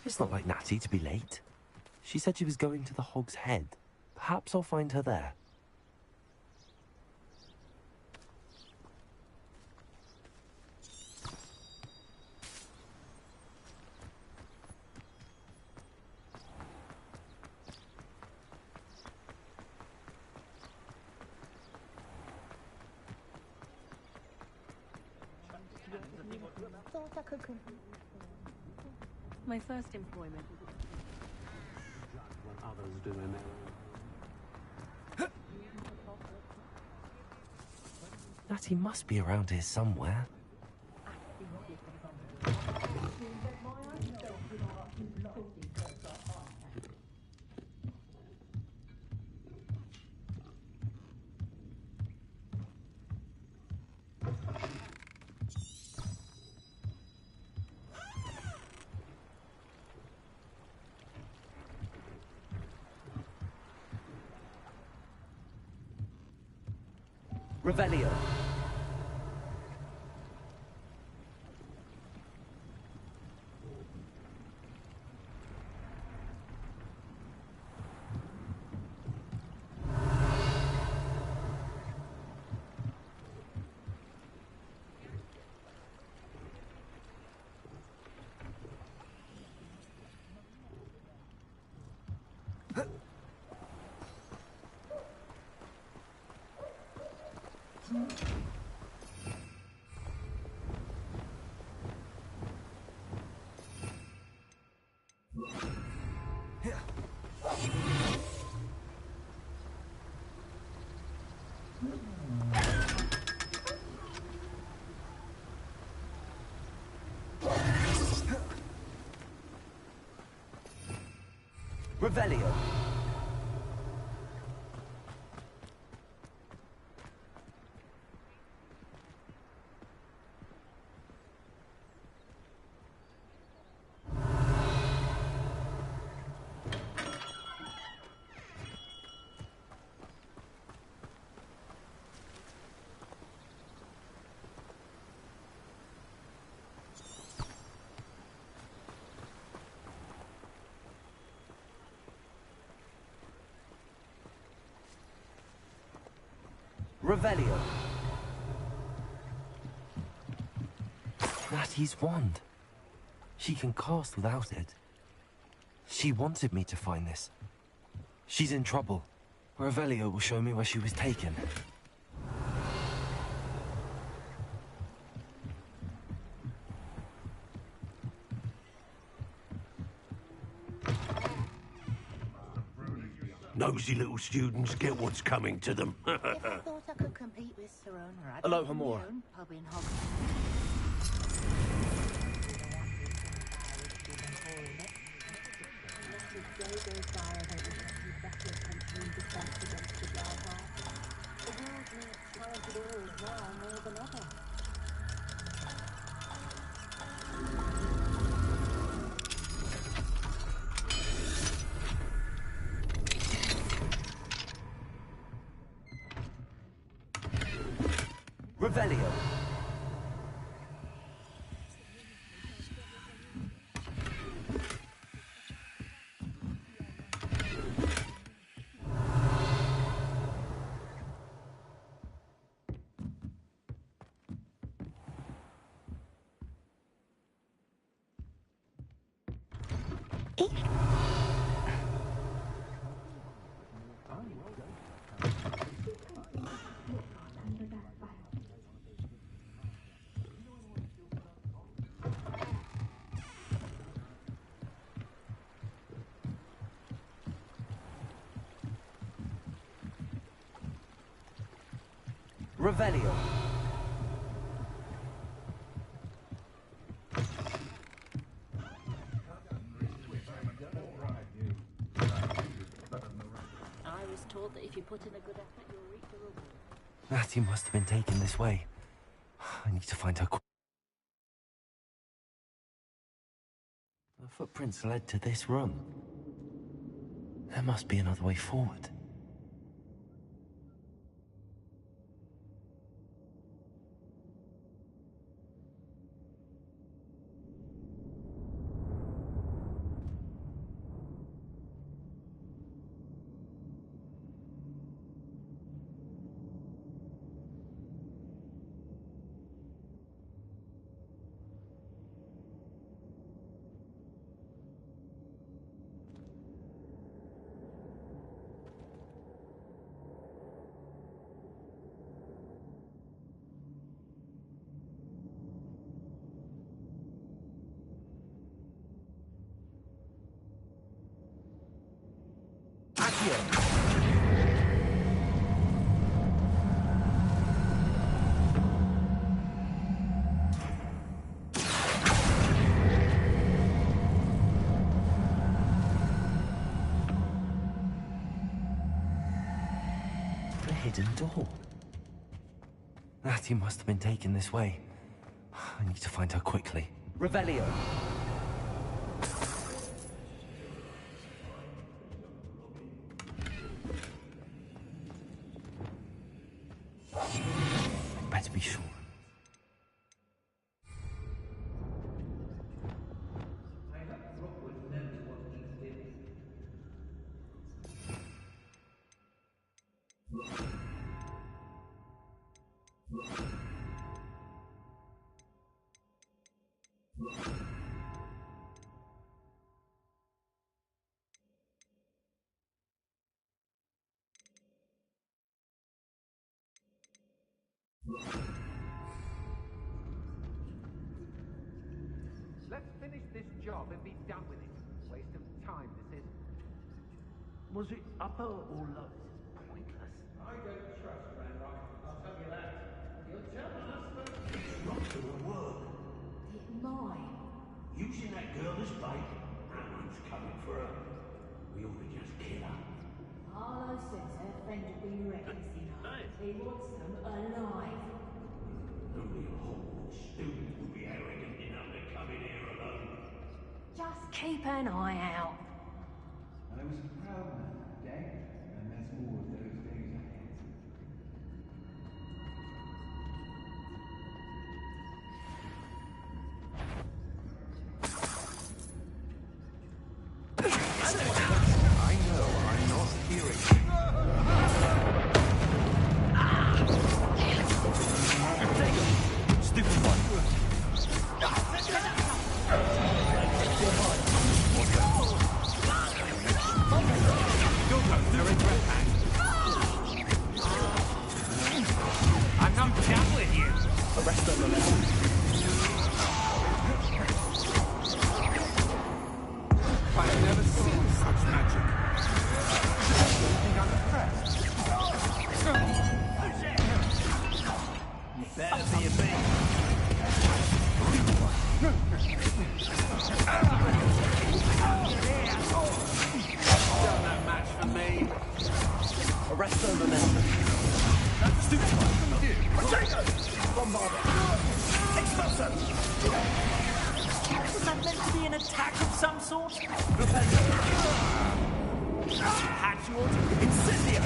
It's not like Natty to be late. She said she was going to the Hog's Head. Perhaps I'll find her there. My first employment. What others do in their... Natty must be around here somewhere. Revelio. Revelio. Revelio. Natty's wand. She can cast without it. She wanted me to find this. She's in trouble. Revelio will show me where she was taken. Nosy little students get what's coming to them. I thought I could compete with Serona. I'd Hello, open my Hamor. own pub in Hogwarts. Revelio. Revelio. I was told that if you put in a good effort, you'll reap the reward. Natty must have been taken this way. I need to find her. The footprints led to this room. There must be another way forward. The hidden door. Natty must have been taken this way. I need to find her quickly. Revelio. Better be sure. Let's finish this job and be done with it. Waste of time, this is. Was it upper or lower? Pointless. I don't trust Ranrock, I'll tell you that. You'll tell us, but... It's not gonna work. It might. Using that girl as bait, Rammon's coming for her. We ought to just kill her. Harlow says her friend will be referencing her. He wants them alive. Only a Hogwarts student would be arrogant enough to come in here alone. Just keep an eye out. I was a proud man that day, and there's more of those days ahead. I know I'm not hearing you. Stupid one. I'm not done with you. Arrest them, Revelio. I've never seen such magic. You think I'm impressed? You better be a bee. Done that match for me. Arrest them, Revelio. That's stupid. What do you do? Bombard them. Expulso. Was that meant to be an attack of some sort? Hatchwood. Incendio.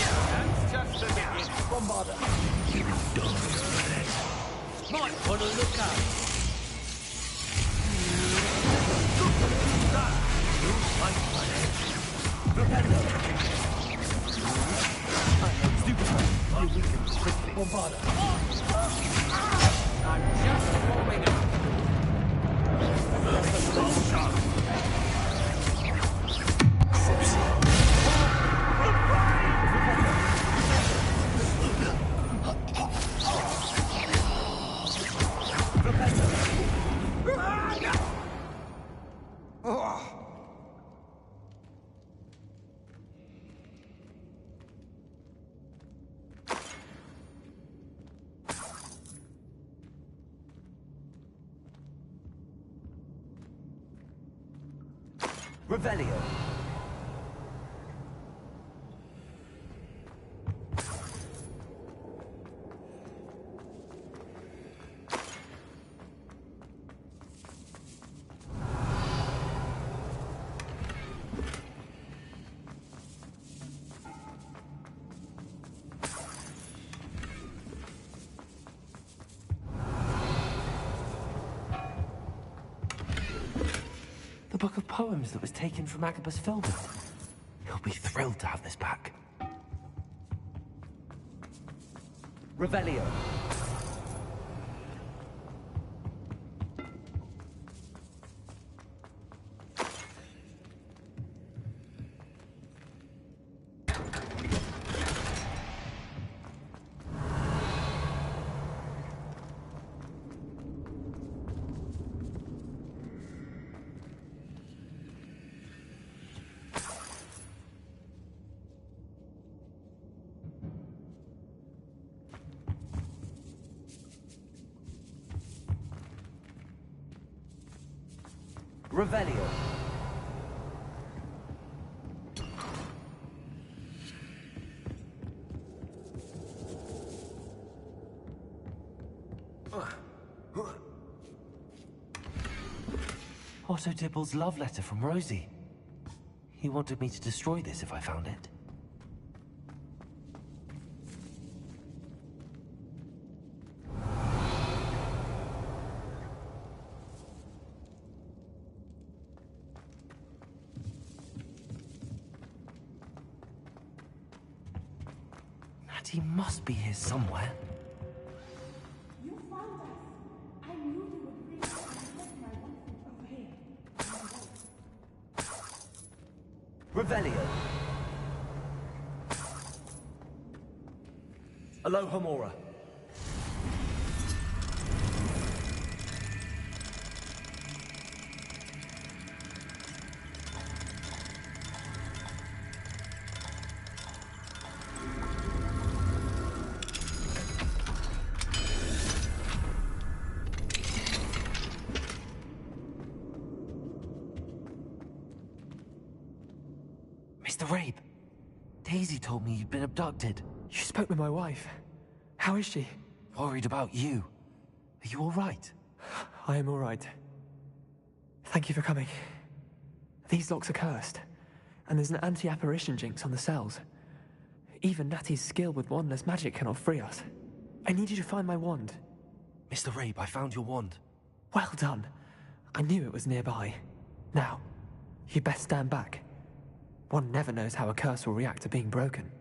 That's just the beginning. Bombarder. Might want to look up. Bombarder. I'm just warming up. Revelio. The book of poems that was taken from Agabus Filbert. He'll be thrilled to have this back. Revelio. Revelio. Otto Dibble's love letter from Rosie. He wanted me to destroy this if I found it. Natty must be here somewhere. You found us. I knew you would bring us and left my one over here. Revelio. Aloha Mora. Mr. Rabe, Daisy told me you'd been abducted. You spoke with my wife. How is she? Worried about you. Are you all right? I am all right. Thank you for coming. These locks are cursed, and there's an anti-apparition jinx on the cells. Even Natty's skill with wandless magic cannot free us. I need you to find my wand. Mr. Rabe, I found your wand. Well done. I knew it was nearby. Now, you best stand back. One never knows how a curse will react to being broken.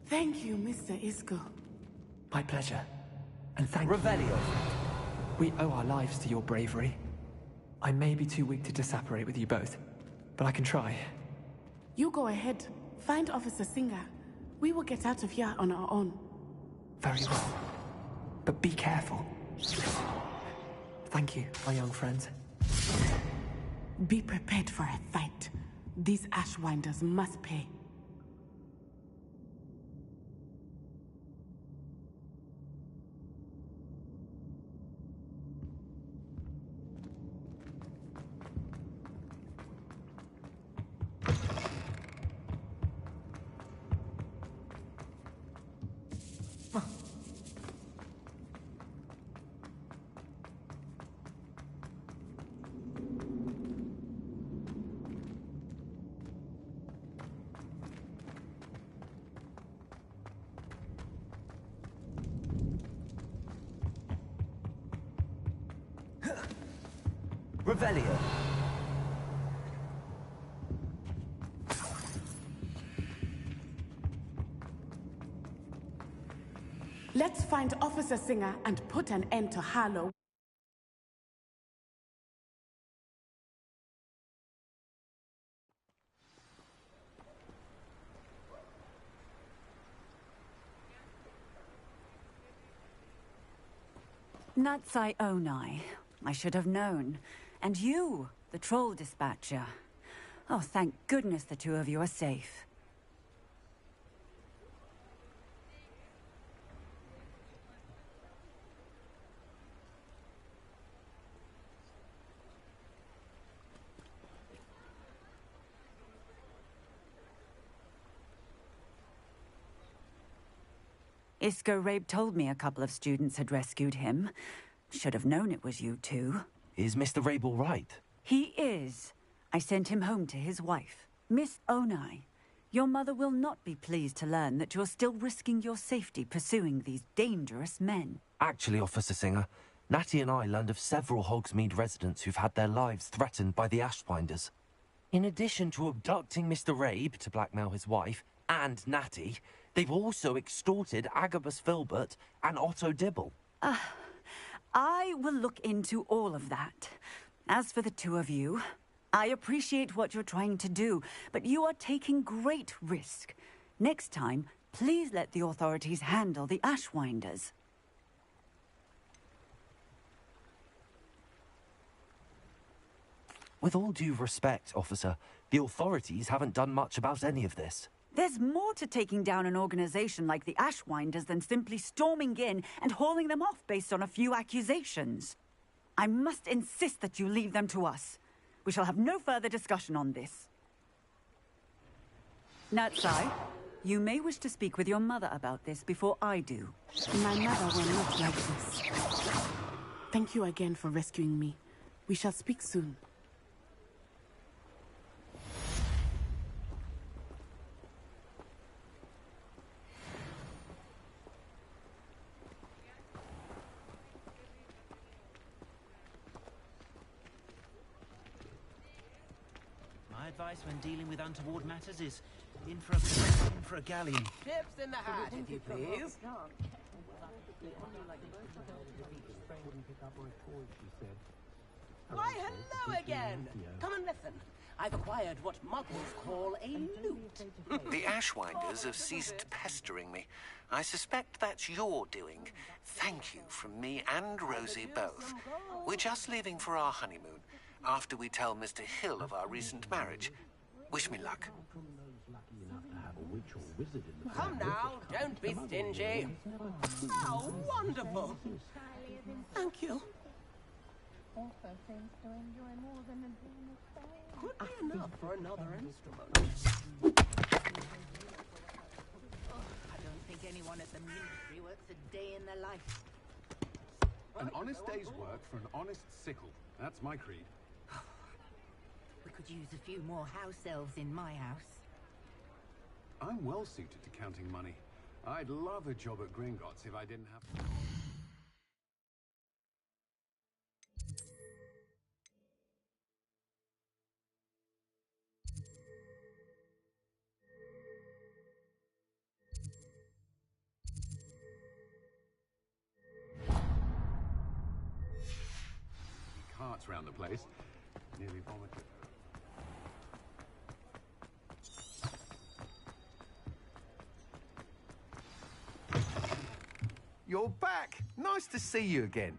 Thank you, Mr. Isco. My pleasure. And thank Revelio. you. We owe our lives to your bravery. I may be too weak to disapparate with you both, but I can try. You go ahead. Find Officer Singer. We will get out of here on our own. Very well. But be careful. Thank you, my young friends. Be prepared for a fight. These Ashwinders must pay. Revelio. Let's find Officer Singer and put an end to Harlow. Natsai Onai. I should have known. And you, the troll dispatcher. Oh, thank goodness the two of you are safe. Isco Rabe told me a couple of students had rescued him. Should have known it was you two. Is Mr. Rabe all right? He is. I sent him home to his wife, Miss Onai. Your mother will not be pleased to learn that you're still risking your safety pursuing these dangerous men. Actually, Officer Singer, Natty and I learned of several Hogsmeade residents who've had their lives threatened by the Ashwinders. In addition to abducting Mr. Rabe to blackmail his wife and Natty, they've also extorted Agabus Filbert and Otto Dibble. I will look into all of that. As for the two of you, I appreciate what you're trying to do, but you are taking great risk. Next time, please let the authorities handle the Ashwinders. With all due respect, officer, the authorities haven't done much about any of this. There's more to taking down an organization like the Ashwinders than simply storming in and hauling them off based on a few accusations. I must insist that you leave them to us. We shall have no further discussion on this. Natsai, you may wish to speak with your mother about this before I do. My mother will not like this. Thank you again for rescuing me. We shall speak soon. My advice when dealing with untoward matters is in for a galleon. Chips in the hat, if you please. Why, hello again! Come and listen. I've acquired what muggles call a loot. The Ashwinders have ceased pestering me. I suspect that's your doing. Thank you from me and Rosie both. We're just leaving for our honeymoon, after we tell Mr. Hill of our recent marriage. Wish me luck. Come now, don't be stingy. How wonderful! Thank you. Also seems to enjoy more than a dream of fame. Could be enough for another instrument. I don't think anyone at the ministry works a day in their life. An honest day's work for an honest sickle. That's my creed. We could use a few more house elves in my house. I'm well suited to counting money. I'd love a job at Gringotts if I didn't have... Carts around the place. Nearly vomited. You're back! Nice to see you again.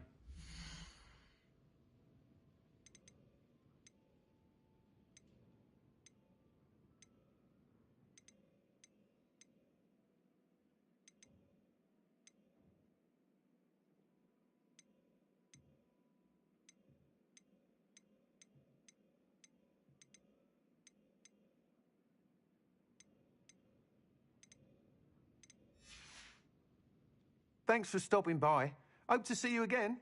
Thanks for stopping by. Hope to see you again.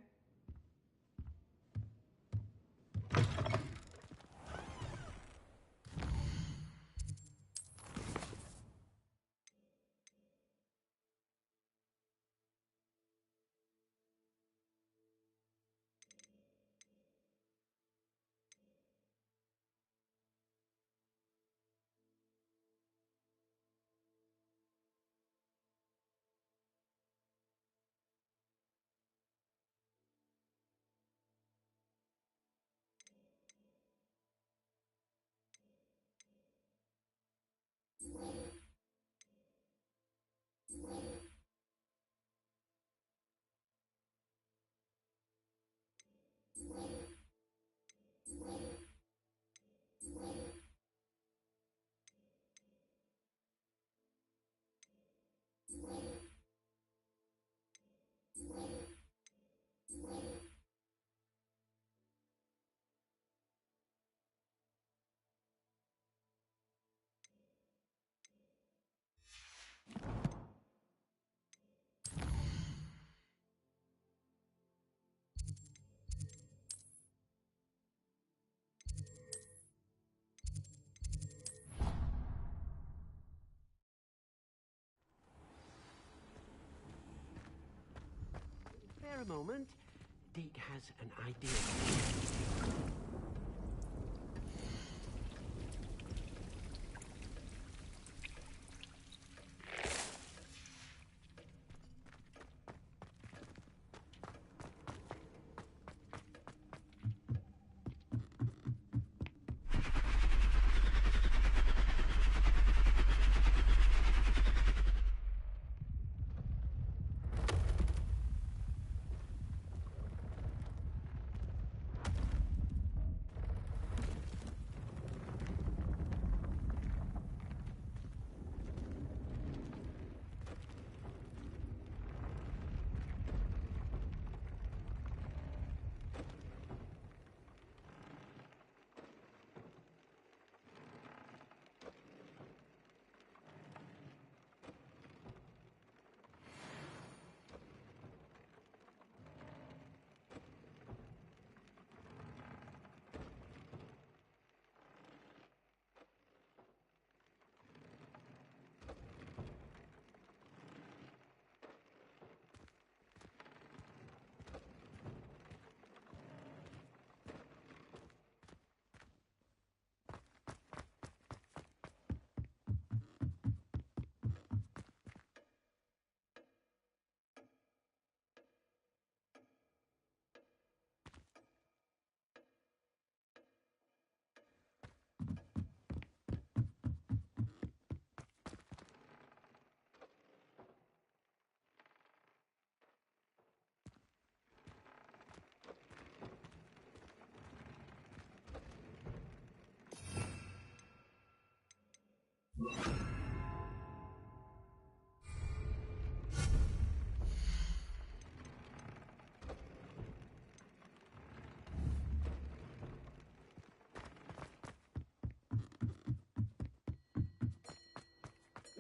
Spare a moment. Deke has an idea.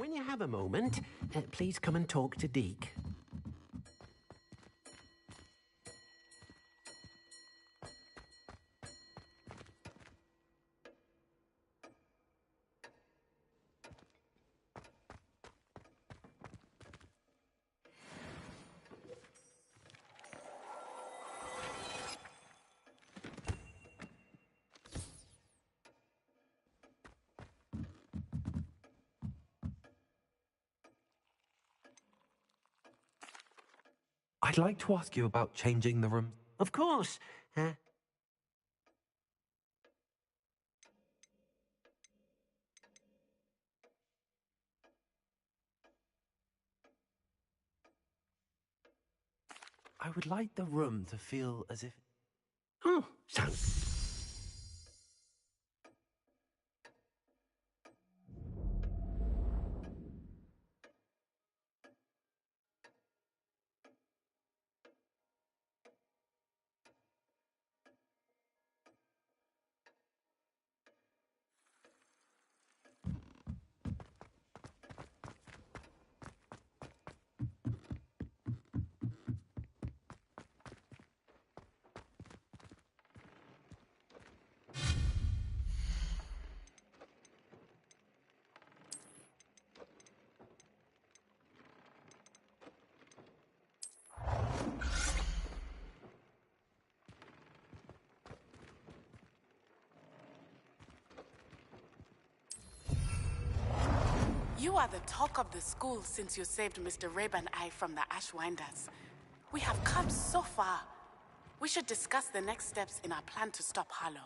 When you have a moment, please come and talk to Deke. I'd like to ask you about changing the room. Of course. I would like the room to feel as if... Oh, sounds... You are the talk of the school since you saved Mr. Rabe and I from the Ashwinders. We have come so far. We should discuss the next steps in our plan to stop Harlow.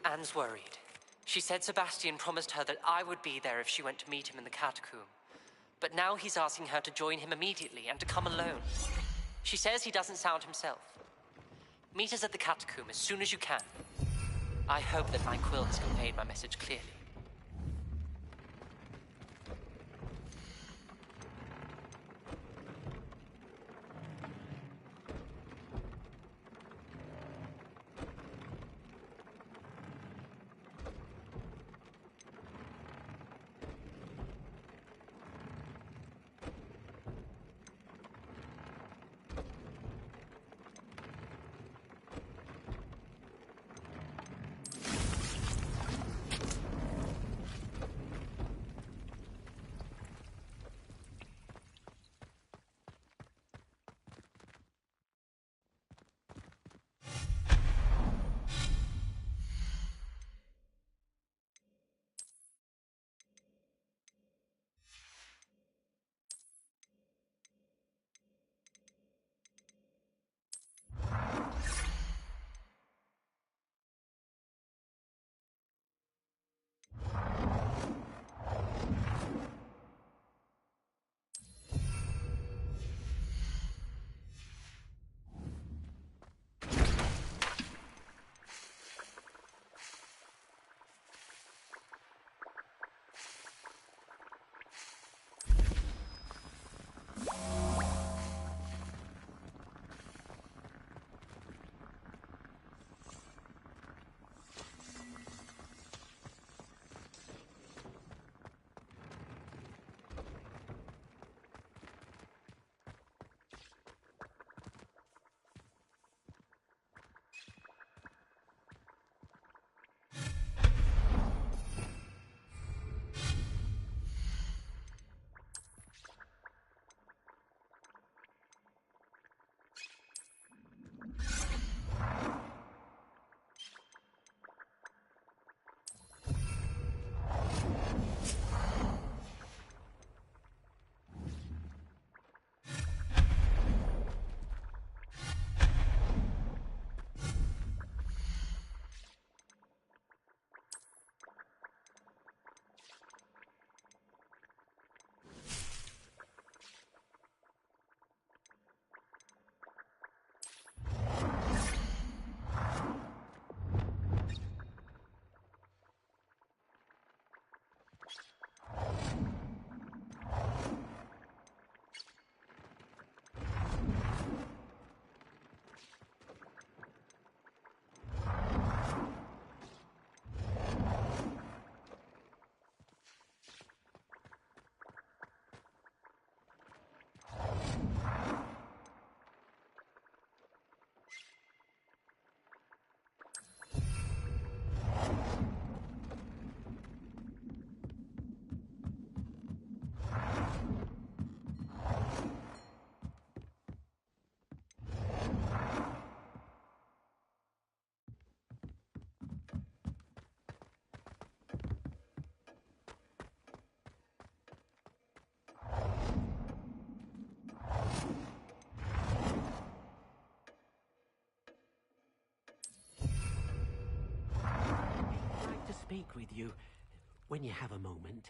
Anne's worried. She said Sebastian promised her that I would be there if she went to meet him in the catacomb. But now he's asking her to join him immediately and to come alone. She says he doesn't sound himself. Meet us at the catacomb as soon as you can. I hope that my quill has conveyed my message clearly. Speak with you when you have a moment.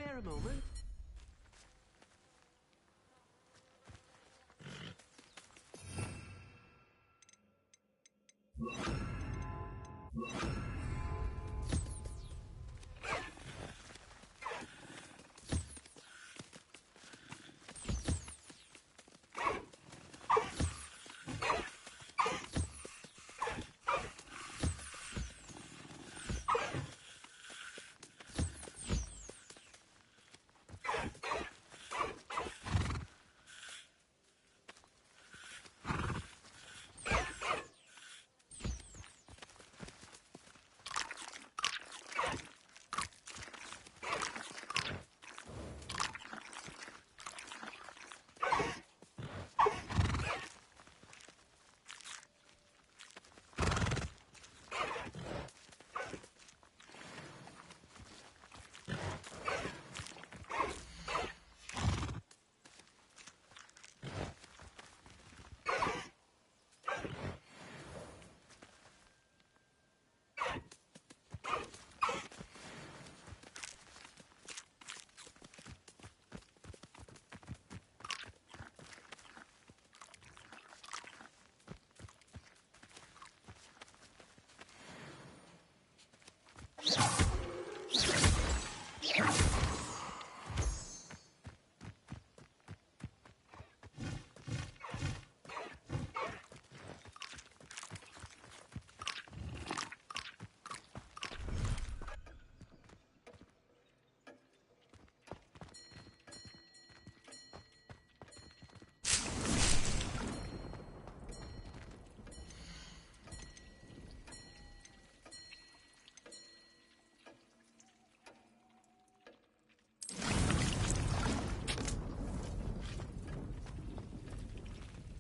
spare a moment?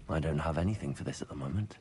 I don't have anything for this at the moment.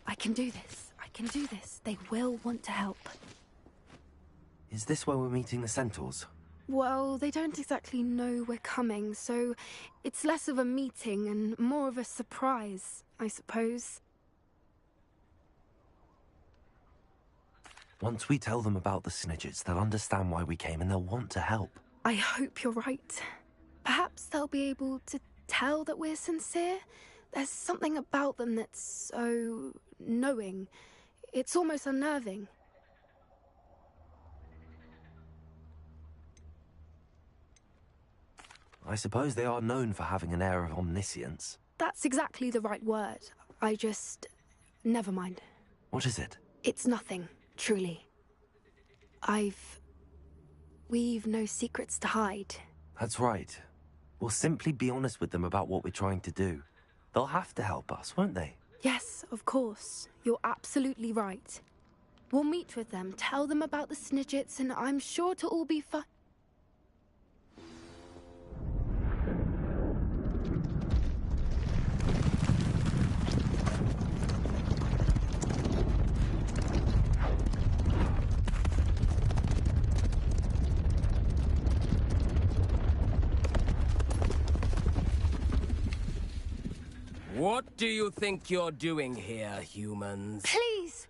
I can do this. I can do this. They will want to help. Is this where we're meeting the centaurs? Well, they don't exactly know we're coming, so it's less of a meeting and more of a surprise, I suppose. Once we tell them about the Snidgets, they'll understand why we came and they'll want to help. I hope you're right. Perhaps they'll be able to tell that we're sincere. There's something about them that's so knowing. It's almost unnerving. I suppose they are known for having an air of omniscience. That's exactly the right word. I just... never mind. What is it? It's nothing, truly. We've no secrets to hide. That's right. We'll simply be honest with them about what we're trying to do. They'll have to help us, won't they? Yes, of course. You're absolutely right. We'll meet with them, tell them about the Snidgets, and I'm sure to all be fine. What do you think you're doing here, humans? Please!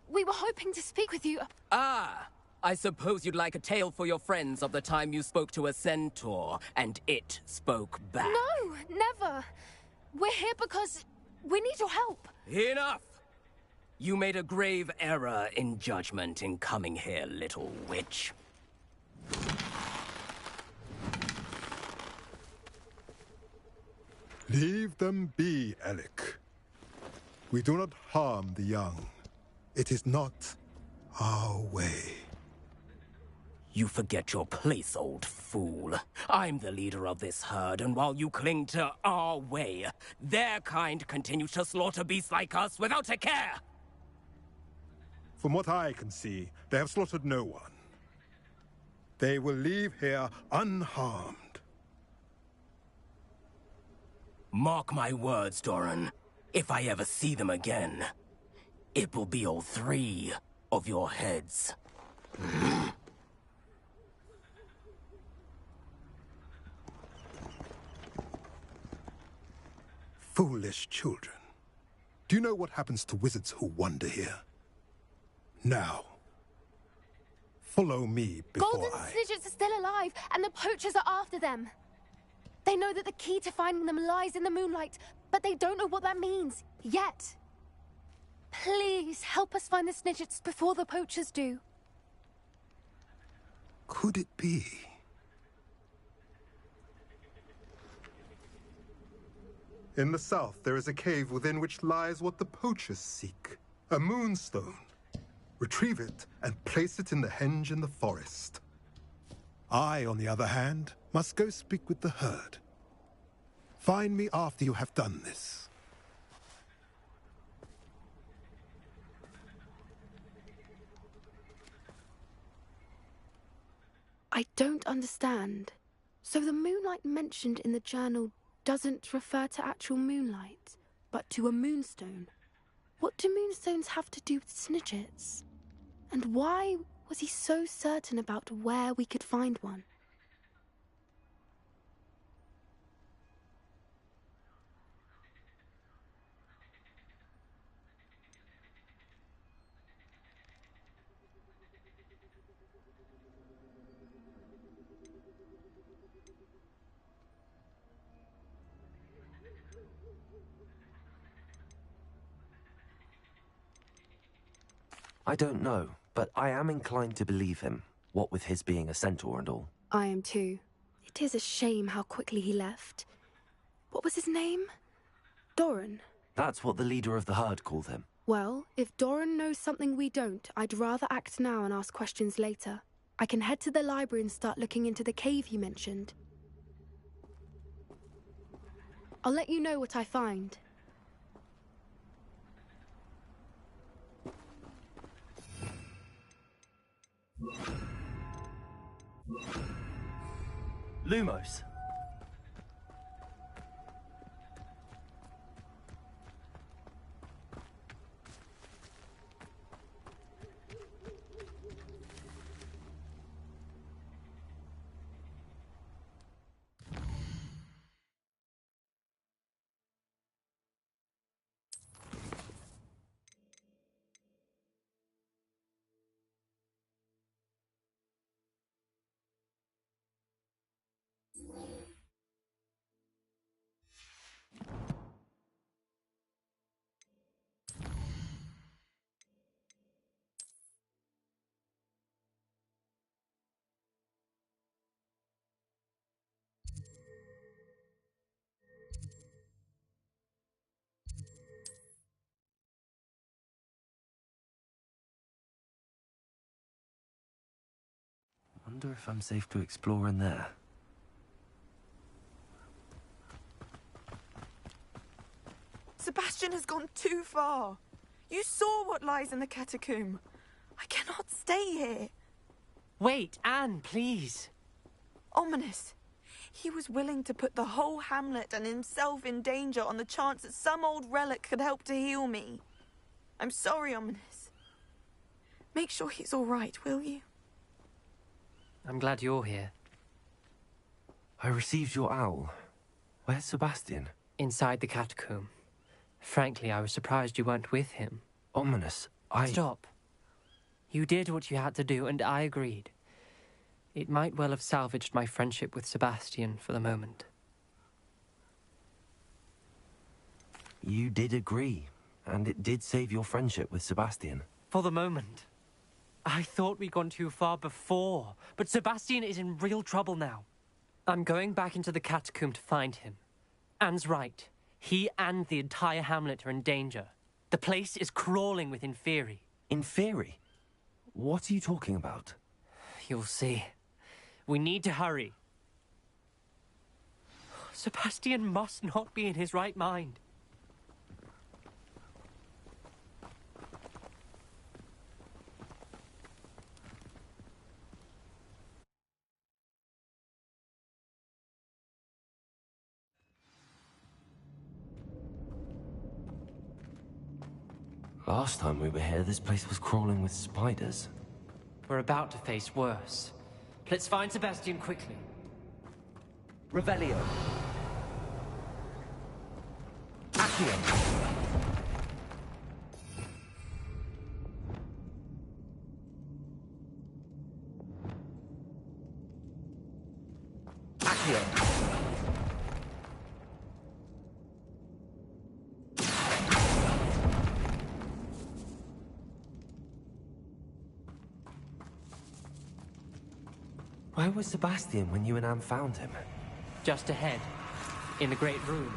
We were hoping to speak with you. Ah! I suppose you'd like a tale for your friends of the time you spoke to a centaur, and it spoke back. No, never! We're here because we need your help. Enough! You made a grave error in judgment in coming here, little witch. Leave them be, Alec. We do not harm the young. It is not our way. You forget your place, old fool. I'm the leader of this herd, and while you cling to our way, their kind continue to slaughter beasts like us without a care! From what I can see, they have slaughtered no one. They will leave here unharmed. Mark my words, Doran. If I ever see them again, it will be all 3 of your heads. Foolish children. Do you know what happens to wizards who wander here? Now, follow me before Golden Snidgets are still alive, and the poachers are after them. They know that the key to finding them lies in the moonlight, but they don't know what that means, yet. Please, help us find the Snidgets before the poachers do. Could it be? In the south, there is a cave within which lies what the poachers seek. A moonstone. Retrieve it and place it in the henge in the forest. I, on the other hand, must go speak with the herd. Find me after you have done this. I don't understand. So the moonlight mentioned in the journal doesn't refer to actual moonlight, but to a moonstone. What do moonstones have to do with Snidgets? And why was he so certain about where we could find one? I don't know, but I am inclined to believe him, what with his being a centaur and all. I am too. It is a shame how quickly he left. What was his name? Doran. That's what the leader of the herd called him. Well, if Doran knows something we don't, I'd rather act now and ask questions later. I can head to the library and start looking into the cave you mentioned. I'll let you know what I find. Lumos. Wonder if I'm safe to explore in there. Sebastian has gone too far. You saw what lies in the catacomb. I cannot stay here. Wait, Anne, please. Ominous. He was willing to put the whole hamlet and himself in danger on the chance that some old relic could help to heal me. I'm sorry, Ominous. Make sure he's all right, will you? I'm glad you're here. I received your owl. Where's Sebastian? Inside the catacomb. Frankly, I was surprised you weren't with him. Ominous, Stop. You did what you had to do, and I agreed. It might well have salvaged my friendship with Sebastian for the moment. You did agree, and it did save your friendship with Sebastian. For the moment. I thought we'd gone too far before, but Sebastian is in real trouble now. I'm going back into the catacomb to find him. Anne's right. He and the entire hamlet are in danger. The place is crawling with Inferi. Inferi? What are you talking about? You'll see. We need to hurry. Sebastian must not be in his right mind. Last time we were here, this place was crawling with spiders. We're about to face worse. Let's find Sebastian quickly. Revelio. Accio. Where was Sebastian when you and Anne found him? Just ahead, in the Great Room.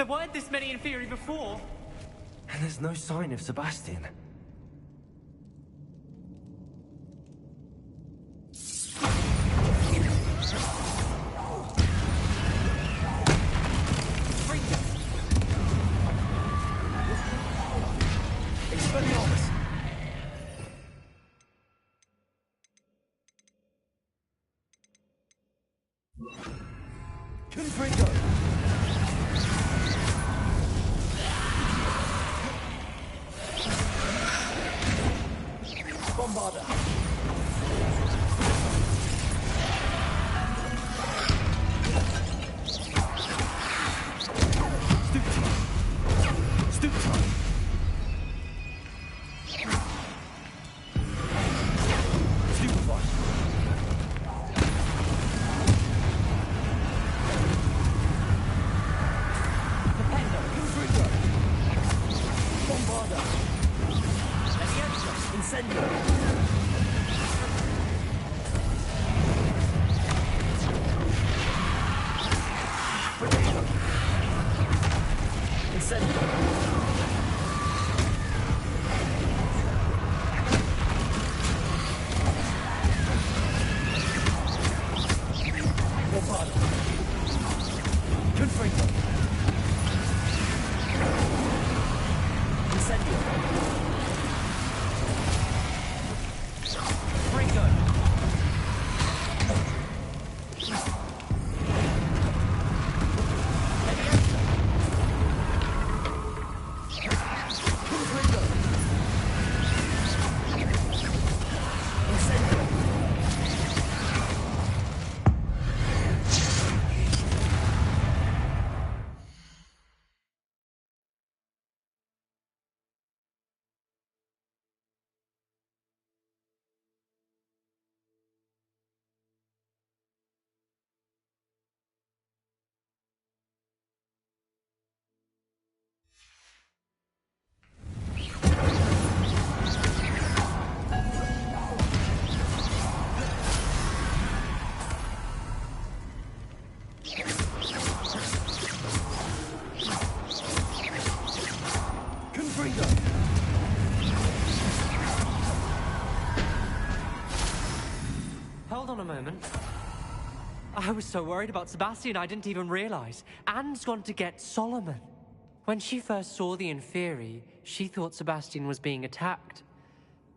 There weren't this many Inferi before. And there's no sign of Sebastian. on a moment. I was so worried about Sebastian, I didn't even realize. Anne's gone to get Solomon. When she first saw the Inferi, she thought Sebastian was being attacked.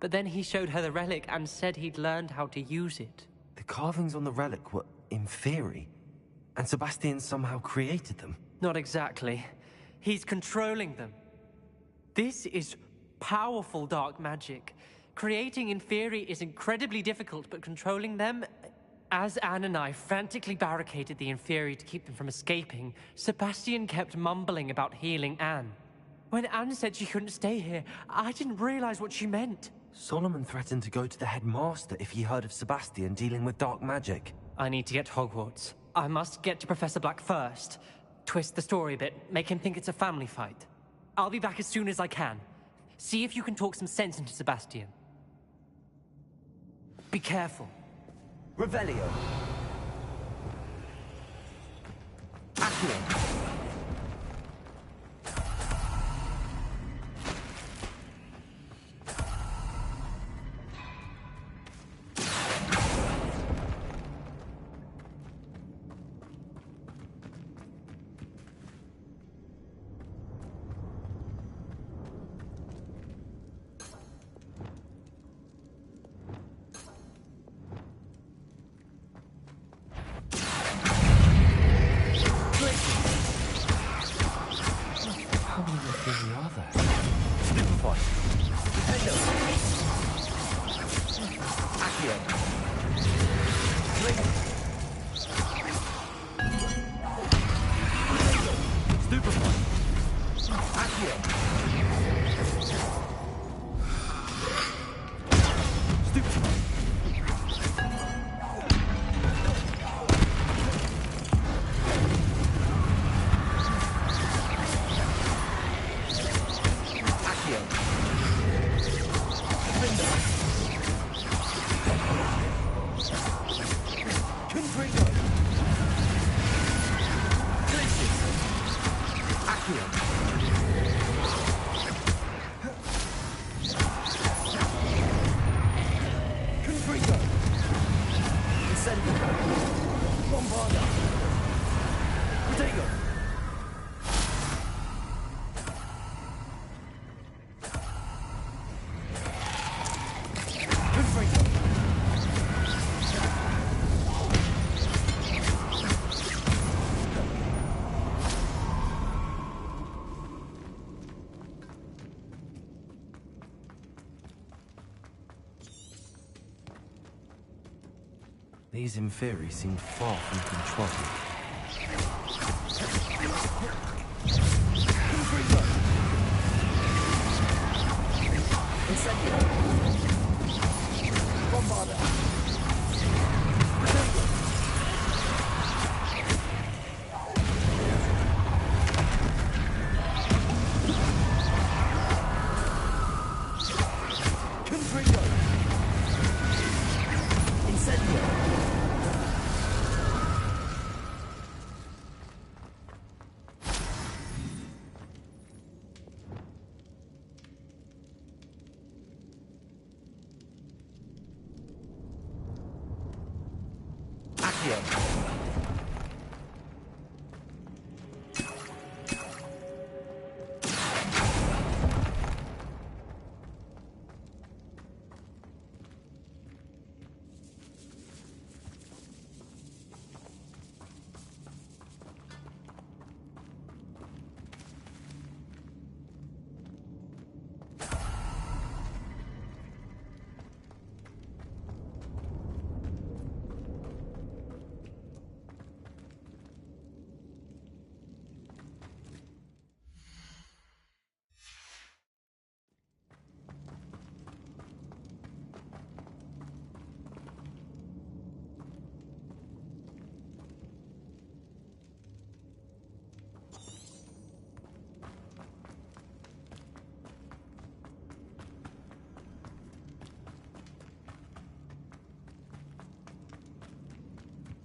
But then he showed her the relic and said he'd learned how to use it. The carvings on the relic were Inferi, and Sebastian somehow created them. Not exactly. He's controlling them. This is powerful dark magic. Creating Inferi is incredibly difficult, but controlling them... As Anne and I frantically barricaded the Inferi to keep them from escaping, Sebastian kept mumbling about healing Anne. When Anne said she couldn't stay here, I didn't realize what she meant. Solomon threatened to go to the headmaster if he heard of Sebastian dealing with dark magic. I need to get to Hogwarts. I must get to Professor Black first. Twist the story a bit, make him think it's a family fight. I'll be back as soon as I can. See if you can talk some sense into Sebastian. Be careful. Revelio. Accio. These Inferi seem far from controlled.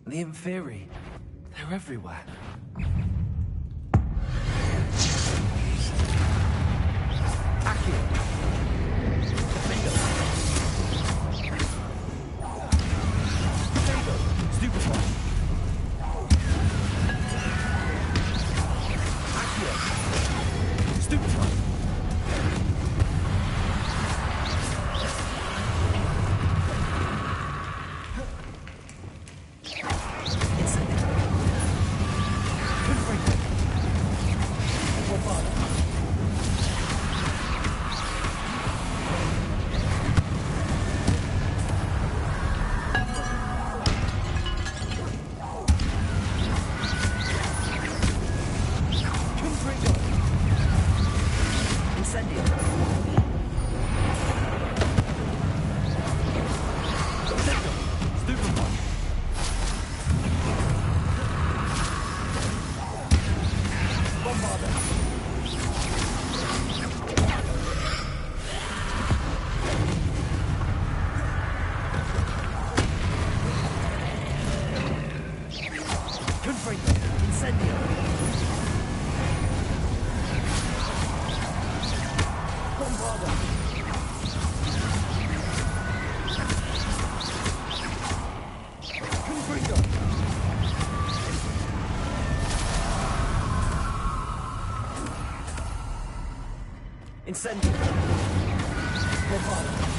The Inferi, they're everywhere. Accio. Incendio. Preparo.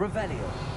Revelio.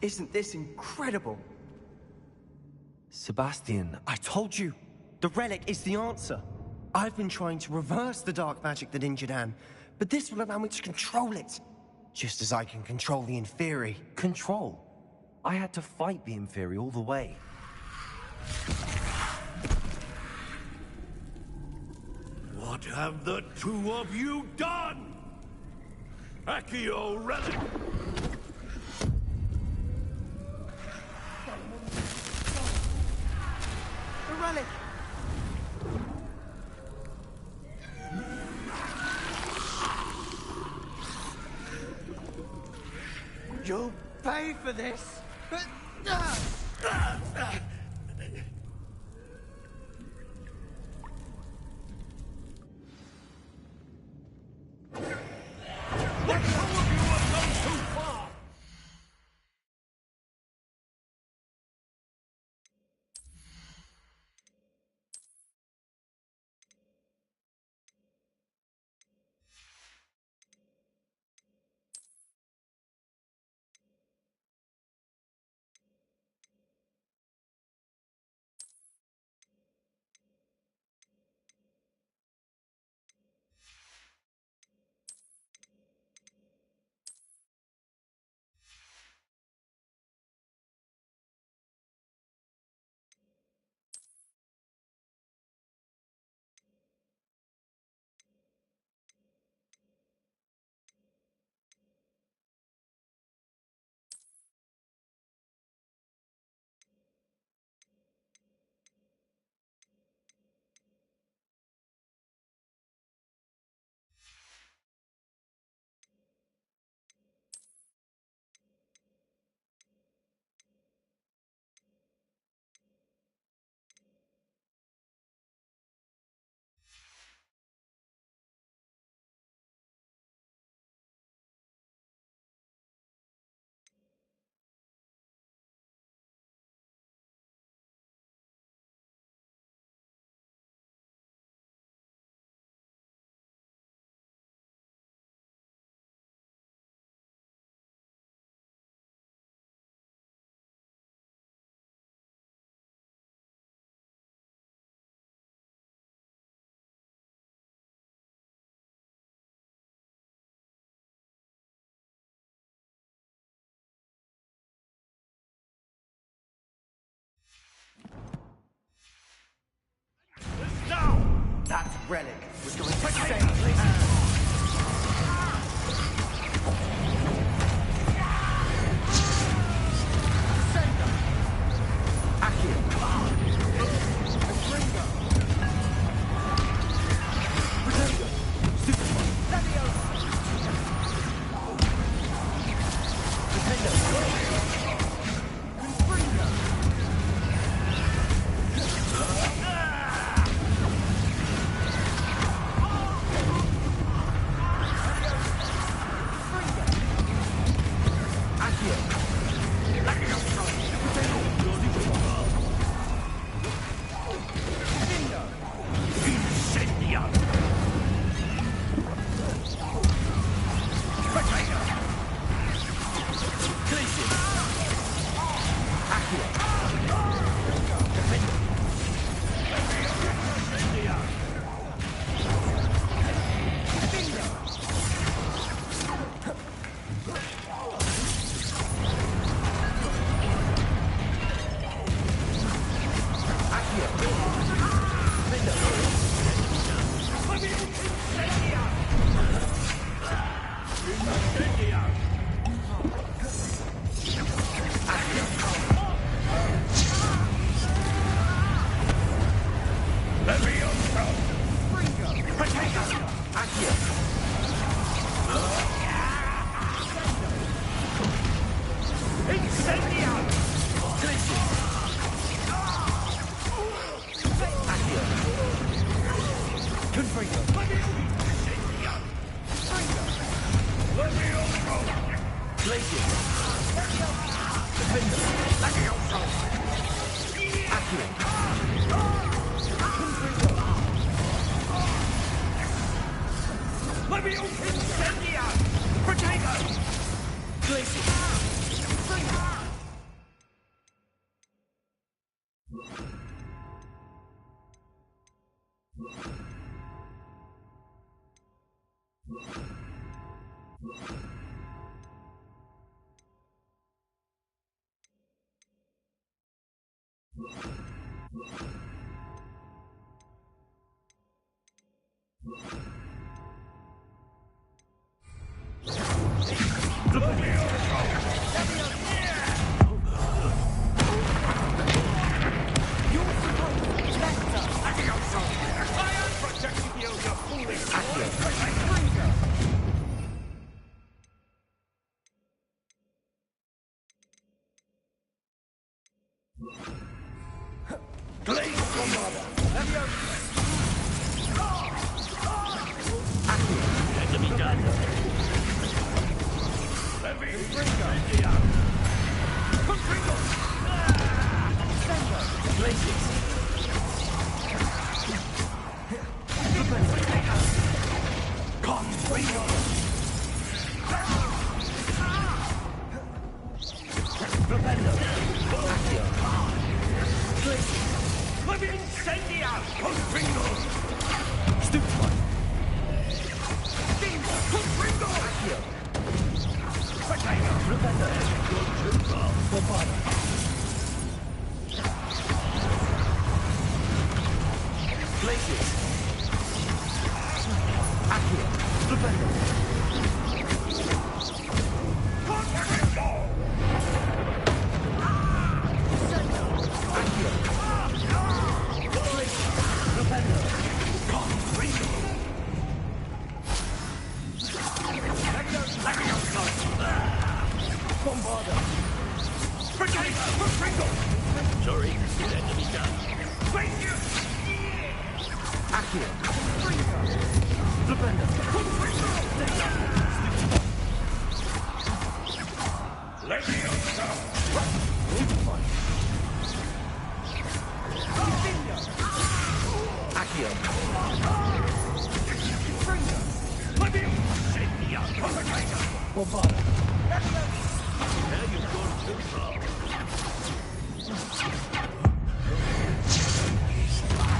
Isn't this incredible? Sebastian, I told you! The relic is the answer! I've been trying to reverse the dark magic that injured Anne, but this will allow me to control it. Just as I can control the Inferi. Control? I had to fight the Inferi all the way. What have the two of you done? Accio relic! The relic! You'll pay for this! That relic was going to save Anne.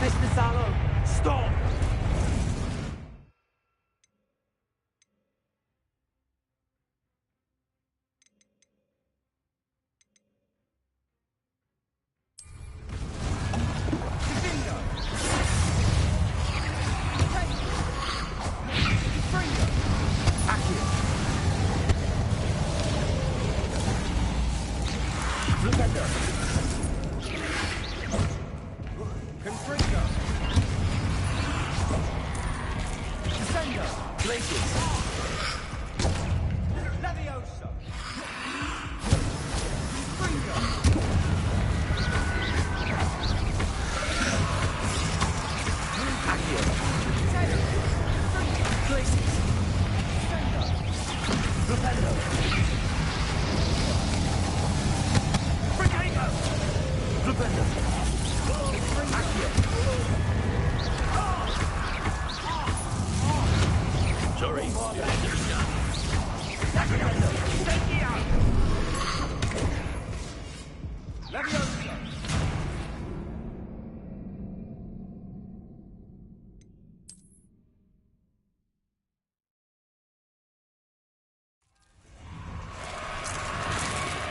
Mr. Sallow, stop!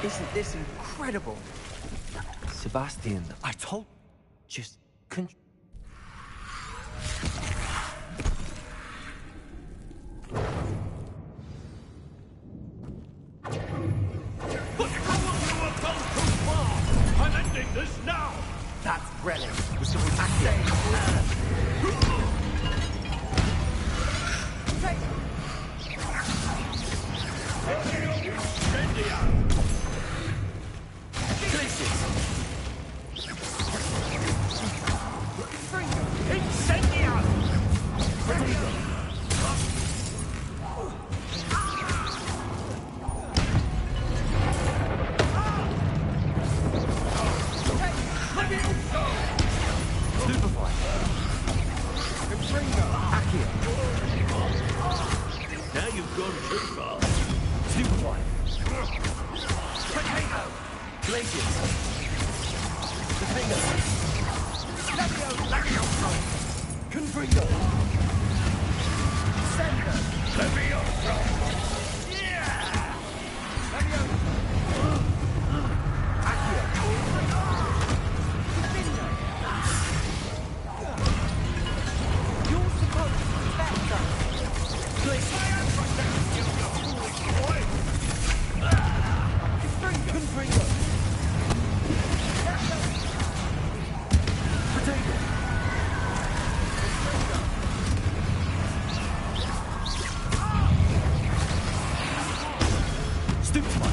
Isn't this incredible? Sebastian, I told... Just... I'm ending this now! That's relic. We're supposed to stay. Now you've gone too far. Superfly. Potato. Glaciers. The finger. Levioso. Confringo! Sender! Levioso! Yeah! Levioso! Accio! Confringo! You're supposed to protect us! Please! You foolish boy! Confringo! Potato! Stupefy!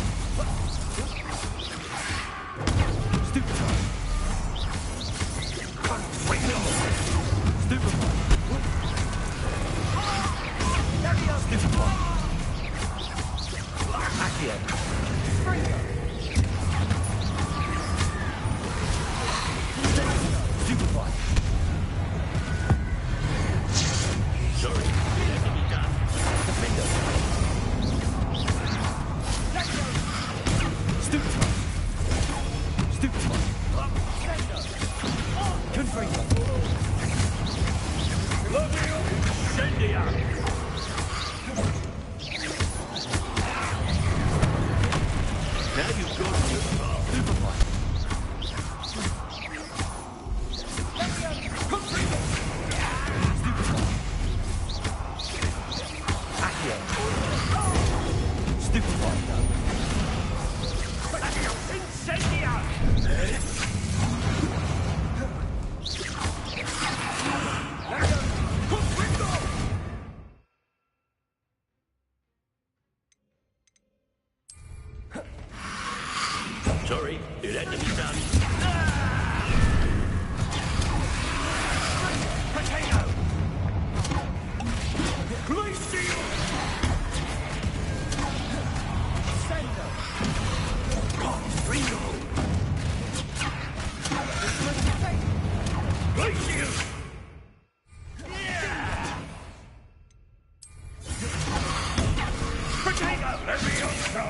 Stupefy! Confringo! Stupefy! Stupefy! Accio! Confringo! Stupefy! Sorry, it had to be done. Confringo! Stupefy! Stupefy! Confringo! Levio Incendia! Now you've got to Stupefy! Confringo! Stupefy! Accio! Stupefy! Incendia! Confringo! Sorry, it had to be done. Potato! Glacial! Sender! Confringo! Glacial! Potato! Levioso!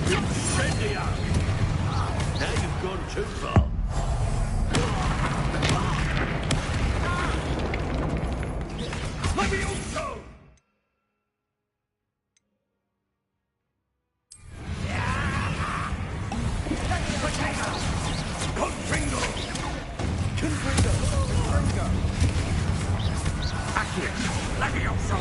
Incendia! Now you've gone too far. Levioso! Potato! Confringo! Confringo! Confringo! Accio! Levioso!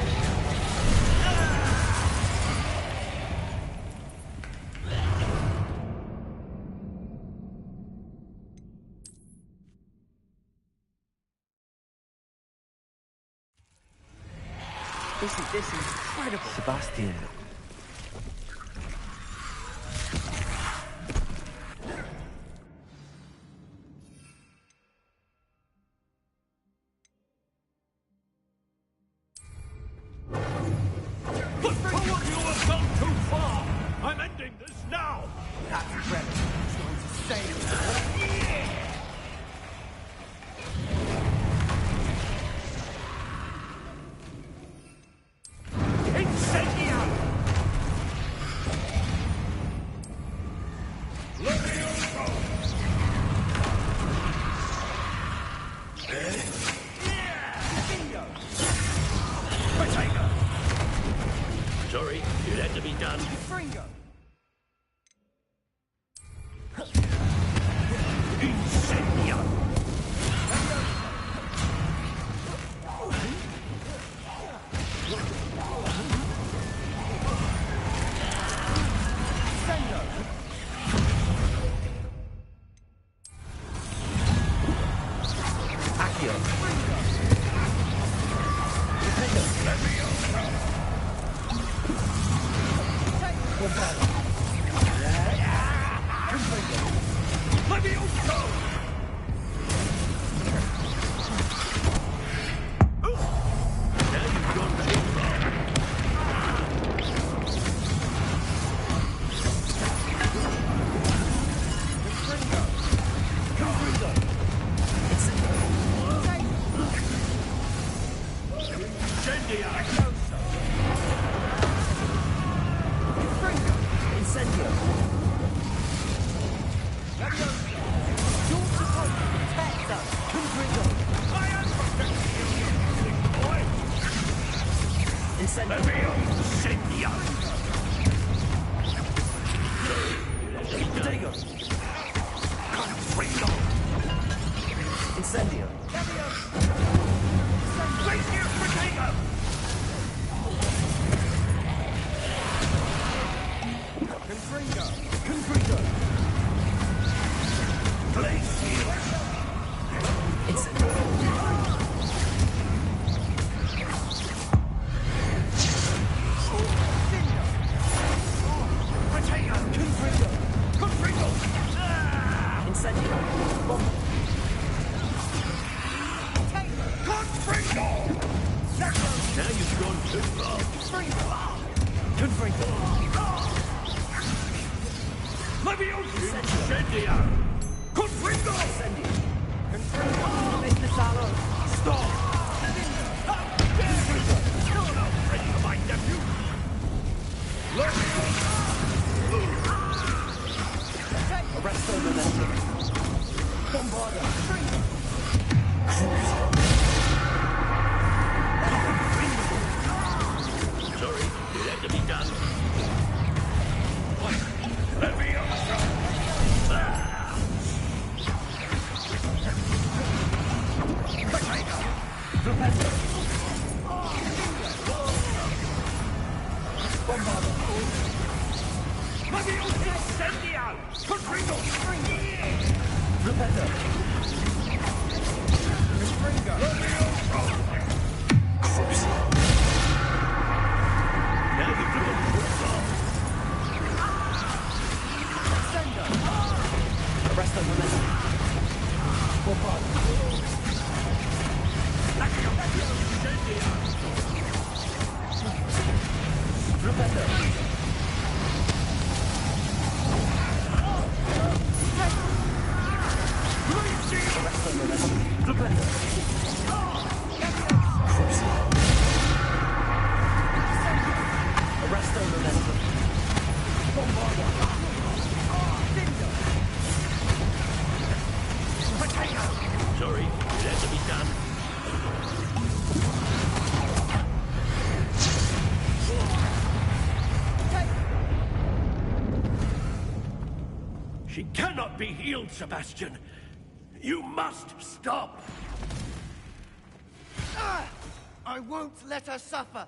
This is incredible. Sebastian. But forward, you have gone too far! I'm ending this now! That relic is going to save us. Incendia! Levioso! Potato! Sorry, it had to be done. Fringo! Incendia! Accio! Levioso! Now you've gone too far. Incendio! Incendio! Potato! Incendio! Confringo! Confringo! Glacier! Incendio! Incendio! Bomb! Confringo! Now you've gone too far. Confringo! Leviosa! Incendio! Confringo! Incendio! Confringo! Mr. Salo! Stop! Confringo! You're not ready for my nephew! Arresto momentum. Bombarda. Sorry, it had to be done. Leviosa! Potato! Repender! Bombarda! Leviosa! Incendio! Confringo! Repender! Confringo! Leviosa! Crucial! Now you've driven too far. Sender! Arresto momentum. Bombarda! Repender! Repender! Crucial! Arresto momentum. Bombarda! Potato! Sorry, it had to be done. She cannot be healed, Sebastian. You must stop. I won't let her suffer.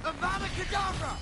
Avada Kedavra!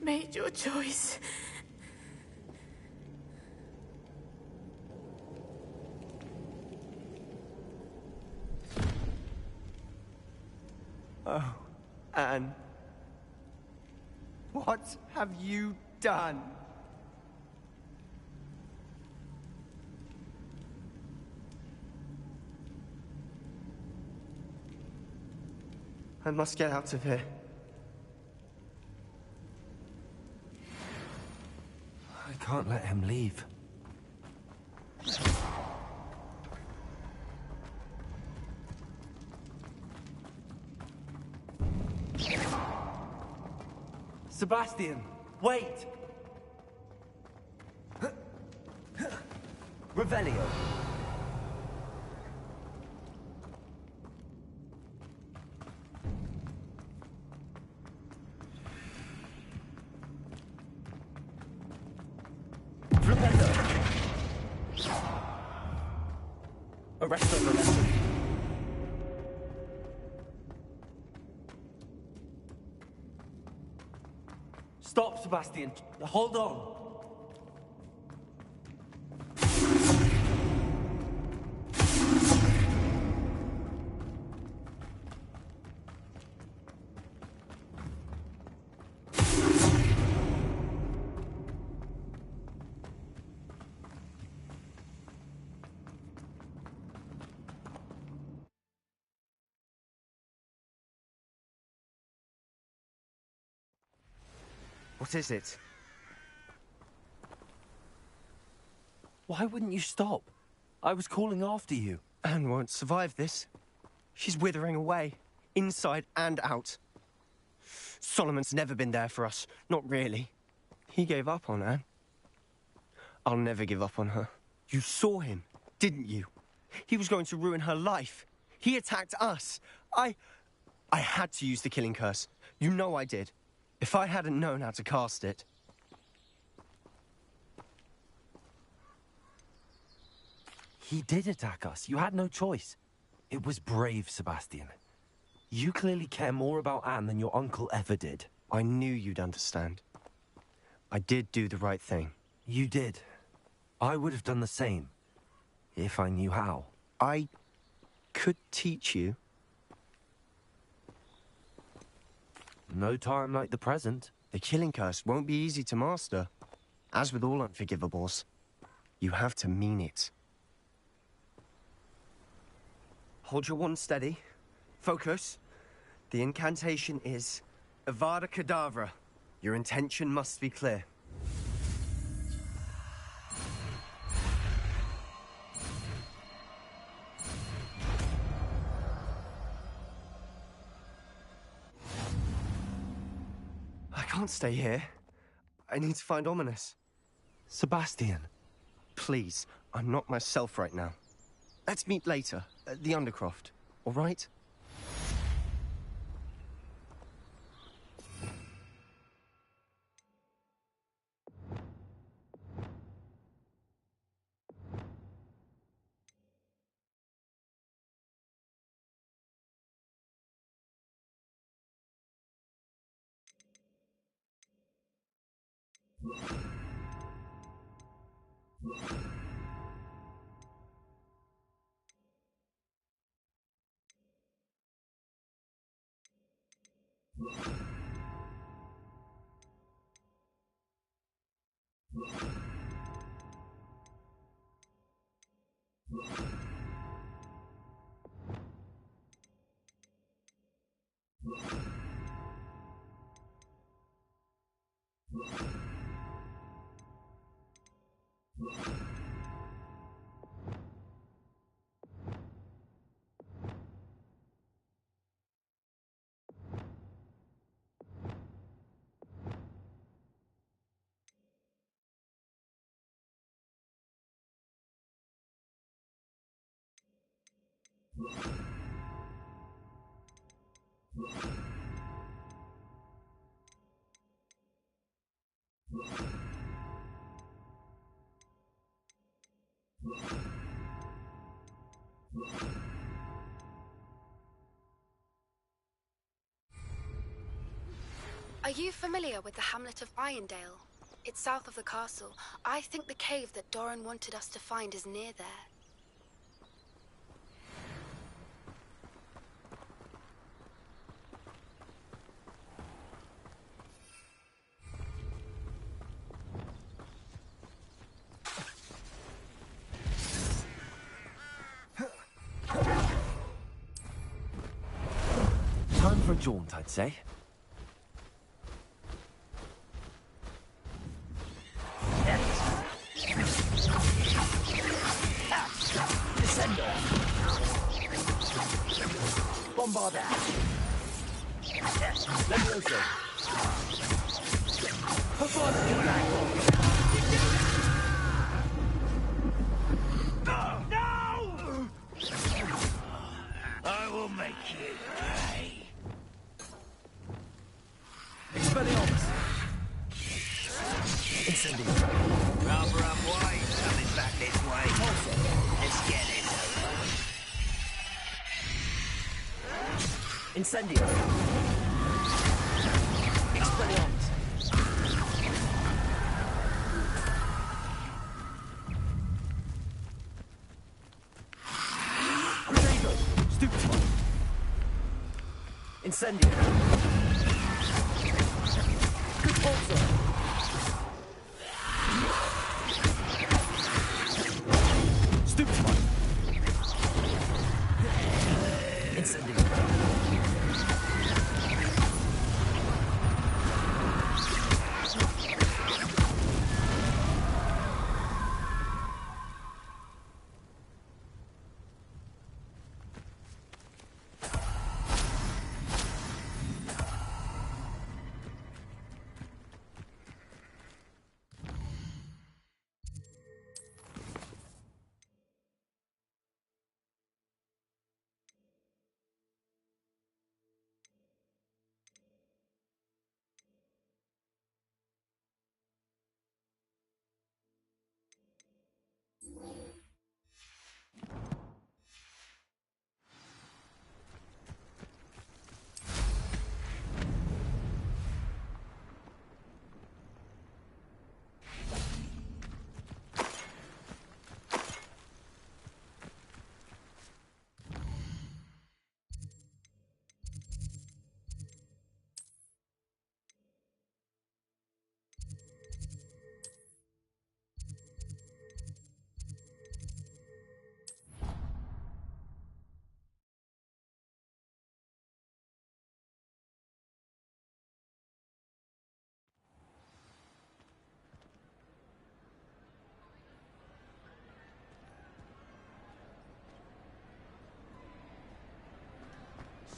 Made your choice. Oh, Anne. What have you done? I must get out of here. I can't let him leave. Sebastian, wait! Revelio. Stop, Sebastian. Hold on. What is it? Why wouldn't you stop? I was calling after you. Anne won't survive this. She's withering away, inside and out. Solomon's never been there for us. Not really. He gave up on Anne. I'll never give up on her. You saw him, didn't you? He was going to ruin her life. He attacked us. I had to use the killing curse. You know I did. If I hadn't known how to cast it... He did attack us. You had no choice. It was brave, Sebastian. You clearly care more about Anne than your uncle ever did. I knew you'd understand. I did do the right thing. You did. I would have done the same, if I knew how. I could teach you. No time like the present. The killing curse won't be easy to master. As with all unforgivables, you have to mean it. Hold your wand steady. Focus. The incantation is Avada Kedavra. Your intention must be clear. I can't stay here. I need to find Ominous. Sebastian. Please, I'm not myself right now. Let's meet later, at the Undercroft, all right? Are you familiar with the hamlet of Irondale? It's south of the castle. I think the cave that Doran wanted us to find is near there. Time for a jaunt, I'd say. Bombard that. Levioso. No! I will make you pay. Expelliarmus. Incendiary. Rather unwise coming back this way. Let's get it over. Incendio! Expelliarmus! Grenado! Stupefy! Incendio! Repulsor! Stupefy! Incendio!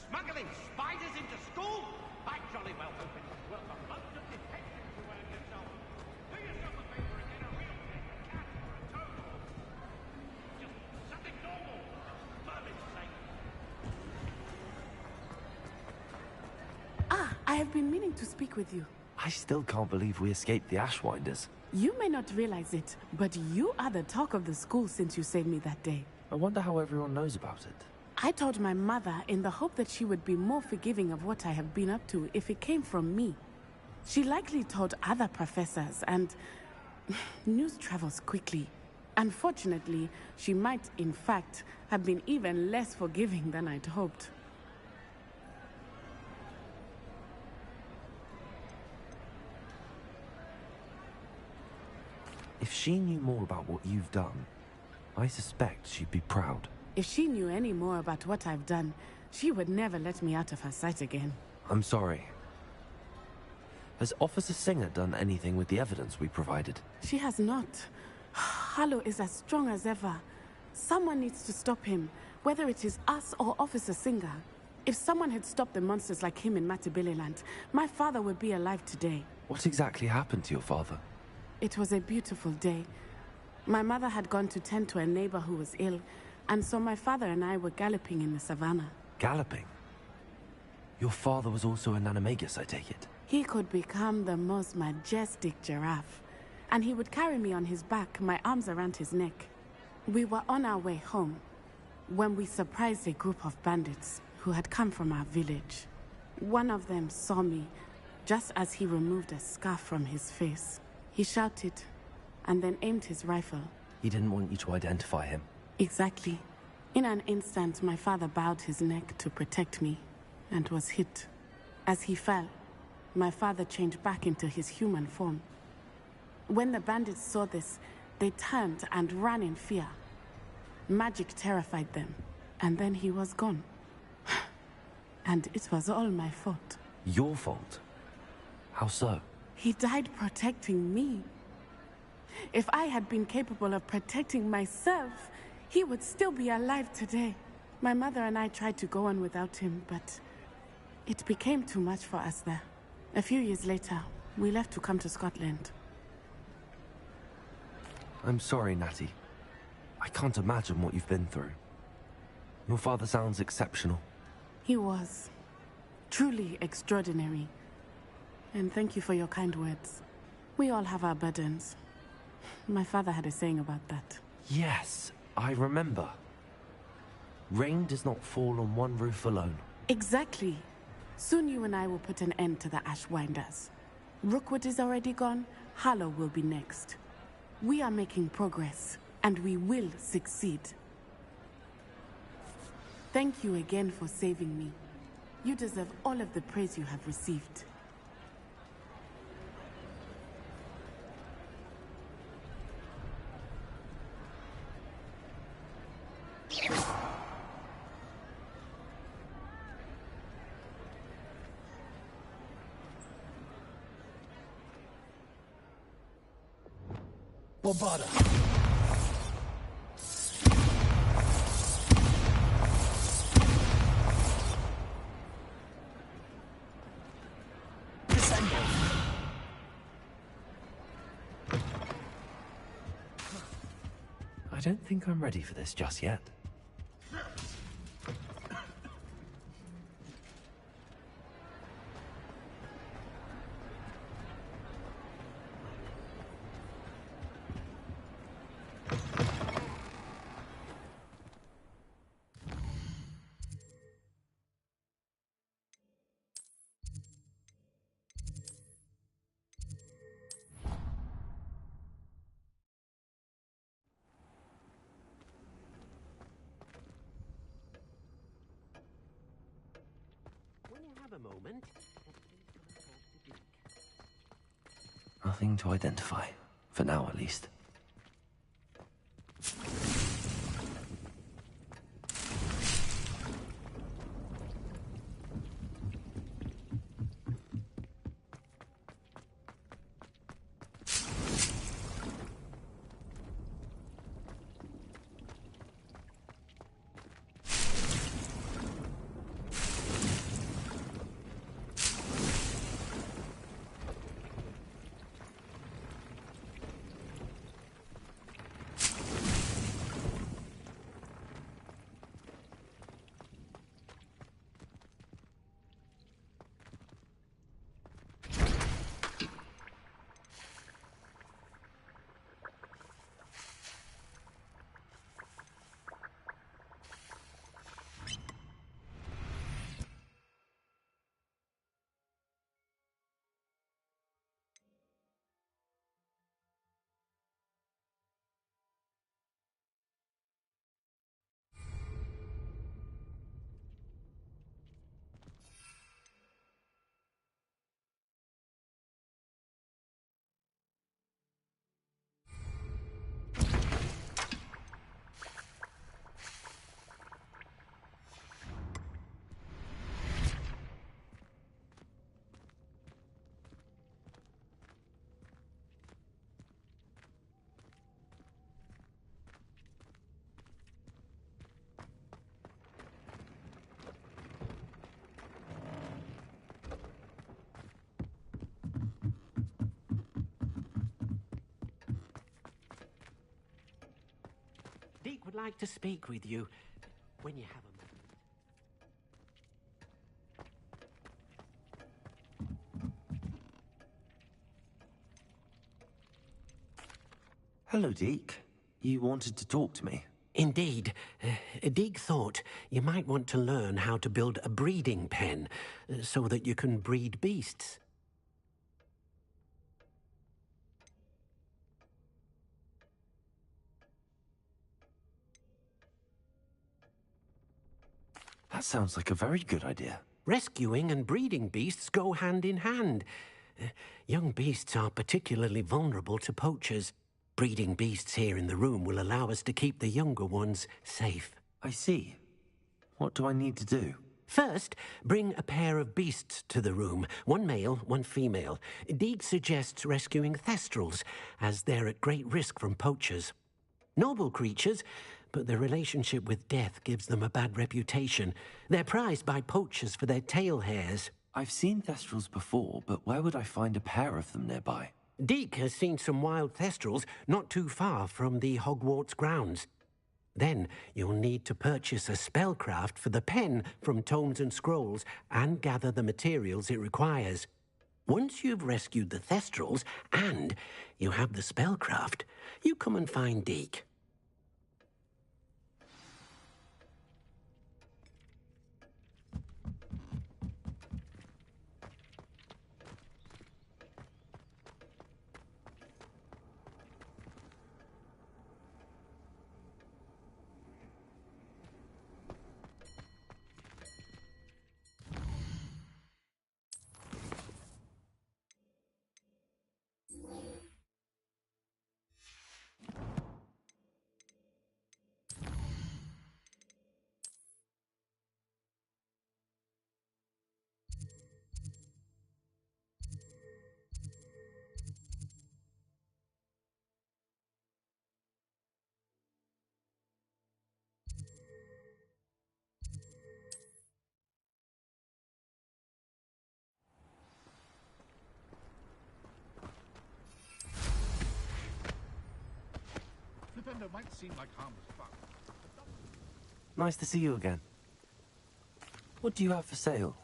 Smuggling spiders into school? I jolly well hope it's worth a month of detention to earn yourself. Do yourself a favor and get a real thing, a cat or a toad or just something normal, for mermaid's sake. Ah, I have been meaning to speak with you. I still can't believe we escaped the Ashwinders. You may not realize it, but you are the talk of the school since you saved me that day. I wonder how everyone knows about it. I told my mother in the hope that she would be more forgiving of what I have been up to if it came from me. She likely told other professors, and news travels quickly. Unfortunately, she might, in fact, have been even less forgiving than I'd hoped. If she knew more about what you've done, I suspect she'd be proud. If she knew any more about what I've done, she would never let me out of her sight again. I'm sorry. Has Officer Singer done anything with the evidence we provided? She has not. Harlow is as strong as ever. Someone needs to stop him, whether it is us or Officer Singer. If someone had stopped the monsters like him in Matabeleland, my father would be alive today. What exactly happened to your father? It was a beautiful day. My mother had gone to tend to a neighbor who was ill, and so my father and I were galloping in the savannah. Galloping? Your father was also an animagus, I take it? He could become the most majestic giraffe, and he would carry me on his back, my arms around his neck. We were on our way home when we surprised a group of bandits who had come from our village. One of them saw me just as he removed a scarf from his face. He shouted and then aimed his rifle. He didn't want you to identify him. Exactly. In an instant, my father bowed his neck to protect me and was hit. As he fell, my father changed back into his human form. When the bandits saw this, they turned and ran in fear. Magic terrified them, and then he was gone. And it was all my fault. Your fault? How so? He died protecting me. If I had been capable of protecting myself, he would still be alive today. My mother and I tried to go on without him, but it became too much for us there. A few years later, we left to come to Scotland. I'm sorry, Natty. I can't imagine what you've been through. Your father sounds exceptional. He was. Truly extraordinary. And thank you for your kind words. We all have our burdens. My father had a saying about that. Yes, I remember. Rain does not fall on one roof alone. Exactly. Soon you and I will put an end to the Ashwinders. Rookwood is already gone. Harlow will be next. We are making progress, and we will succeed. Thank you again for saving me. You deserve all of the praise you have received. Bobada. I don't think I'm ready for this just yet. When you have a moment, Nothing to identify. For now, at least. Deke would like to speak with you when you have a moment. Hello, Deke. You wanted to talk to me? Indeed. Deke thought you might want to learn how to build a breeding pen so that you can breed beasts. That sounds like a very good idea. Rescuing and breeding beasts go hand in hand. Young beasts are particularly vulnerable to poachers. Breeding beasts here in the room will allow us to keep the younger ones safe. I see. What do I need to do? First, bring a pair of beasts to the room. One male, one female. Deke suggests rescuing thestrals, as they're at great risk from poachers. Noble creatures, but their relationship with death gives them a bad reputation. They're prized by poachers for their tail hairs. I've seen thestrals before, but where would I find a pair of them nearby? Deke has seen some wild thestrals not too far from the Hogwarts grounds. Then you'll need to purchase a spellcraft for the pen from Tomes and Scrolls and gather the materials it requires. Once you've rescued the thestrals and you have the spellcraft, you come and find Deke. surrender might seem like harmless fun. Nice to see you again. What do you have for sale?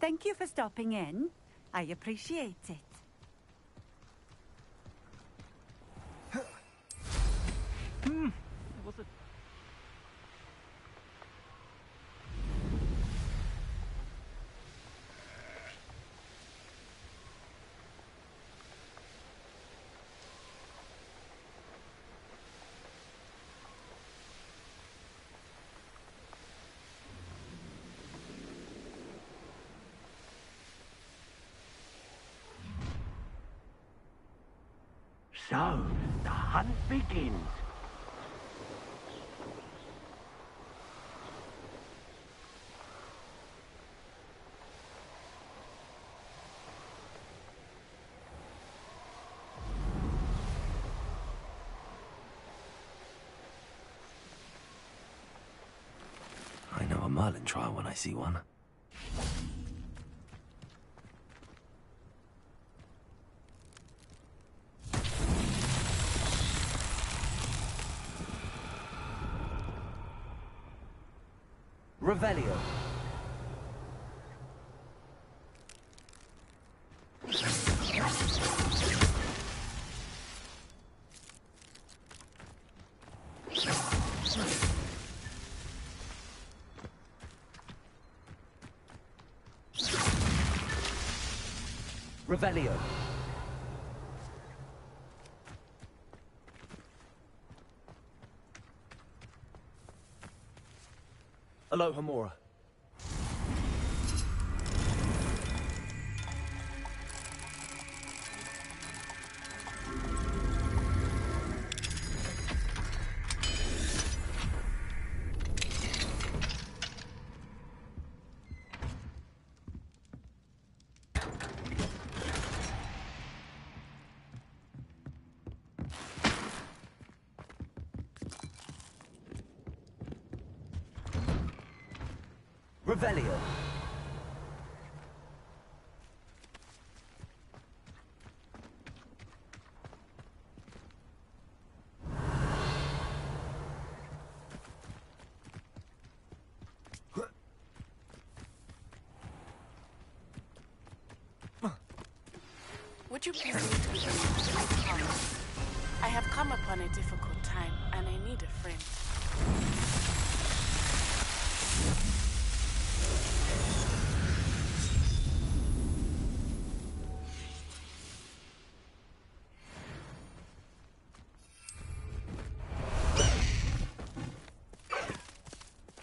Thank you for stopping in. I appreciate it. So, the hunt begins. I know a Merlin trial when I see one. Revelio. Revelio. Aloha Mora. Revelio. Would you please meet with me? I have come upon a difficult time, and I need a friend.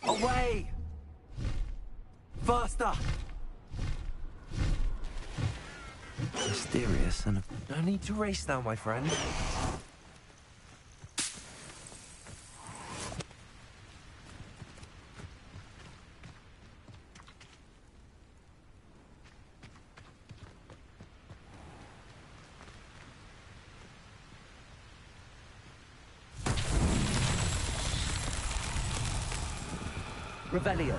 Away! Faster! Mysterious, and no need to race now, my friend. Revelio.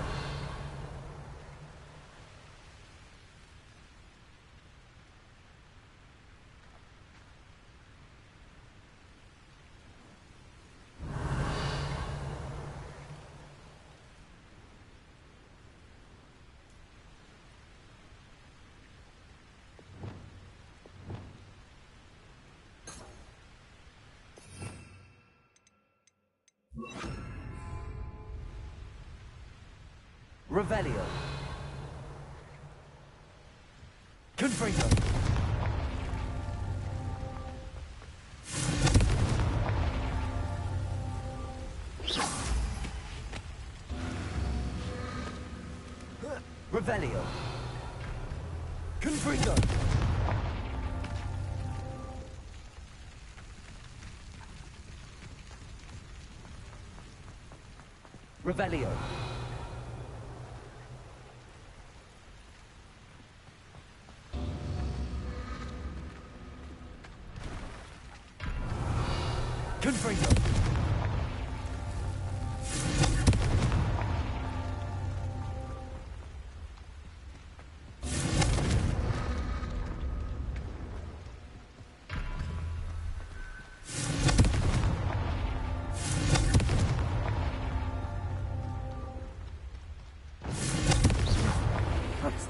Revelio. Confringo. Revelio. Confringo. Revelio. Confringo.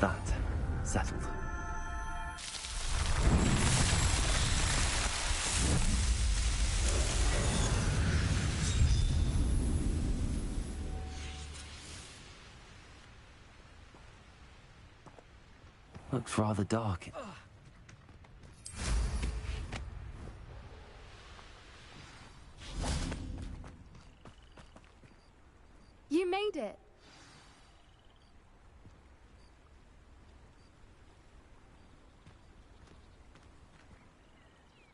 that settled. Looks rather dark. You made it.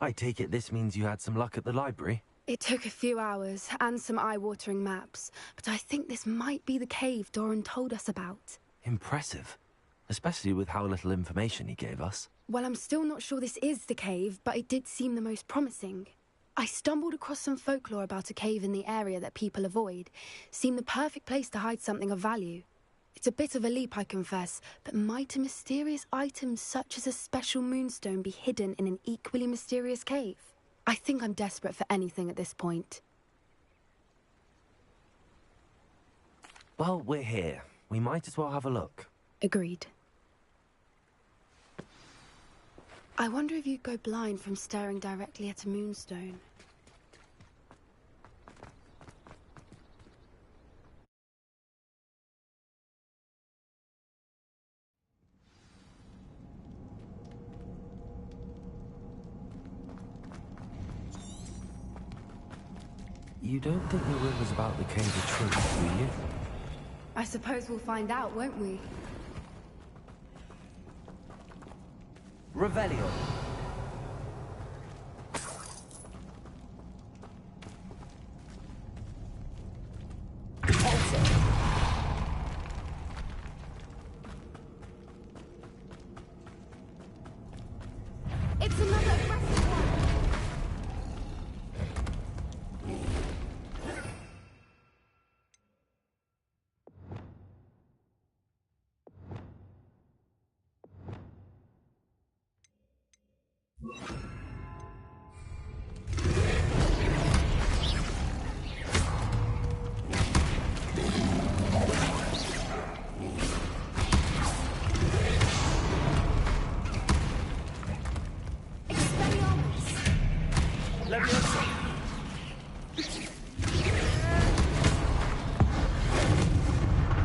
I take it this means you had some luck at the library? It took a few hours and some eye-watering maps, but I think this might be the cave Doran told us about. Impressive. Especially with how little information he gave us. Well, I'm still not sure this is the cave, but it did seem the most promising. I stumbled across some folklore about a cave in the area that people avoid. Seemed the perfect place to hide something of value. It's a bit of a leap, I confess, but might a mysterious item such as a special moonstone be hidden in an equally mysterious cave? I think I'm desperate for anything at this point. Well, we're here. We might as well have a look. Agreed. I wonder if you'd go blind from staring directly at a moonstone. You don't think the rumors about the cave are true, do you? I suppose we'll find out, won't we? Revelio. It's another aggressive one!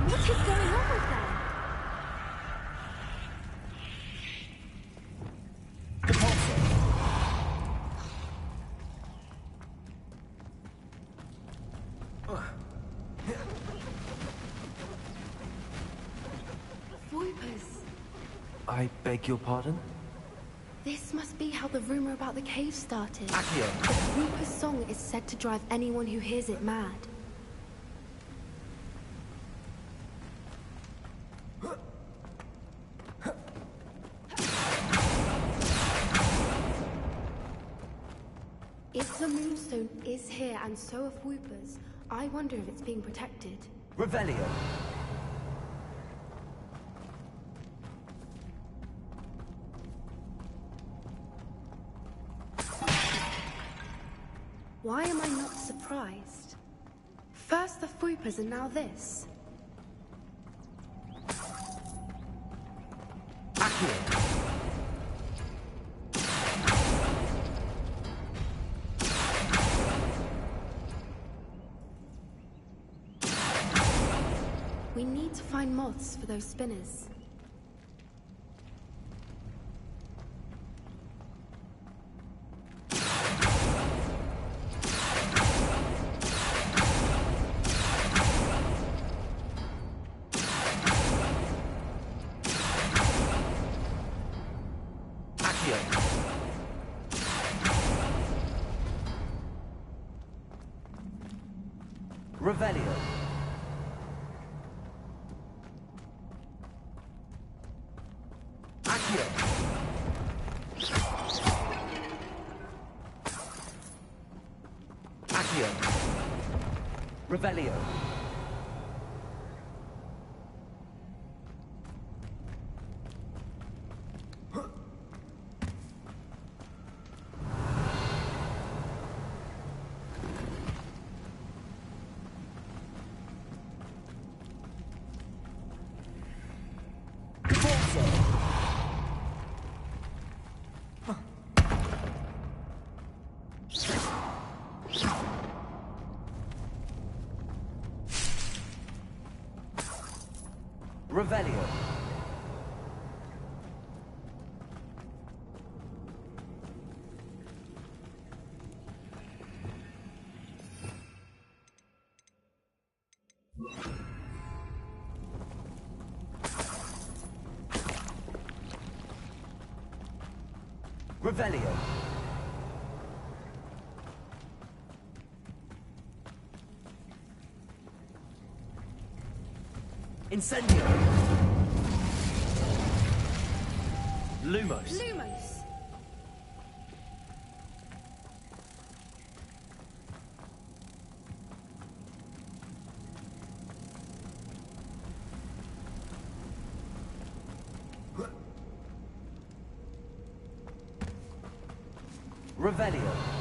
What is going on with them? Voipers. I beg your pardon? This must be how the rumor about the cave started. Accio. The Voiper's song is said to drive anyone who hears it mad. If the moonstone is here and so are Voipers, I wonder if it's being protected. Revelio. Why am I not surprised? First the Voipers and now this. We need to find moths for those spinners. Revelio. Accio. Accio. Revelio. Revelio. Revelio. Incendio. Lumos. Lumos. Revelio.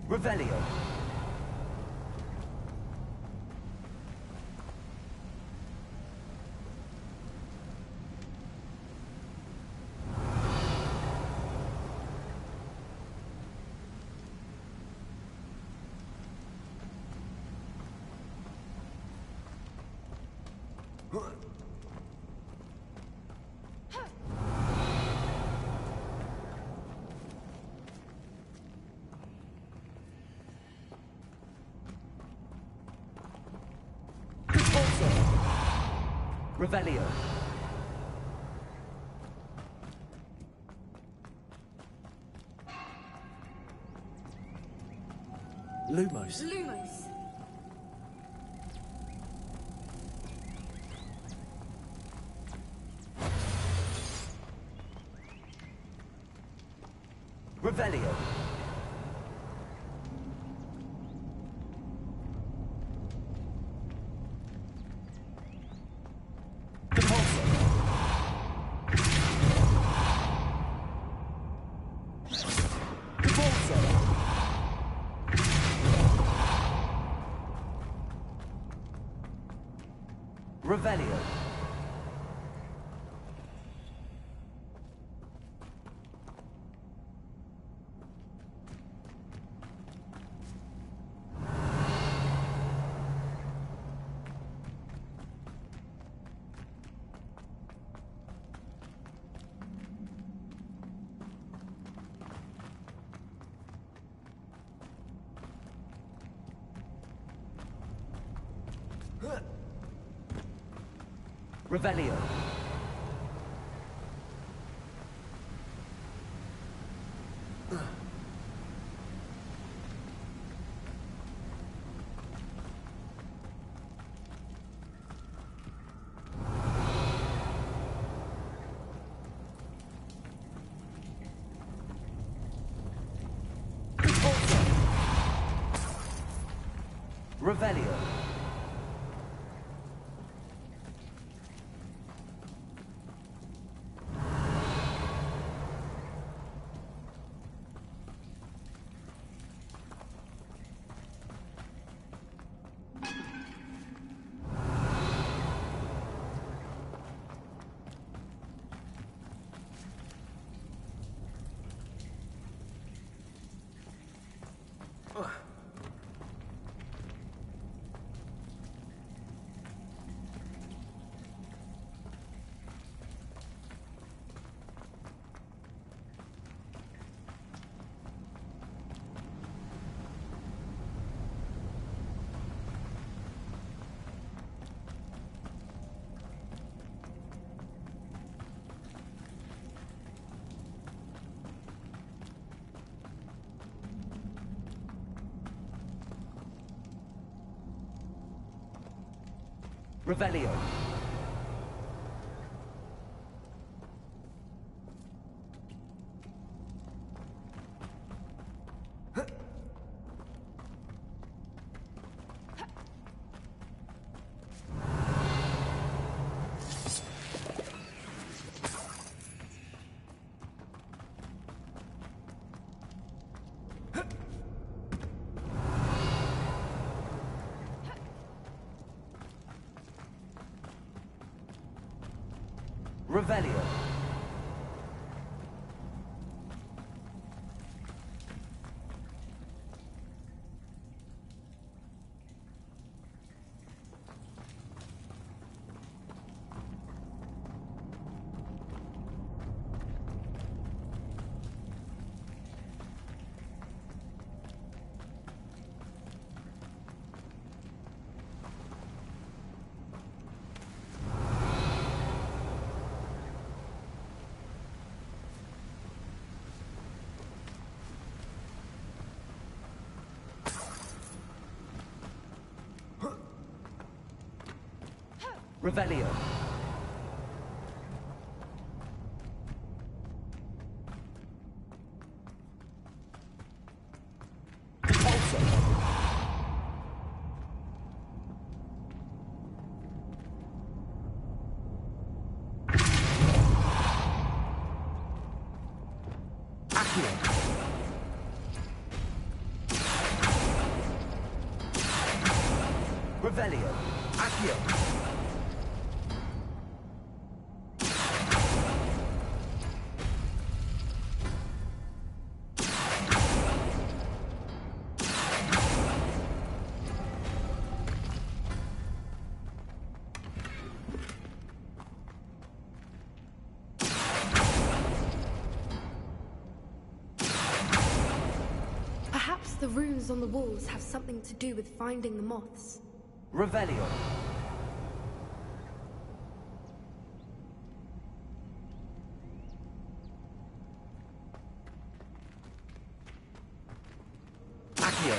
Revelio. Revelio. Lumos. Lumos. Revelio. Revelio. Revelio. Revelio. Revelio. Revelio. Revelio. Revelio. Accio. Perhaps the runes on the walls have something to do with finding the moths. Revelio. Accio.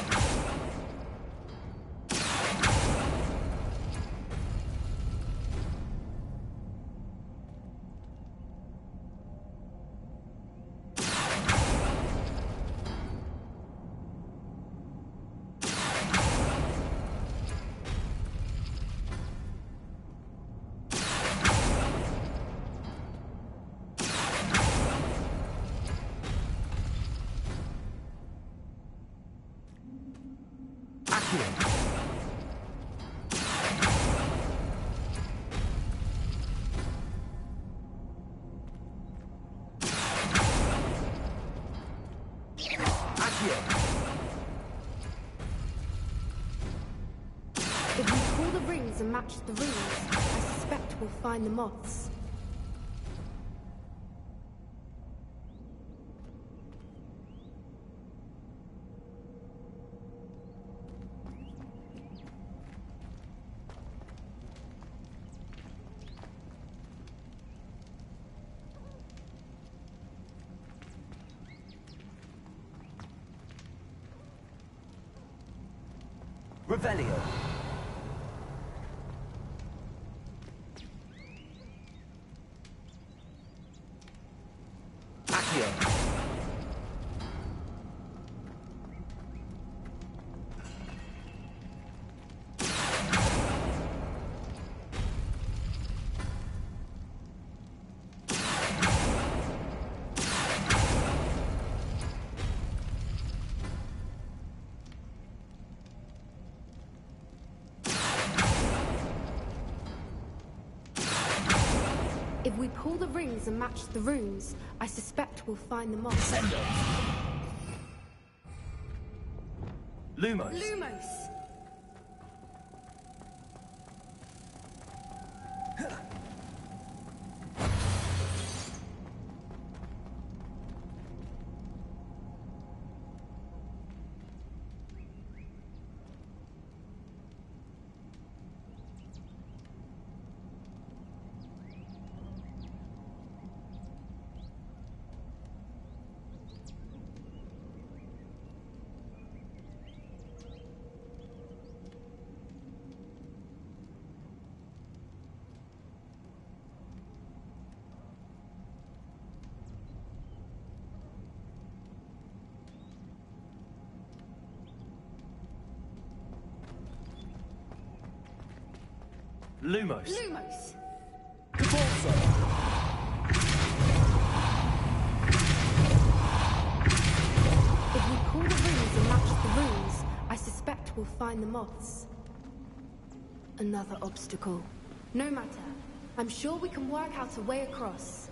If we pull the rings and match the runes, I suspect we'll find the moths. Revelio. Accio. If we pull the rings and match the runes, I suspect we'll find the moths. Lumos. Lumos! Lumos. Lumos! If we pull the rings and match the runes, I suspect we'll find the moths. Another obstacle. No matter. I'm sure we can work out a way across.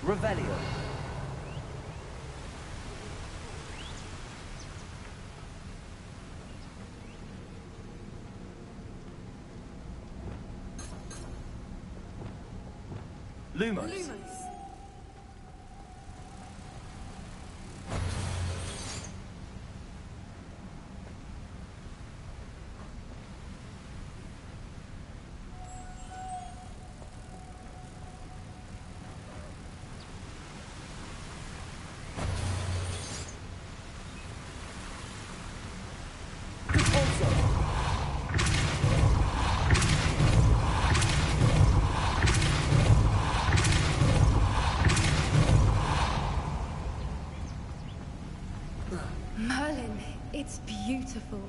Revelio. Lumos. Merlin, it's beautiful.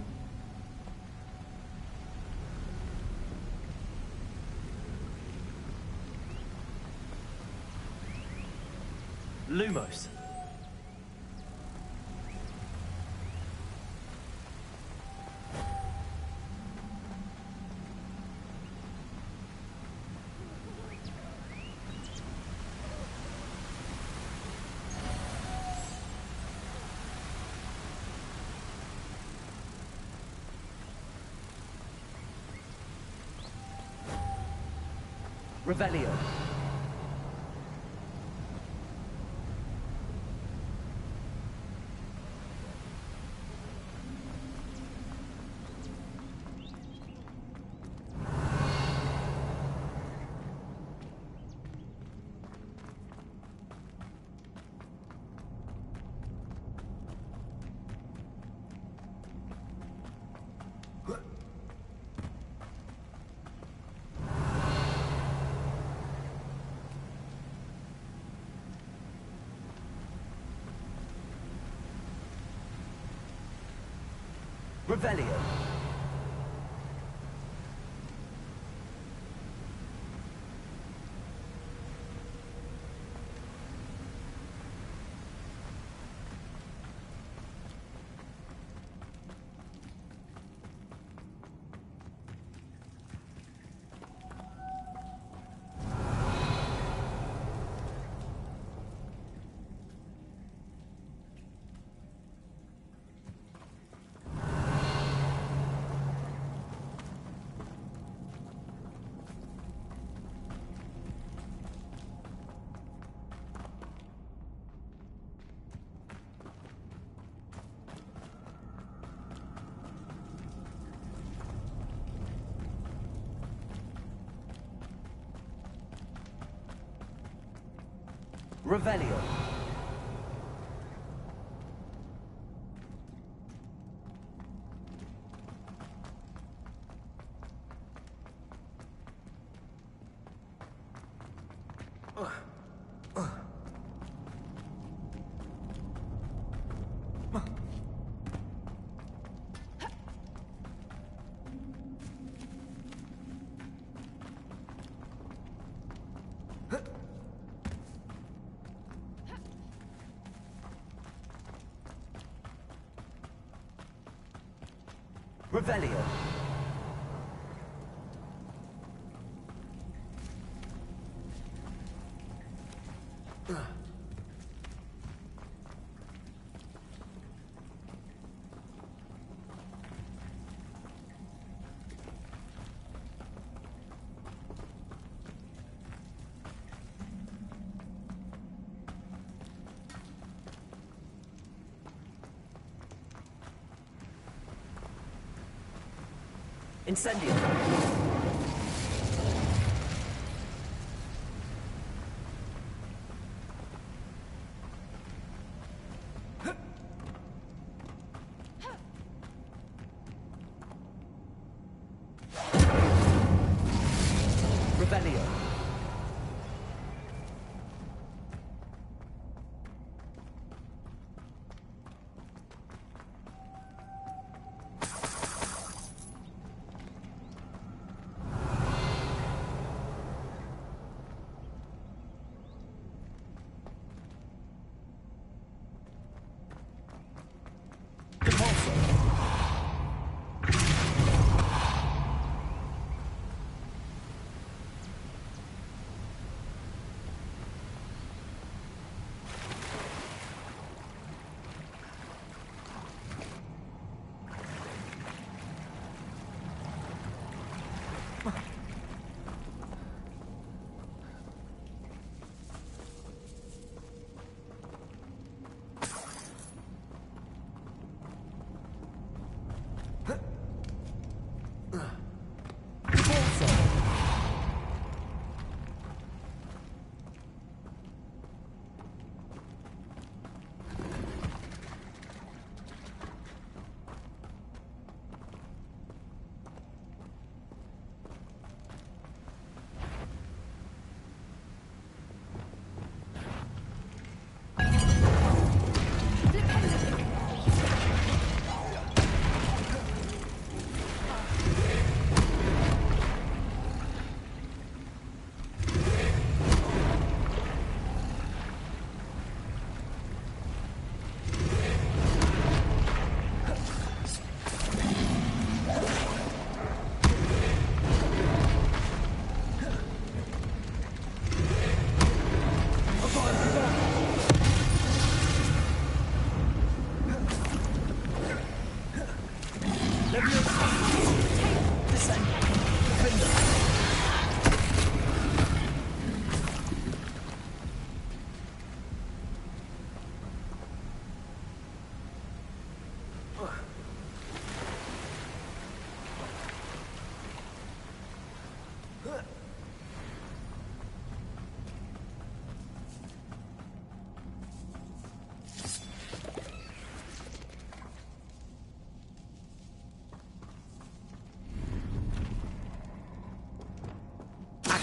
Lumos. Revelio. Revelio. Revelio. Revelio. Incendio. Revelio.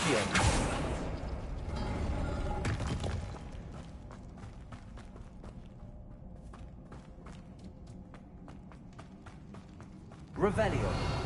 Incendio. Revelio.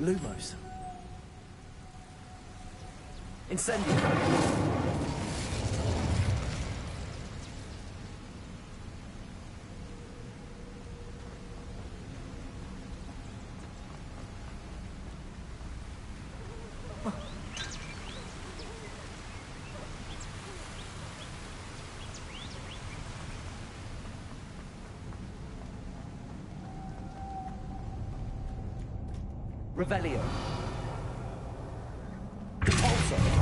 Lumos. Incendio. Revelio. Pulsar.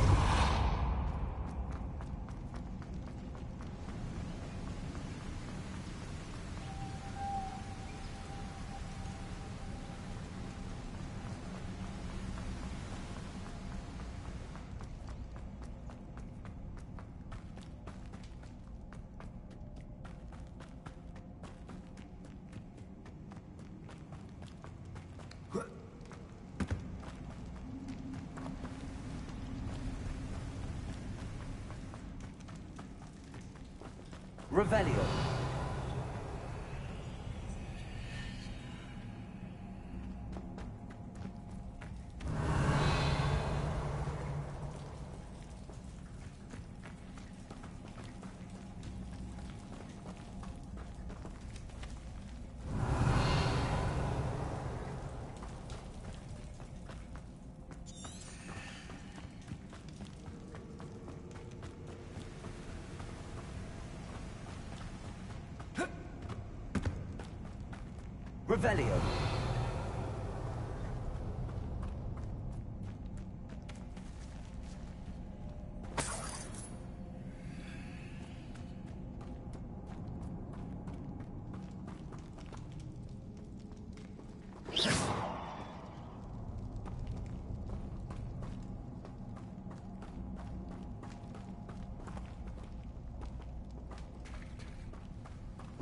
Revelio. Revelio.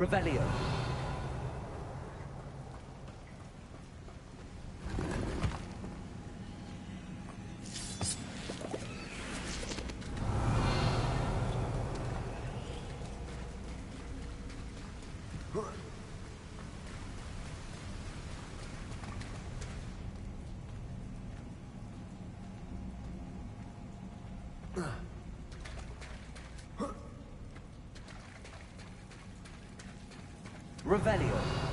Revelio. Revelio.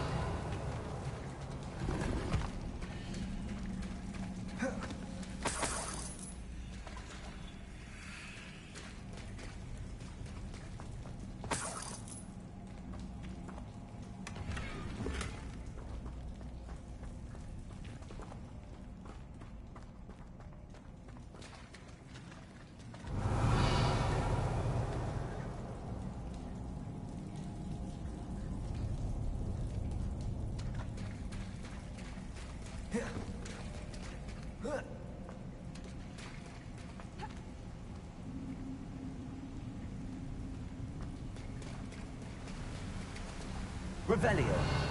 Revelio.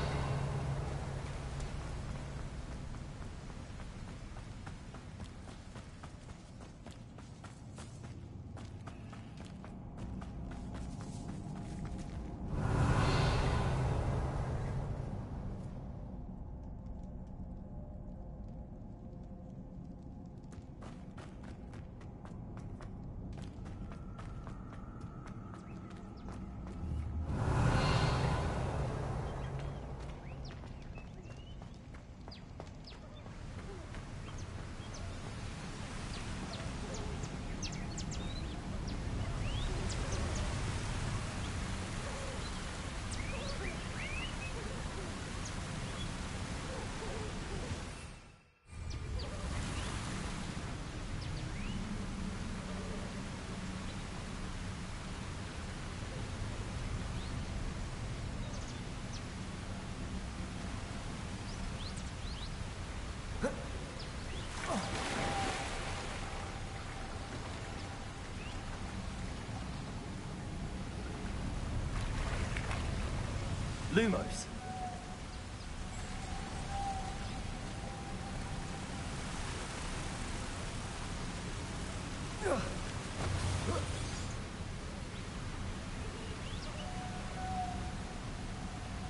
Lumos.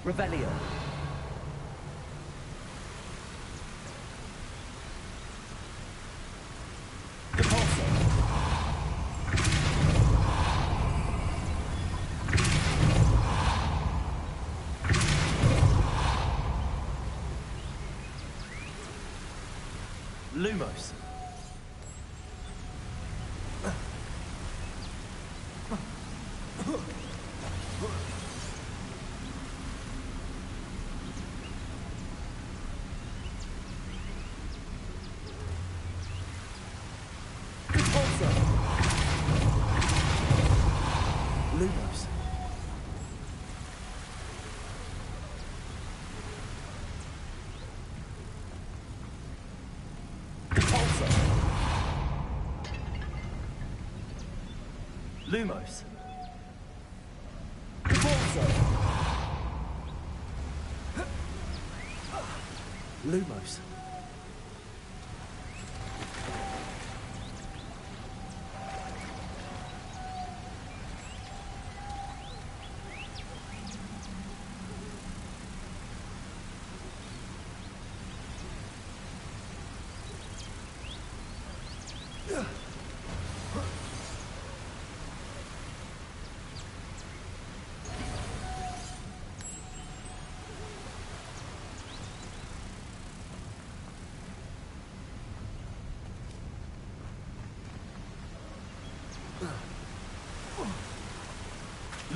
Revelio. Lumos. Lumos. Lumos. Lumos.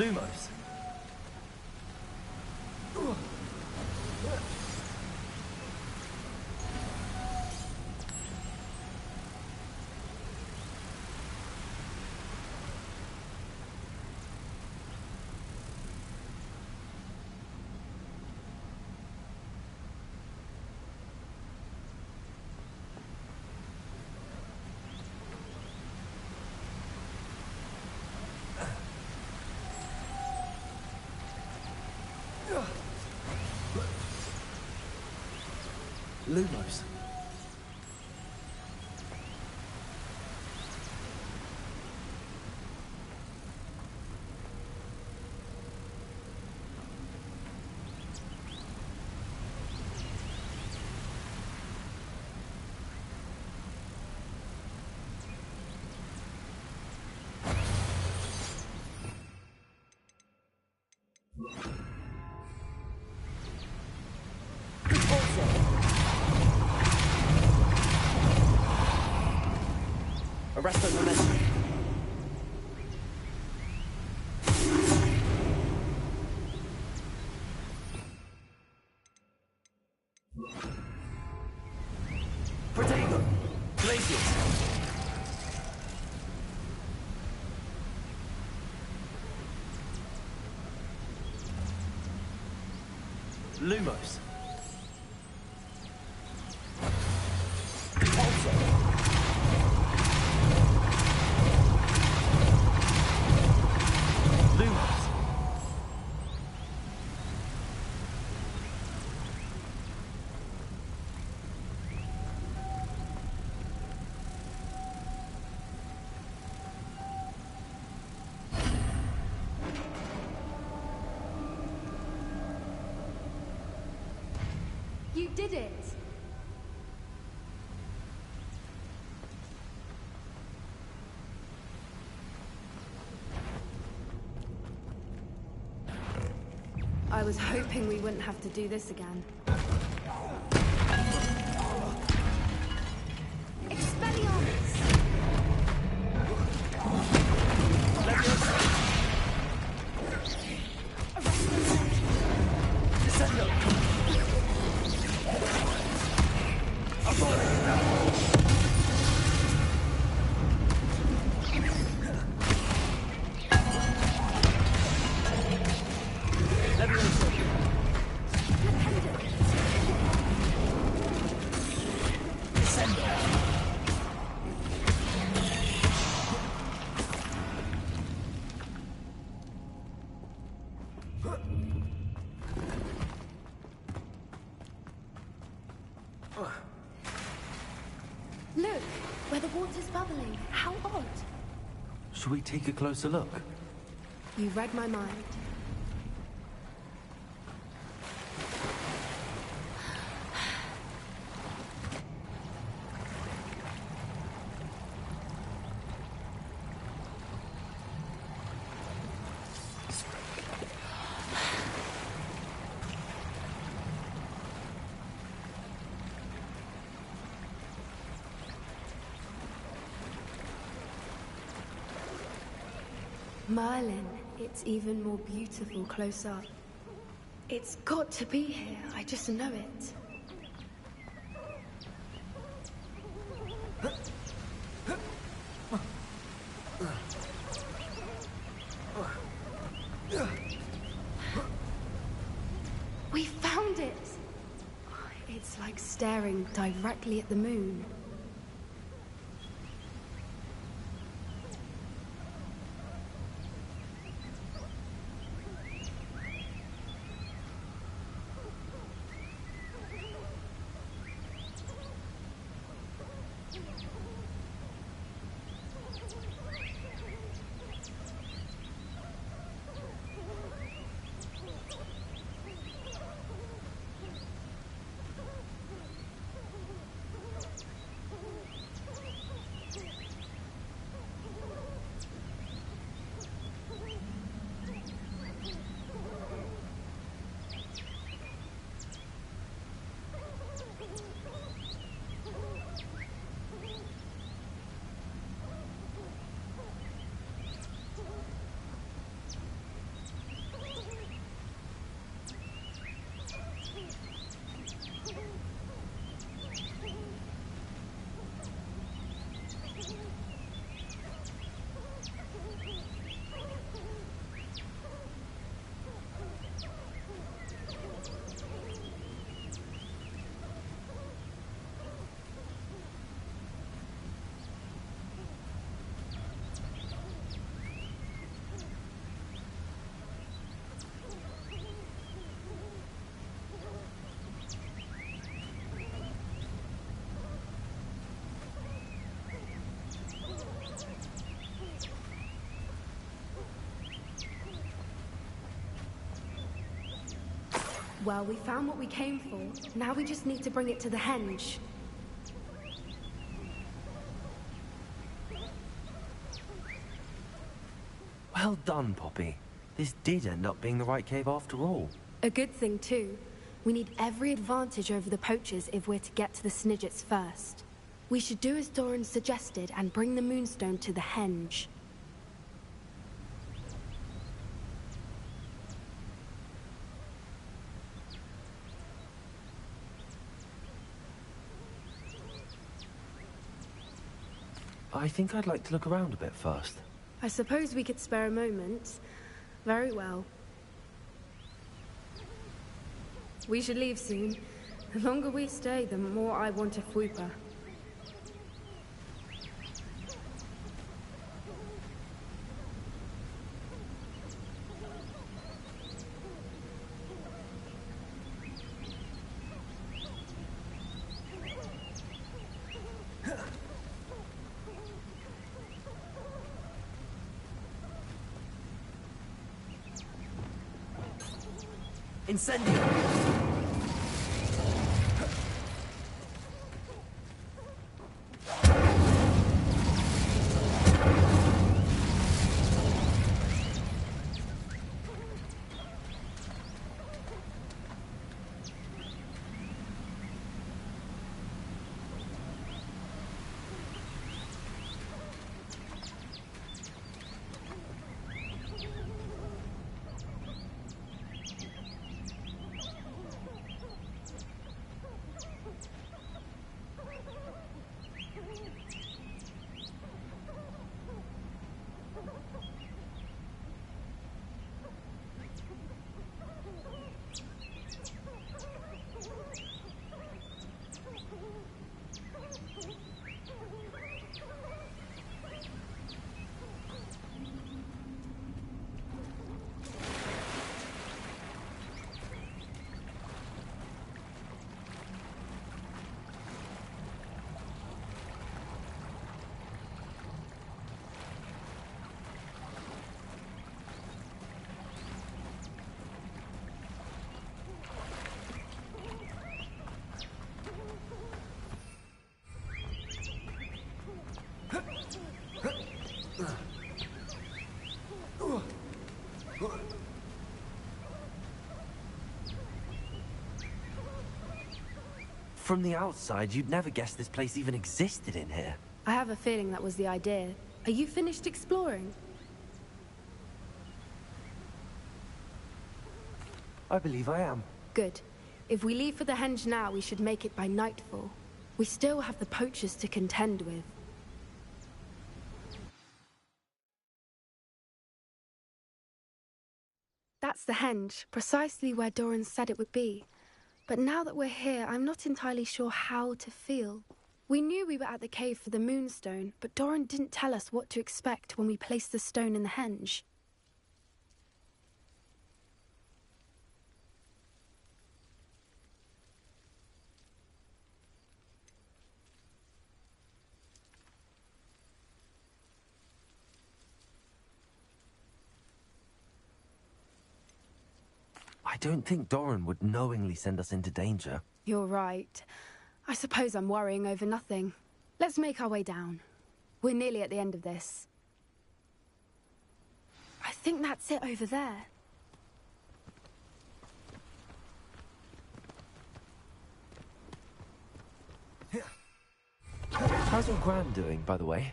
Lumos. Lumos. Arrest the momentum. Protego. Glacius. Lumos. You did it! I was hoping we wouldn't have to do this again. The water's bubbling. How odd. Should we take a closer look? You read my mind. Merlin, it's even more beautiful close up. It's got to be here, I just know it. We found it! It's like staring directly at the moon. Well, we found what we came for. Now we just need to bring it to the henge. Well done, Poppy. This did end up being the right cave after all. A good thing, too. We need every advantage over the poachers if we're to get to the Snidgets first. We should do as Doran suggested and bring the Moonstone to the henge. I think I'd like to look around a bit first. I suppose we could spare a moment. Very well. We should leave soon. The longer we stay, the more I want a Fwooper. Incendio! From the outside, you'd never guess this place even existed in here. I have a feeling that was the idea. Are you finished exploring? I believe I am. Good. If we leave for the henge now, we should make it by nightfall. We still have the poachers to contend with. That's the henge, precisely where Doran said it would be. But now that we're here, I'm not entirely sure how to feel. We knew we were at the cave for the moonstone, but Doran didn't tell us what to expect when we placed the stone in the henge. I don't think Doran would knowingly send us into danger. You're right. I suppose I'm worrying over nothing. Let's make our way down. We're nearly at the end of this. I think that's it over there. How's your Gran doing, by the way?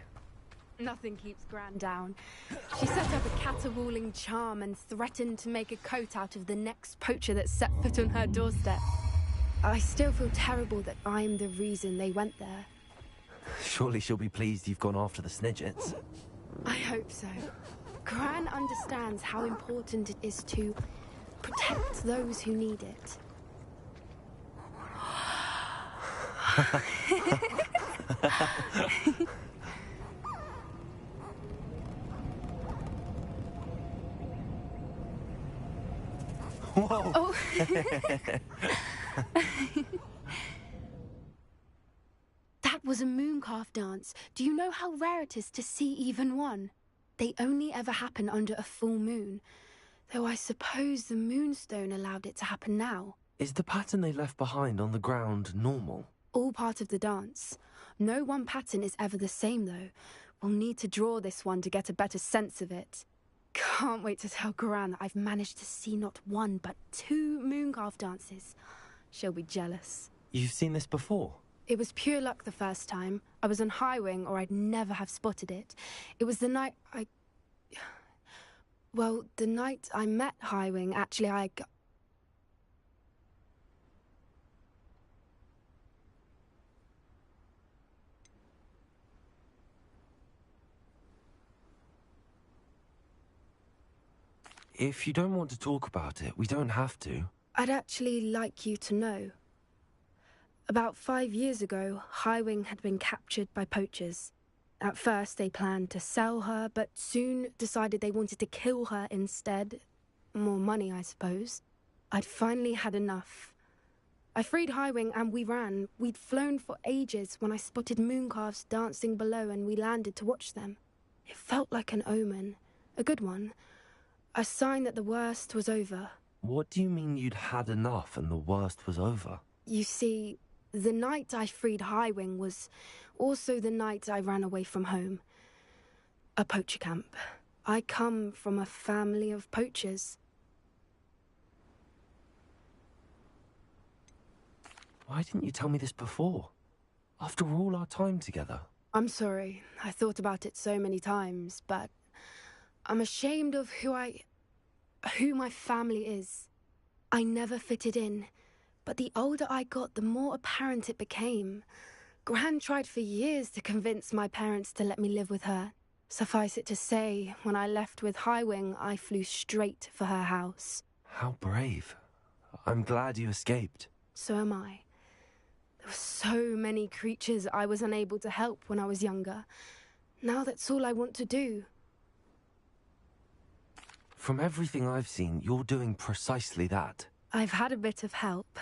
Nothing keeps Gran down. She set up a caterwauling charm and threatened to make a coat out of the next poacher that set foot on her doorstep. I still feel terrible that I'm the reason they went there. Surely she'll be pleased you've gone after the Snidgets. I hope so. Gran understands how important it is to protect those who need it. Whoa! Oh. That was a mooncalf dance. Do you know how rare it is to see even one? They only ever happen under a full moon. Though I suppose the moonstone allowed it to happen now. Is the pattern they left behind on the ground normal? All part of the dance. No one pattern is ever the same, though. We'll need to draw this one to get a better sense of it. Can't wait to tell Gran that I've managed to see not one, but 2 mooncalf dances. She'll be jealous. You've seen this before? It was pure luck the first time. I was on Highwing, or I'd never have spotted it. It was the night Well, the night I met Highwing, actually, If you don't want to talk about it, we don't have to. I'd actually like you to know. About 5 years ago, Highwing had been captured by poachers. At first, they planned to sell her, but soon decided they wanted to kill her instead. More money, I suppose. I'd finally had enough. I freed Highwing and we ran. We'd flown for ages when I spotted mooncalves dancing below and we landed to watch them. It felt like an omen. A good one. A sign that the worst was over. What do you mean you'd had enough and the worst was over? You see, the night I freed Highwing was also the night I ran away from home. A poacher camp. I come from a family of poachers. Why didn't you tell me this before? After all our time together. I'm sorry. I thought about it so many times, but I'm ashamed of who my family is. I never fitted in, but the older I got, the more apparent it became. Gran tried for years to convince my parents to let me live with her. Suffice it to say, when I left with Highwing, I flew straight for her house. How brave. I'm glad you escaped. So am I. There were so many creatures I was unable to help when I was younger. Now that's all I want to do. From everything I've seen, you're doing precisely that. I've had a bit of help.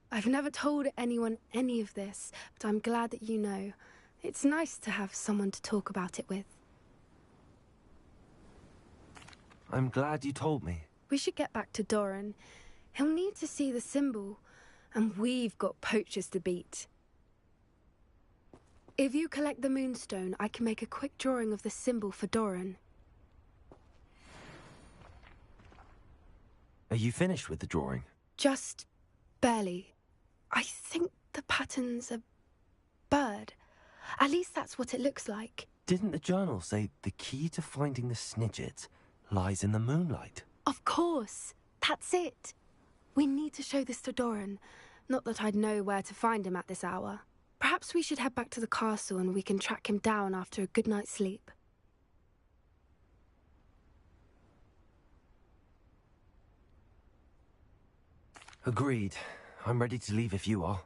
I've never told anyone any of this, but I'm glad that you know. It's nice to have someone to talk about it with. I'm glad you told me. We should get back to Doran. He'll need to see the symbol, and we've got poachers to beat. If you collect the moonstone, I can make a quick drawing of the symbol for Doran. Are you finished with the drawing? Just barely. I think the pattern's a bird. At least that's what it looks like. Didn't the journal say the key to finding the Snidget lies in the moonlight? Of course. That's it. We need to show this to Doran. Not that I'd know where to find him at this hour. Perhaps we should head back to the castle and we can track him down after a good night's sleep. Agreed. I'm ready to leave if you are.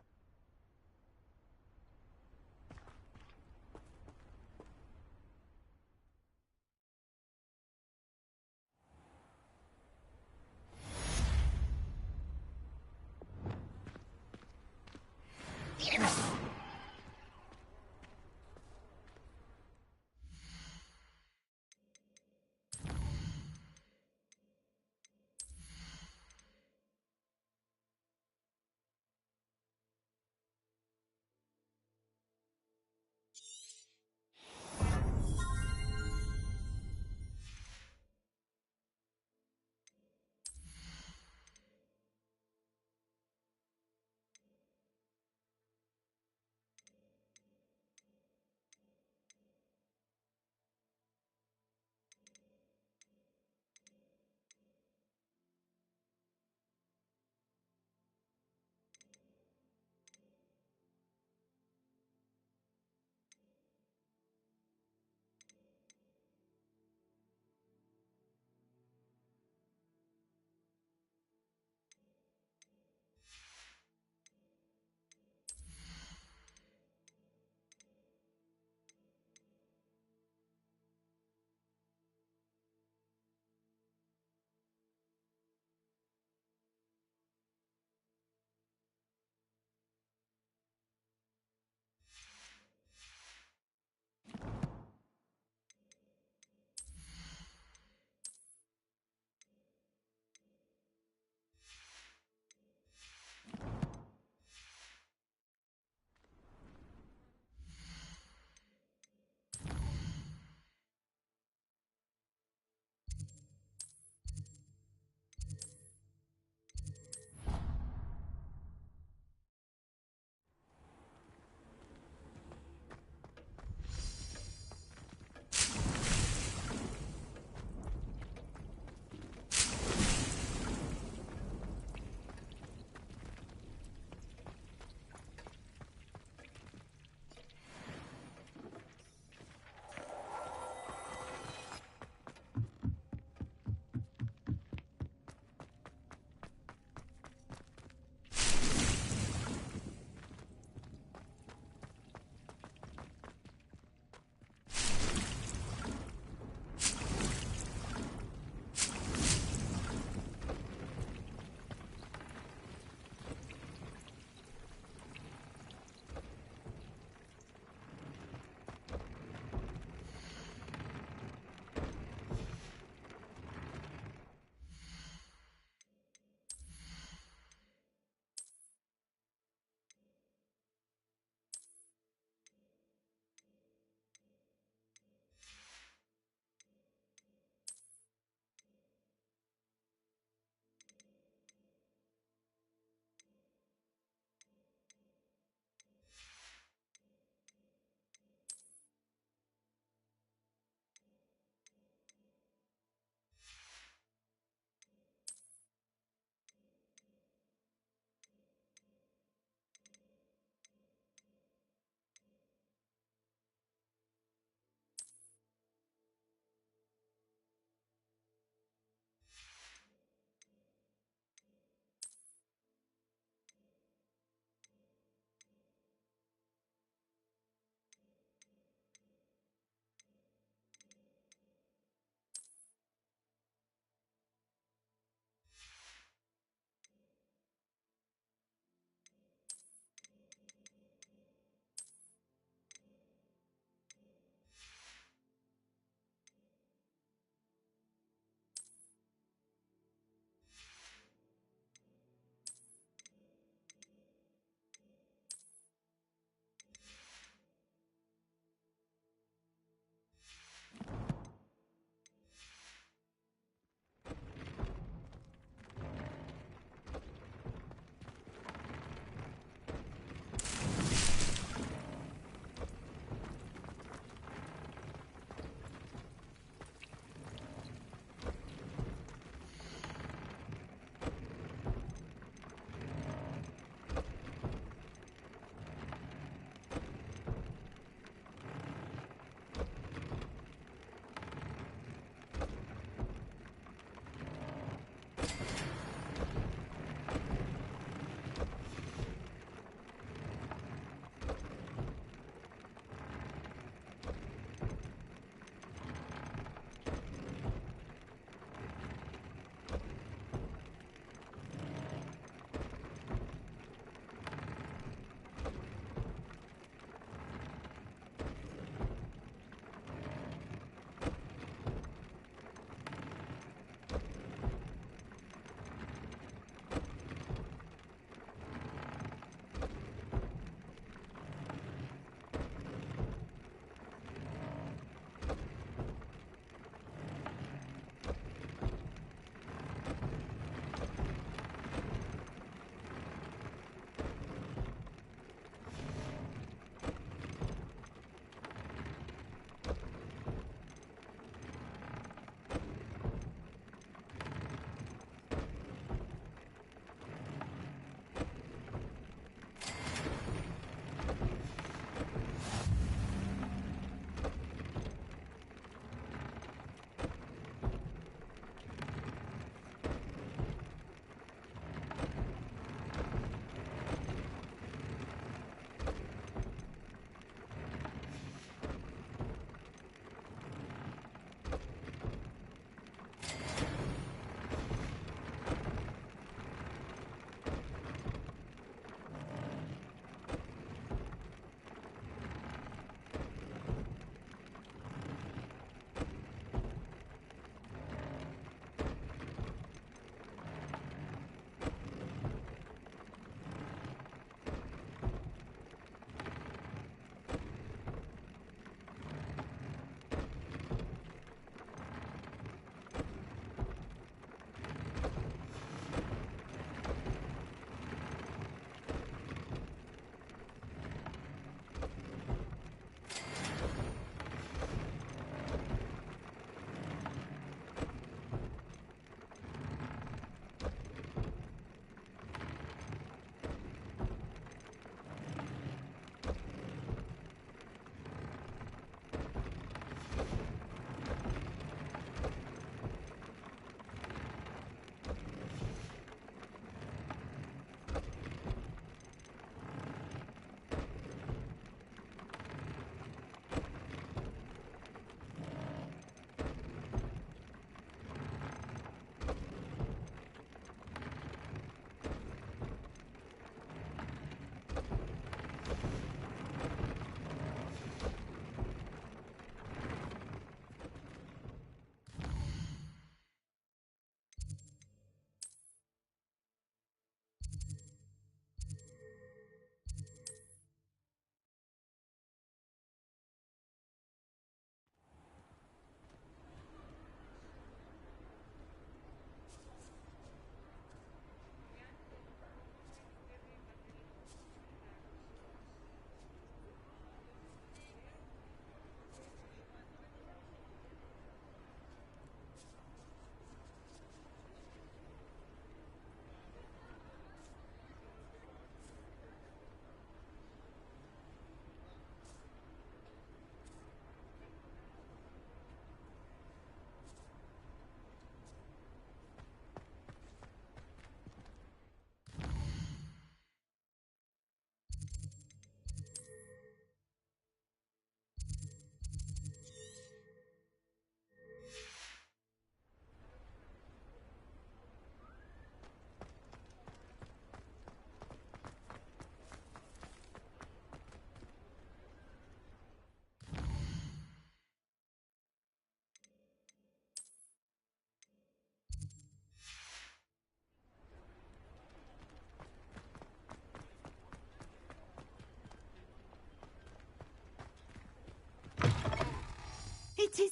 It is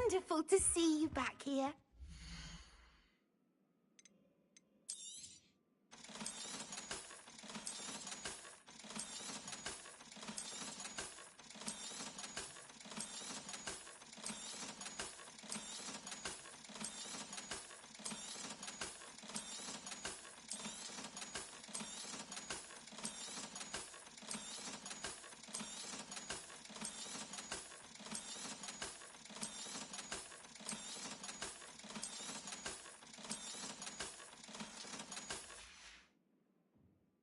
wonderful to see you back here.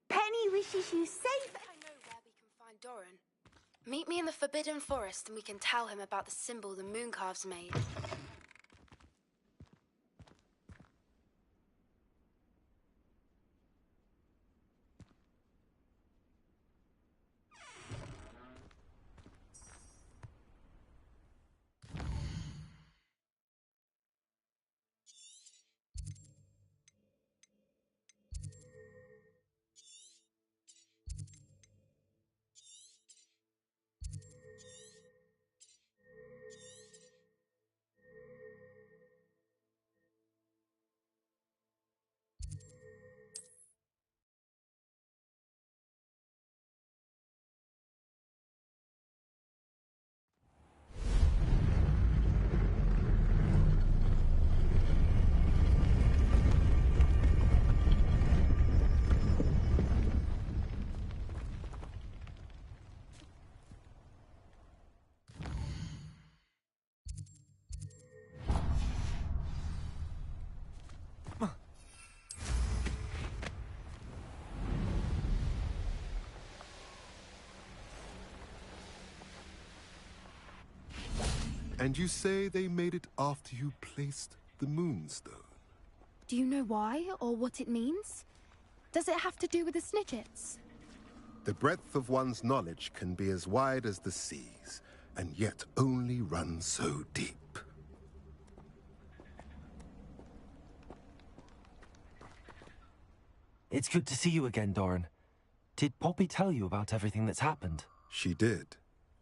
Penny wishes you safe. I know where we can find Doran. Meet me in the Forbidden Forest and we can tell him about the symbol the Mooncalves made. And you say they made it after you placed the Moonstone? Do you know why or what it means? Does it have to do with the Snidgets? The breadth of one's knowledge can be as wide as the seas, and yet only run so deep. It's good to see you again, Doran. Did Poppy tell you about everything that's happened? She did,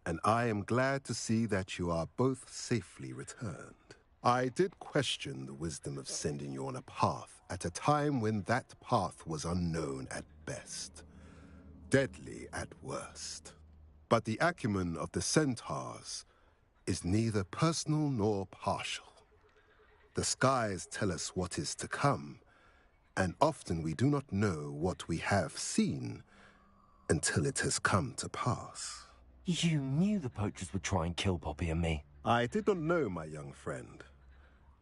and I am glad to see that you are both safely returned. I did question the wisdom of sending you on a path at a time when that path was unknown at best, deadly at worst. But the acumen of the centaurs is neither personal nor partial. The skies tell us what is to come, and often we do not know what we have seen until it has come to pass. You knew the poachers would try and kill Poppy and me. I did not know, my young friend,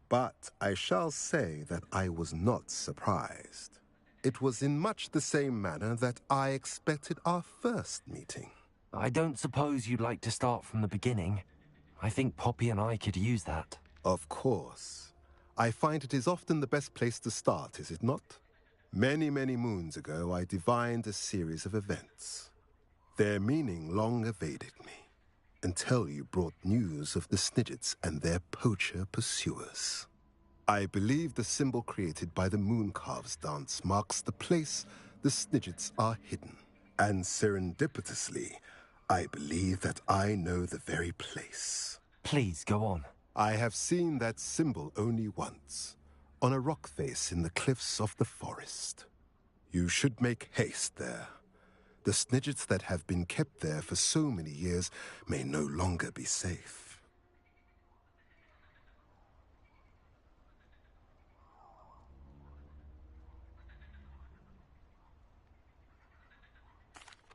but I shall say that I was not surprised. It was in much the same manner that I expected our first meeting. I don't suppose you'd like to start from the beginning. I think Poppy and I could use that. Of course. I find it is often the best place to start, is it not? Many, many moons ago, I divined a series of events. Their meaning long evaded me, until you brought news of the Snidgets and their poacher pursuers. I believe the symbol created by the Mooncalves dance marks the place the Snidgets are hidden. And serendipitously, I believe that I know the very place. Please, go on. I have seen that symbol only once, on a rock face in the cliffs of the forest. You should make haste there. The Snidgets that have been kept there for so many years may no longer be safe.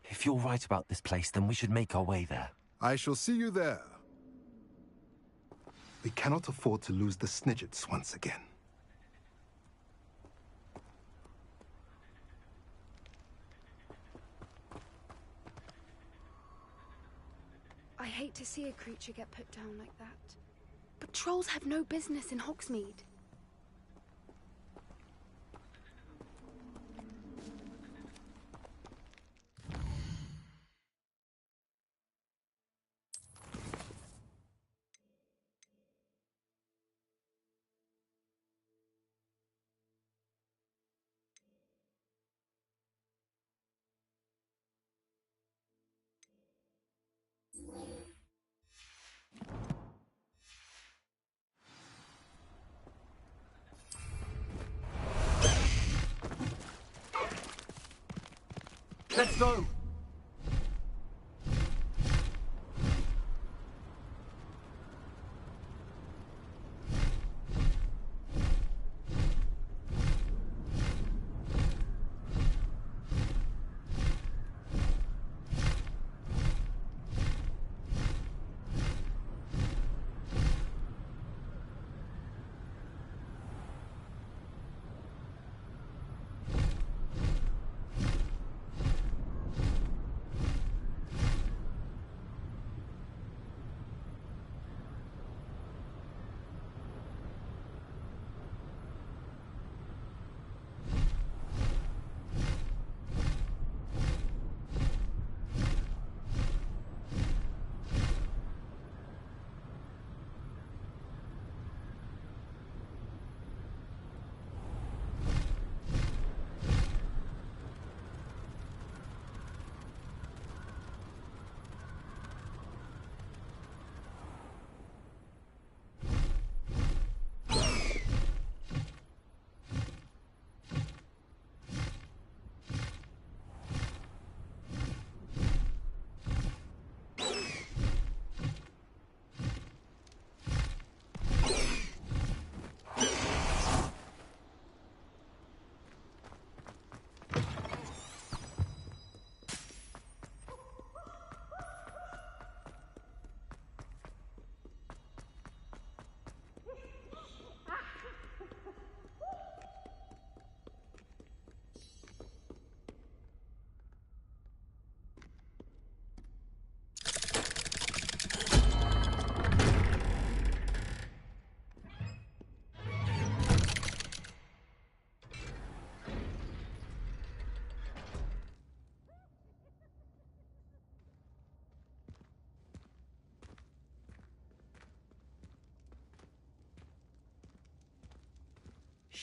If you're right about this place, then we should make our way there. I shall see you there. We cannot afford to lose the Snidgets once again. I hate to see a creature get put down like that. But trolls have no business in Hogsmeade. Let's go!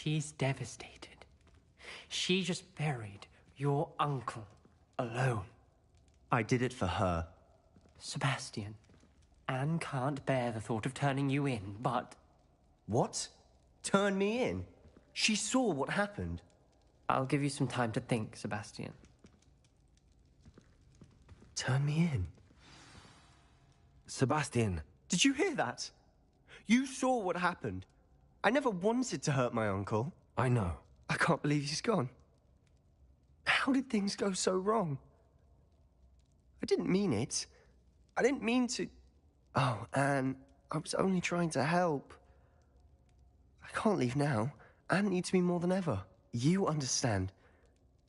She's devastated. She just buried your uncle alone. I did it for her. Sebastian, Anne can't bear the thought of turning you in, but... What? Turn me in? She saw what happened. I'll give you some time to think, Sebastian. Turn me in? Sebastian. Did you hear that? You saw what happened. I never wanted to hurt my uncle. I know. I can't believe he's gone. How did things go so wrong? I didn't mean it. I didn't mean to... Oh, Anne, I was only trying to help. I can't leave now. Anne needs me more than ever. You understand.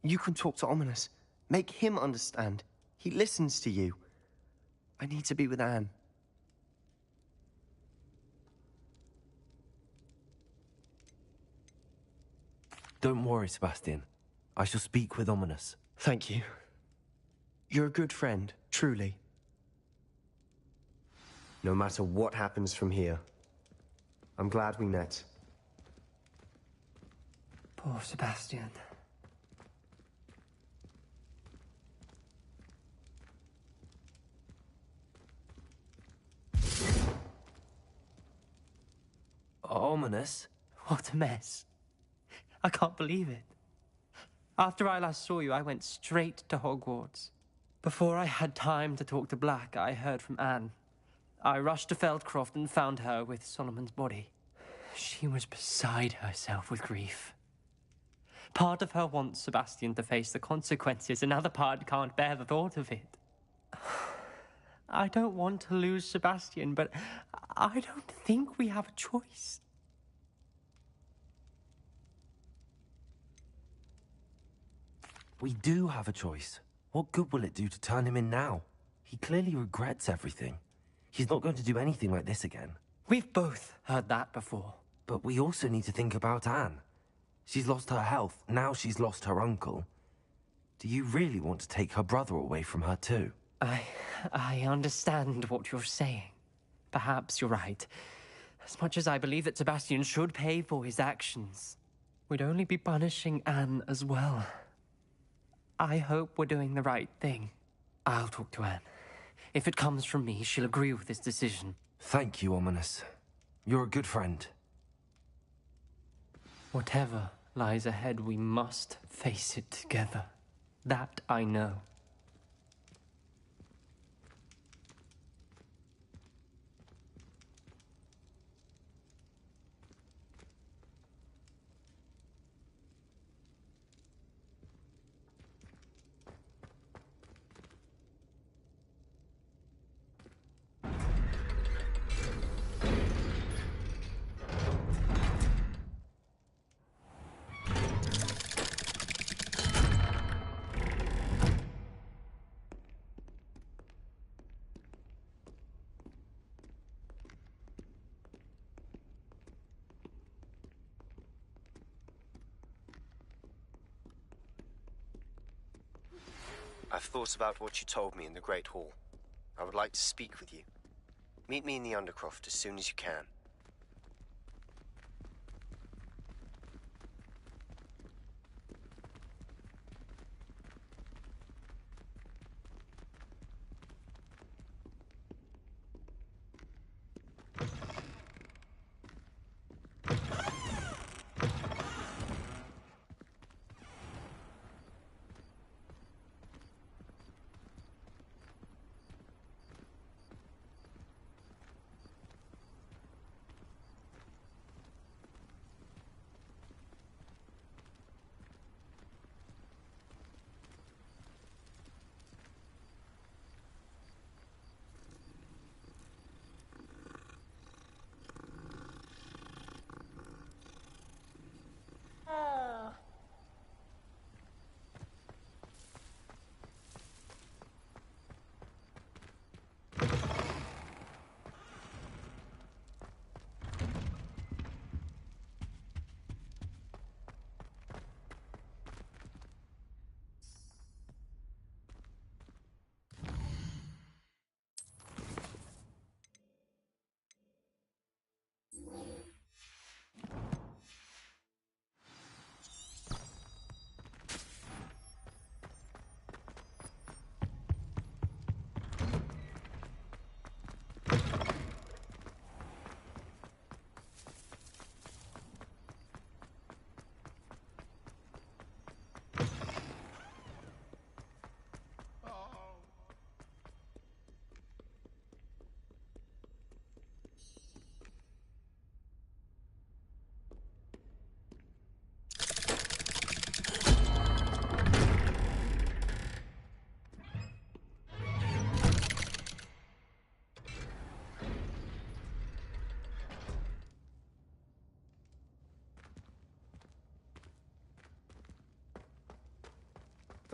You can talk to Ominous. Make him understand. He listens to you. I need to be with Anne. Don't worry, Sebastian. I shall speak with Ominous. Thank you. You're a good friend, truly. No matter what happens from here, I'm glad we met. Poor Sebastian. Ominous? What a mess. I can't believe it. After I last saw you, I went straight to Hogwarts. Before I had time to talk to Black, I heard from Anne. I rushed to Feldcroft and found her with Solomon's body. She was beside herself with grief. Part of her wants Sebastian to face the consequences, another part can't bear the thought of it. I don't want to lose Sebastian, but I don't think we have a choice. We do have a choice. What good will it do to turn him in now? He clearly regrets everything. He's not going to do anything like this again. We've both heard that before. But we also need to think about Anne. She's lost her health, now she's lost her uncle. Do you really want to take her brother away from her too? I understand what you're saying. Perhaps you're right. As much as I believe that Sebastian should pay for his actions, we'd only be punishing Anne as well. I hope we're doing the right thing. I'll talk to Anne. If it comes from me, she'll agree with this decision. Thank you, Ominous. You're a good friend. Whatever lies ahead, we must face it together. That I know. I've thought about what you told me in the Great Hall. I would like to speak with you. Meet me in the Undercroft as soon as you can.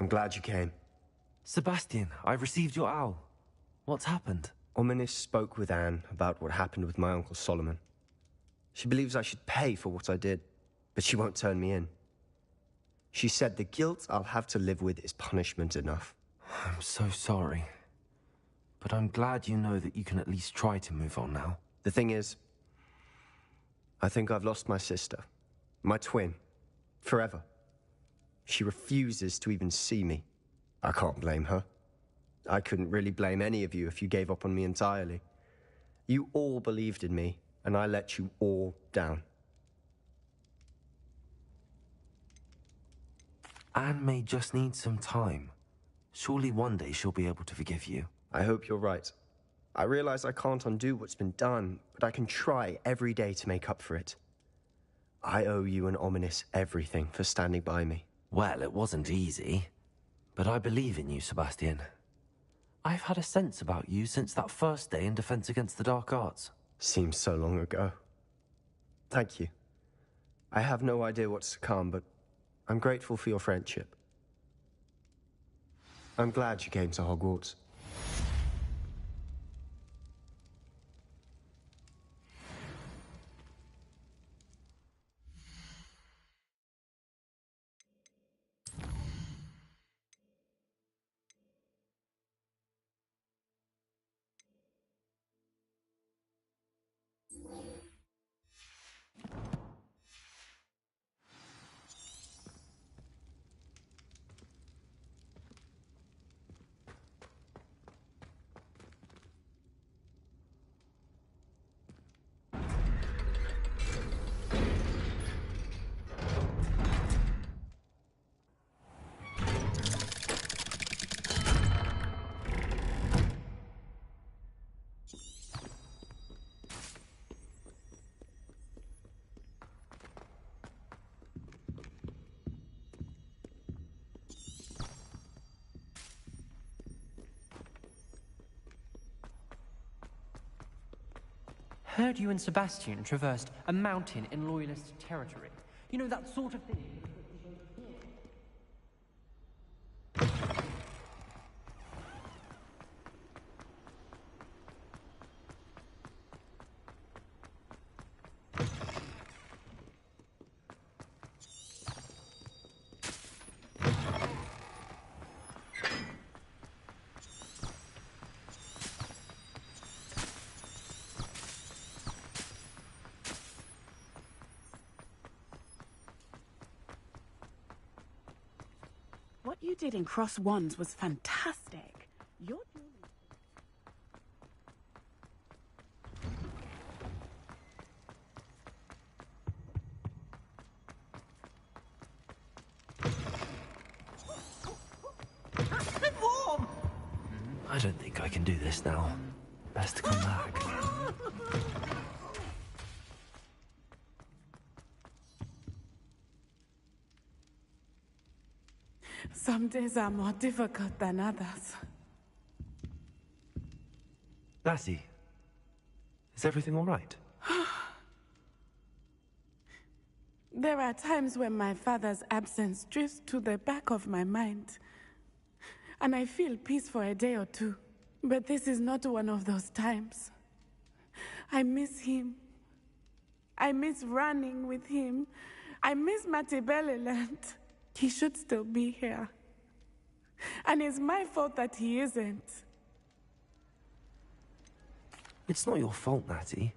I'm glad you came. Sebastian, I received your owl. What's happened? Ominis spoke with Anne about what happened with my Uncle Solomon. She believes I should pay for what I did, but she won't turn me in. She said the guilt I'll have to live with is punishment enough. I'm so sorry. But I'm glad you know that you can at least try to move on now. The thing is, I think I've lost my sister, my twin, forever. She refuses to even see me. I can't blame her. I couldn't really blame any of you if you gave up on me entirely. You all believed in me, and I let you all down. Anne may just need some time. Surely one day she'll be able to forgive you. I hope you're right. I realize I can't undo what's been done, but I can try every day to make up for it. I owe you and Ominis everything for standing by me. Well, it wasn't easy, but I believe in you, Sebastian. I've had a sense about you since that first day in Defense Against the Dark Arts. Seems so long ago. Thank you. I have no idea what's to come, but I'm grateful for your friendship. I'm glad you came to Hogwarts. heard you and Sebastian traversed a mountain in Loyalist territory. You know, that sort of thing. What you did in Cross Wands was fantastic. You're doing... I don't think I can do this now. Best to come back. Some days are more difficult than others. Lassie, is everything all right? There are times when my father's absence drifts to the back of my mind, and I feel peace for a day or two. But this is not one of those times. I miss him. I miss running with him. I miss Matibeleland. He should still be here. And it's my fault that he isn't. It's not your fault, Natty.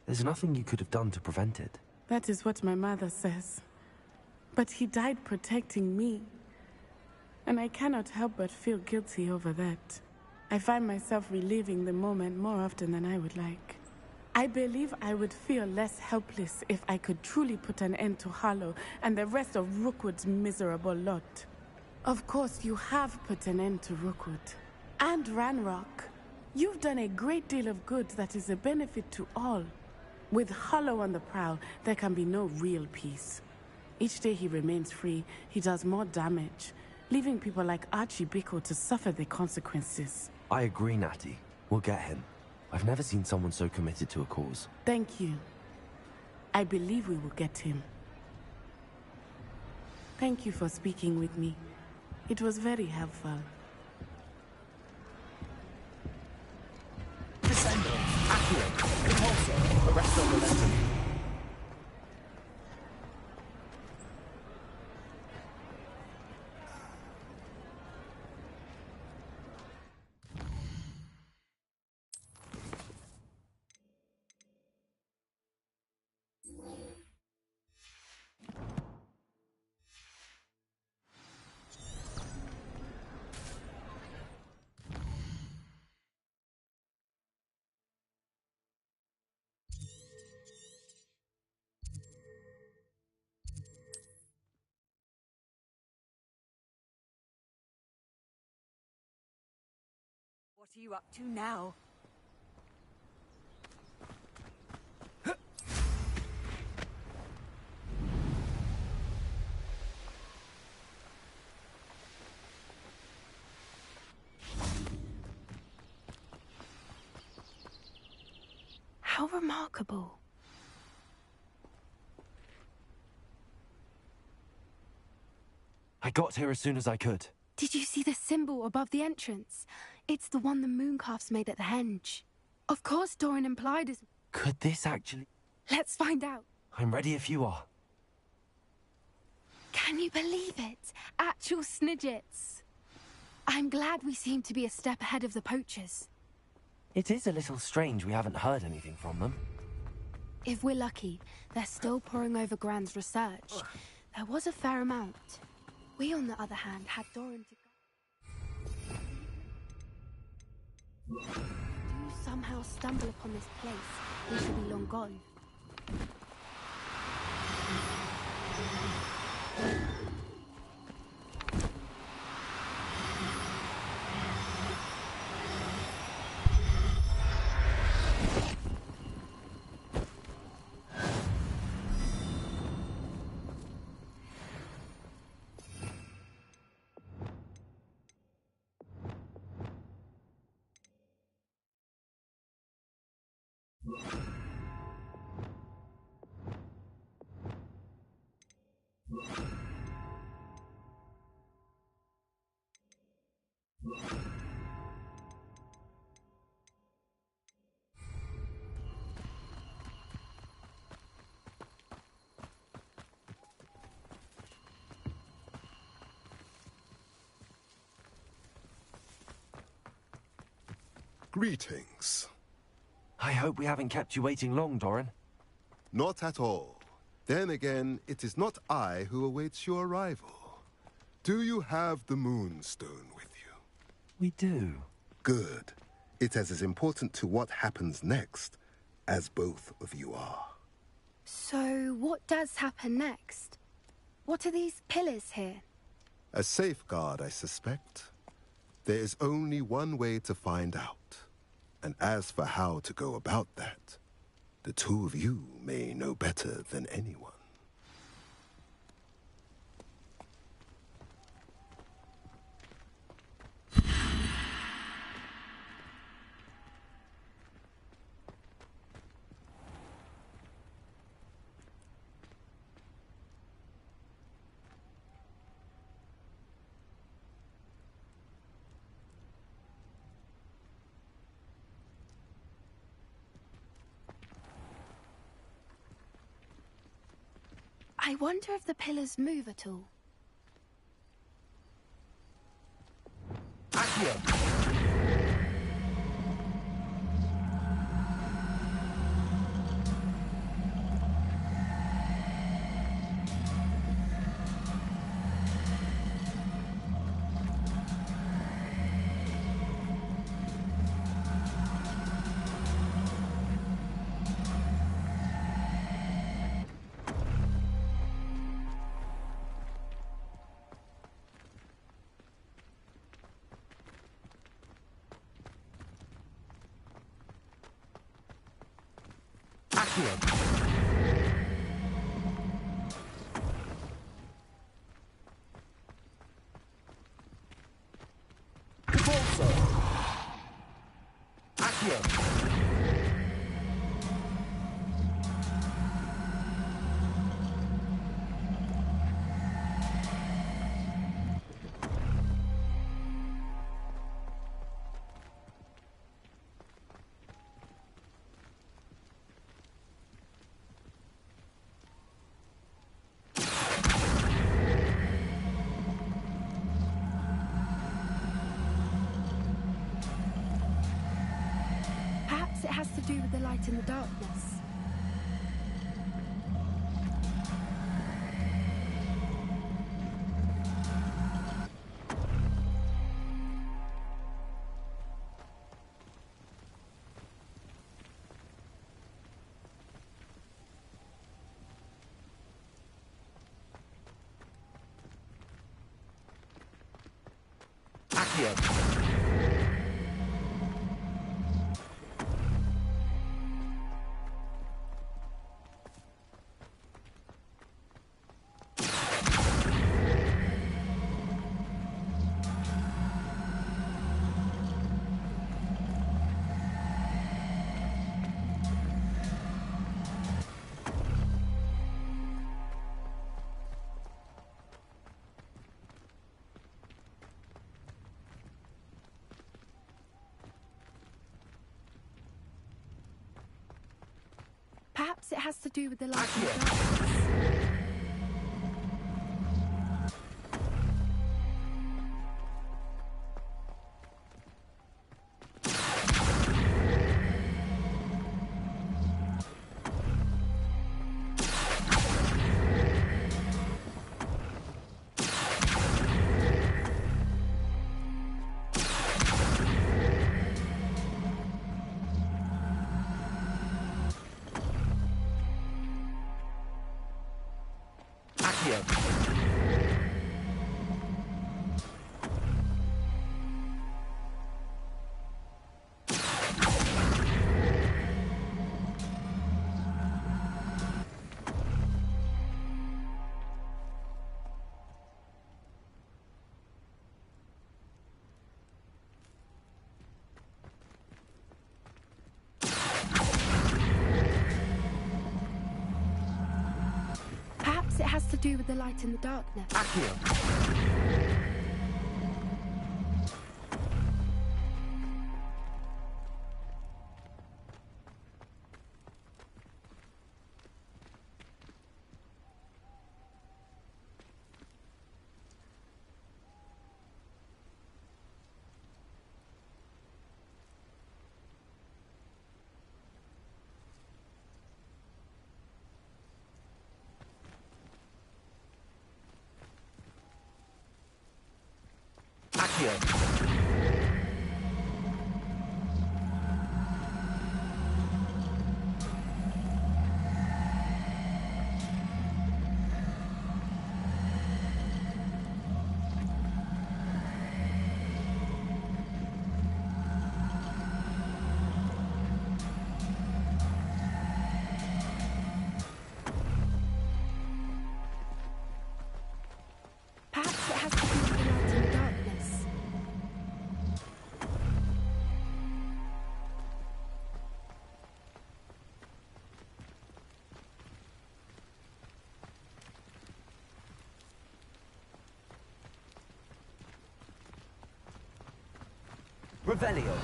There's nothing you could have done to prevent it. That is what my mother says. But he died protecting me. And I cannot help but feel guilty over that. I find myself reliving the moment more often than I would like. I believe I would feel less helpless if I could truly put an end to Harlow and the rest of Rookwood's miserable lot. Of course, you have put an end to Rookwood. And Ranrock. You've done a great deal of good that is a benefit to all. With Harlow on the prowl, there can be no real peace. Each day he remains free, he does more damage, leaving people like Archie Bickle to suffer the consequences. I agree, Natty. We'll get him. I've never seen someone so committed to a cause. Thank you. I believe we will get him. Thank you for speaking with me. It was very helpful. Descending. Accurate. Repulsor. Arrest on momentum. What are you up to now? How remarkable. I got here as soon as I could. Did you see the symbol above the entrance? It's the one the Mooncalfs made at the henge. Of course Doran implied as... Could this actually... Let's find out. I'm ready if you are. Can you believe it? Actual Snidgets. I'm glad we seem to be a step ahead of the poachers. It is a little strange we haven't heard anything from them. If we're lucky, they're still poring over Gran's research. There was a fair amount. We, on the other hand, had Doran to... Do you somehow stumble upon this place, we shall be long gone. Greetings. I hope we haven't kept you waiting long, Doran. Not at all. Then again, it is not I who awaits your arrival. Do you have the Moonstone with you? We do. Good. It is as important to what happens next as both of you are. So, what does happen next? What are these pillars here? A safeguard, I suspect. There is only one way to find out. And as for how to go about that, the two of you may know better than anyone. I wonder if the pillars move at all. Perhaps it has to do with the light in the darkness. Perhaps it has to do with the light in the darkness. Perhaps it has to do with the light in the darkness. Accio. Perhaps it has to do with the light and darkness. Revelio.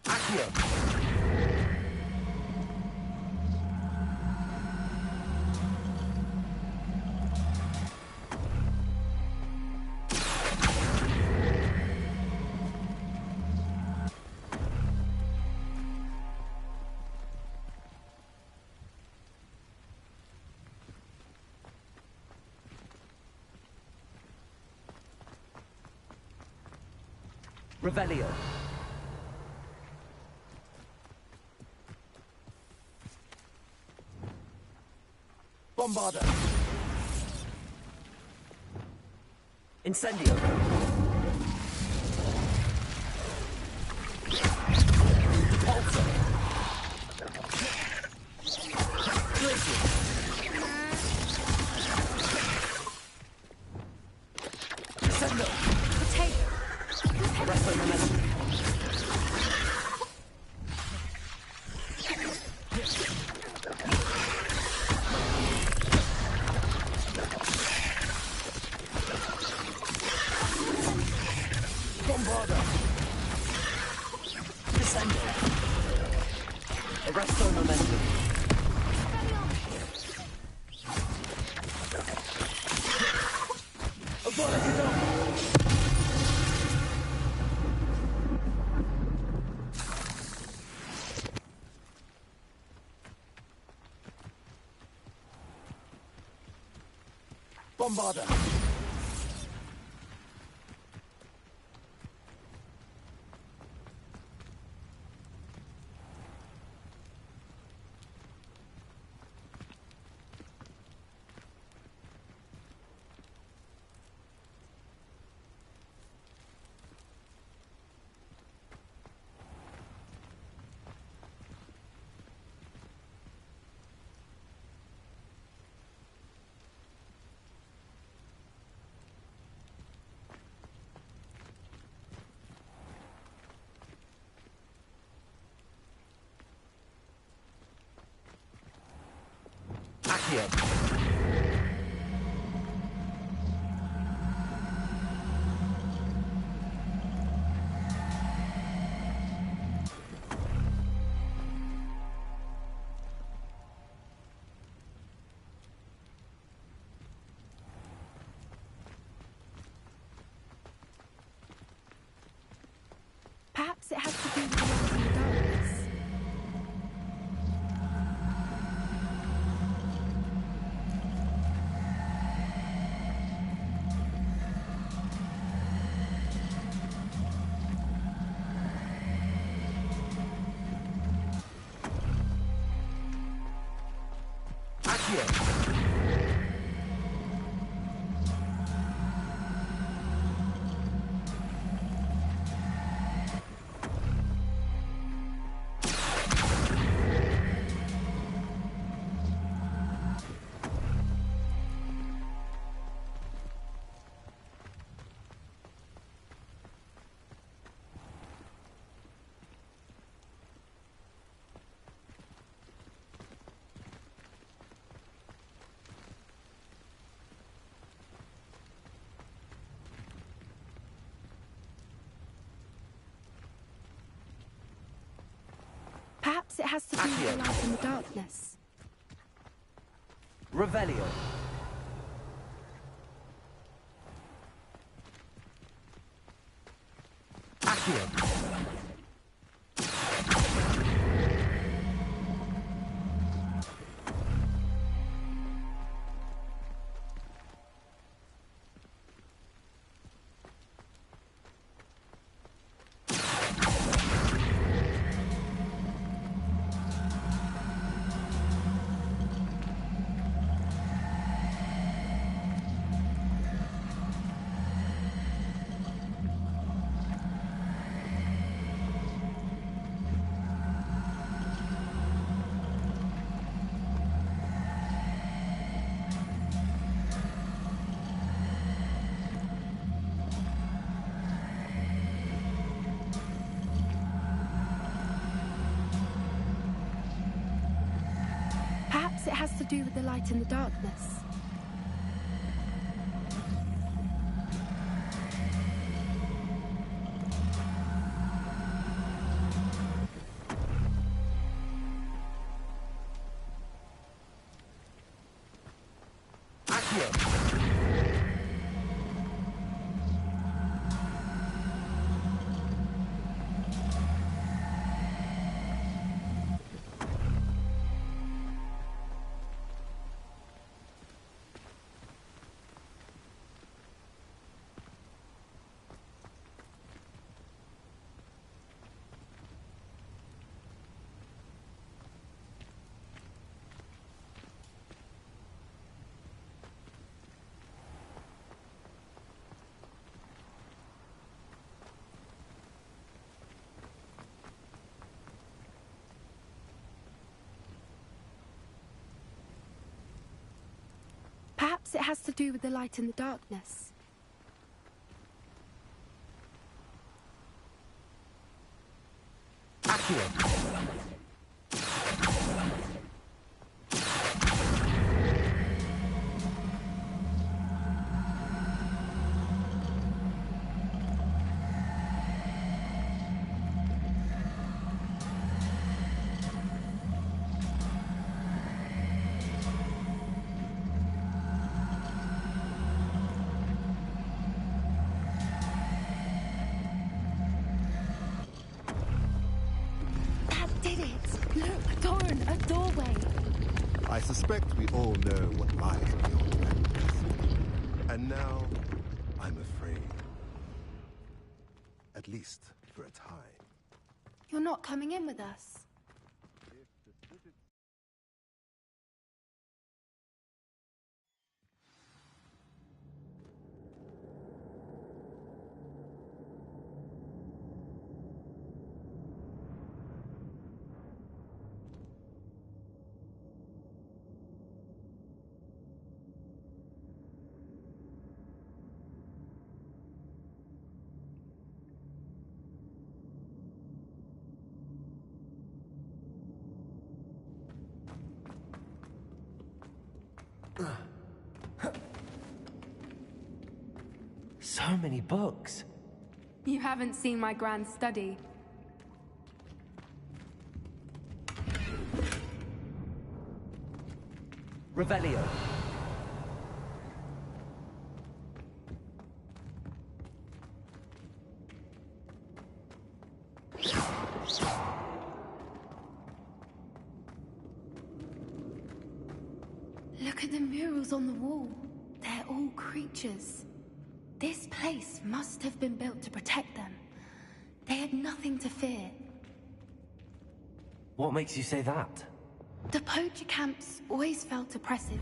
Accio. Revelio. Bombarda. Incendio. Pulsar. Glacier. Sendo. Potato. Arresto momentum. Bombarda. Descendo. Arresto momentum. Abolicidon. Bombarda. Accio. Perhaps it has to do with the light and darkness. Accio. Perhaps it has to do with the light and the darkness. Revelio. Accio. it has to do with the light and the darkness. Perhaps it has to do with the light and the darkness. I suspect we all know what lies beyond that mist. And now, I'm afraid. At least for a time. You're not coming in with us. So many books. You haven't seen my grand study. Revelio. Look at the murals on the wall. They're all creatures. This place must have been built to protect them. They had nothing to fear. What makes you say that? The poacher camps always felt oppressive.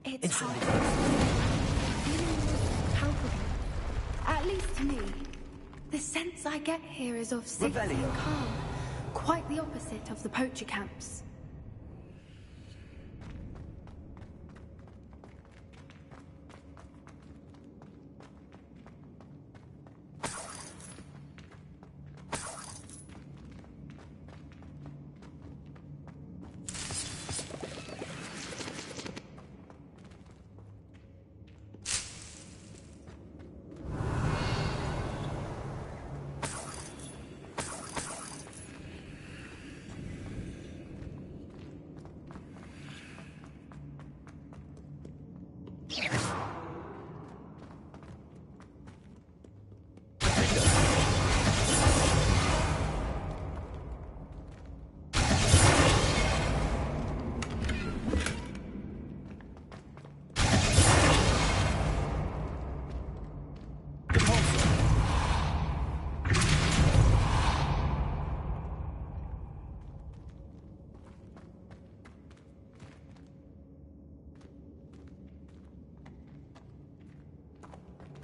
It's hard to palpable. At least to me. The sense I get here is of safety and calm. Quite the opposite of the poacher camps.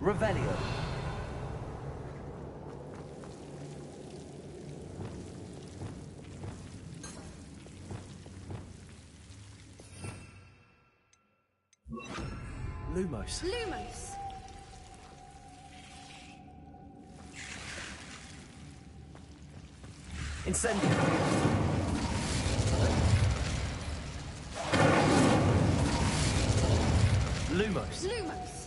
Revelio. Lumos. Lumos! Incendio. Lumos. Lumos.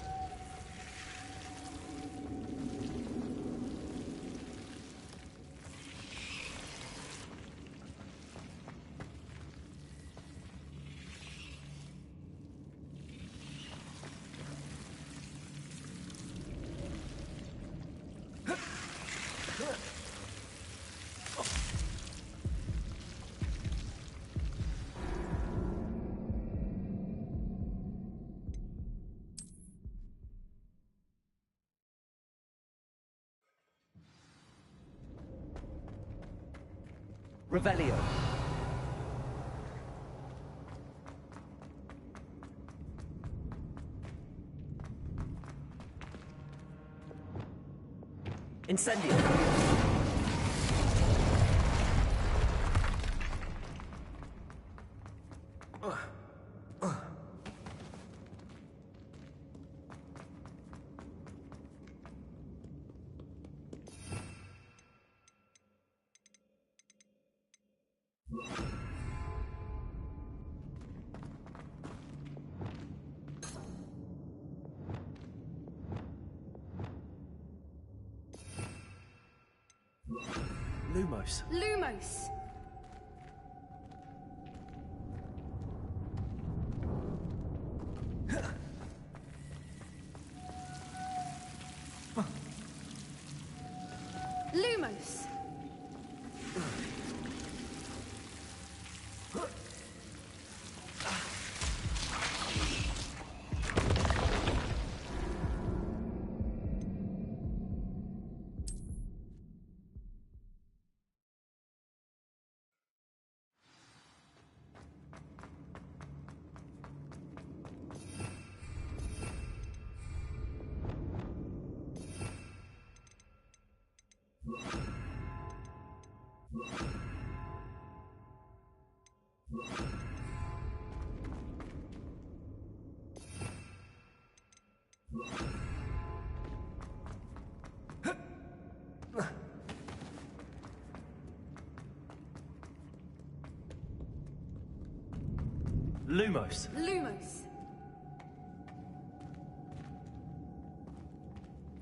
Revelio. Incendio. Lumos. Lumos. Lumos. Lumos. Lumos.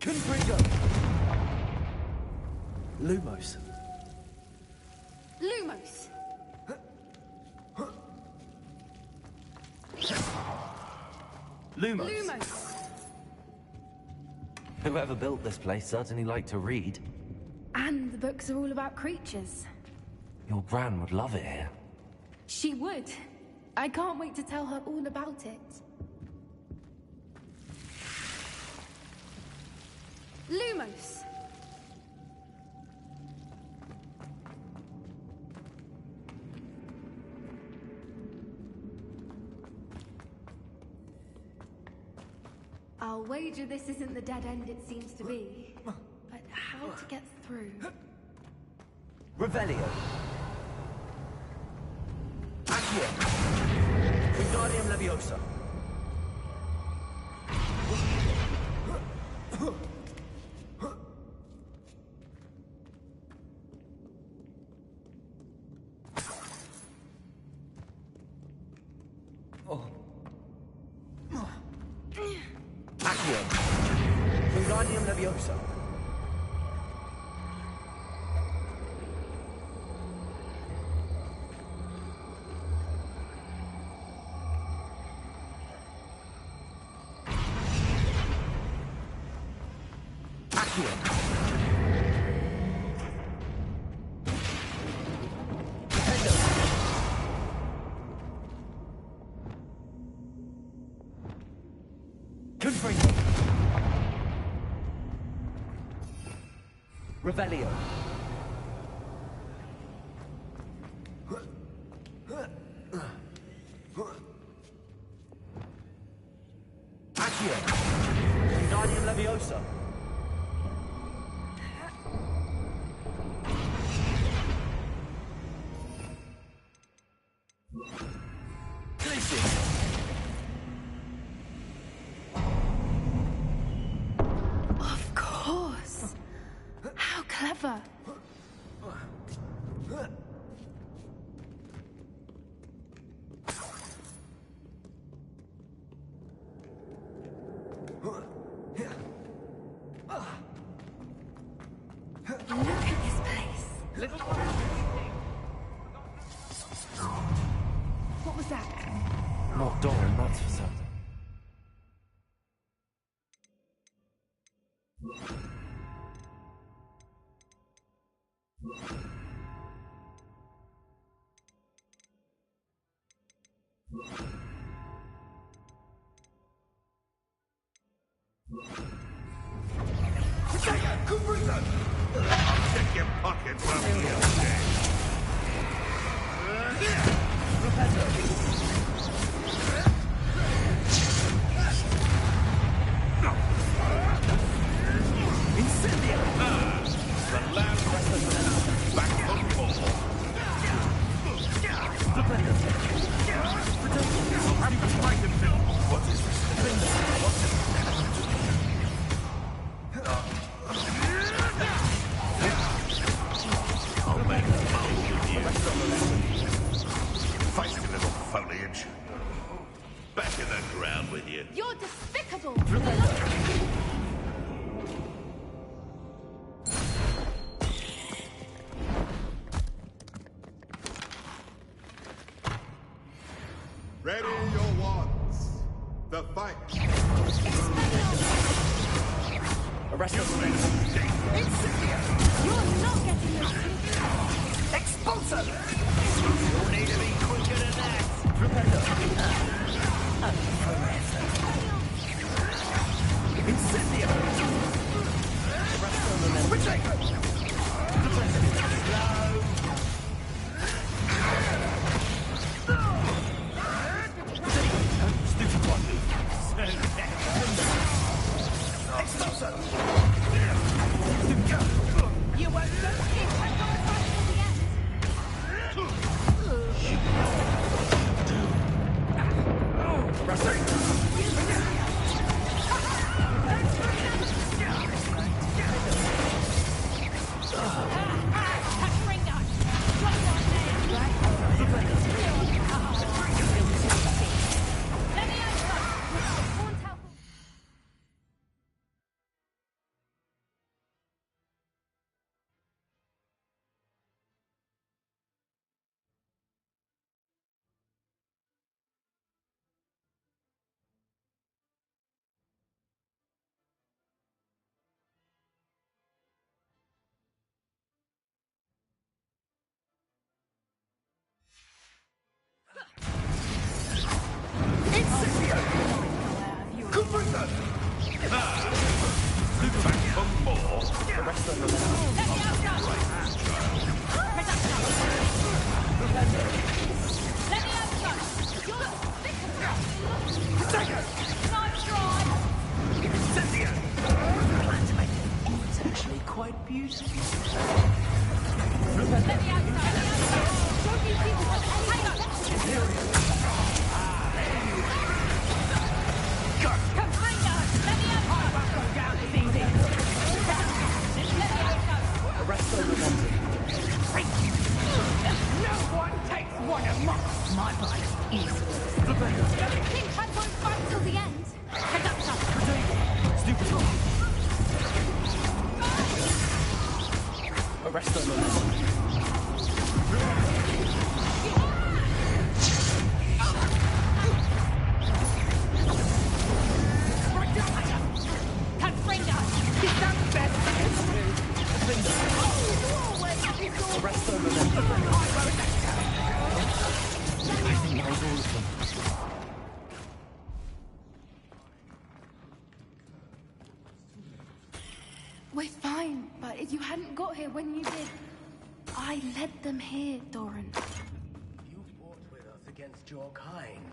Confringo. Lumos. Lumos. Lumos. Lumos. Whoever built this place certainly liked to read. And the books are all about creatures. Your gran would love it here. She would. I can't wait to tell her all about it. Lumos. I'll wager this isn't the dead end it seems to be. But how to get through? Revelio. Accio. Wingardium Leviosa. Accio. Wingardium Leviosa. Confringo. Revelio. Accio. Wingardium Leviosa. Of course. How clever. What was that? Not Doran, that's for certain. Check your pockets while we are dead. Incendio! The land back for more. What is I'll make a mold of you. Feisty little foliage. Back in the ground with you. You're despicable! Ready your wands. The fight. Arrest them. You're not getting this. Expulsor! You'll need to be quicker than that. Incendio! Stupid one. Expulsor! You won't go in and go right to the end. It's actually quite beautiful. My bite is Think I won't fight till the end? Stupid one. Arrest them. Arrest them. I think that was all of them. We're fine, but if you hadn't got here when you did, I led them here, Doran. You fought with us against your kind.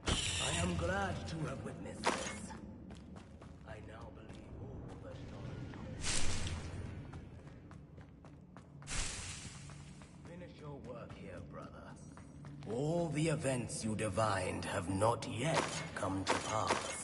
I am glad to have witnessed this. I now believe all that Doran told me. Finish your work here, brother. All the events you divined have not yet come to pass.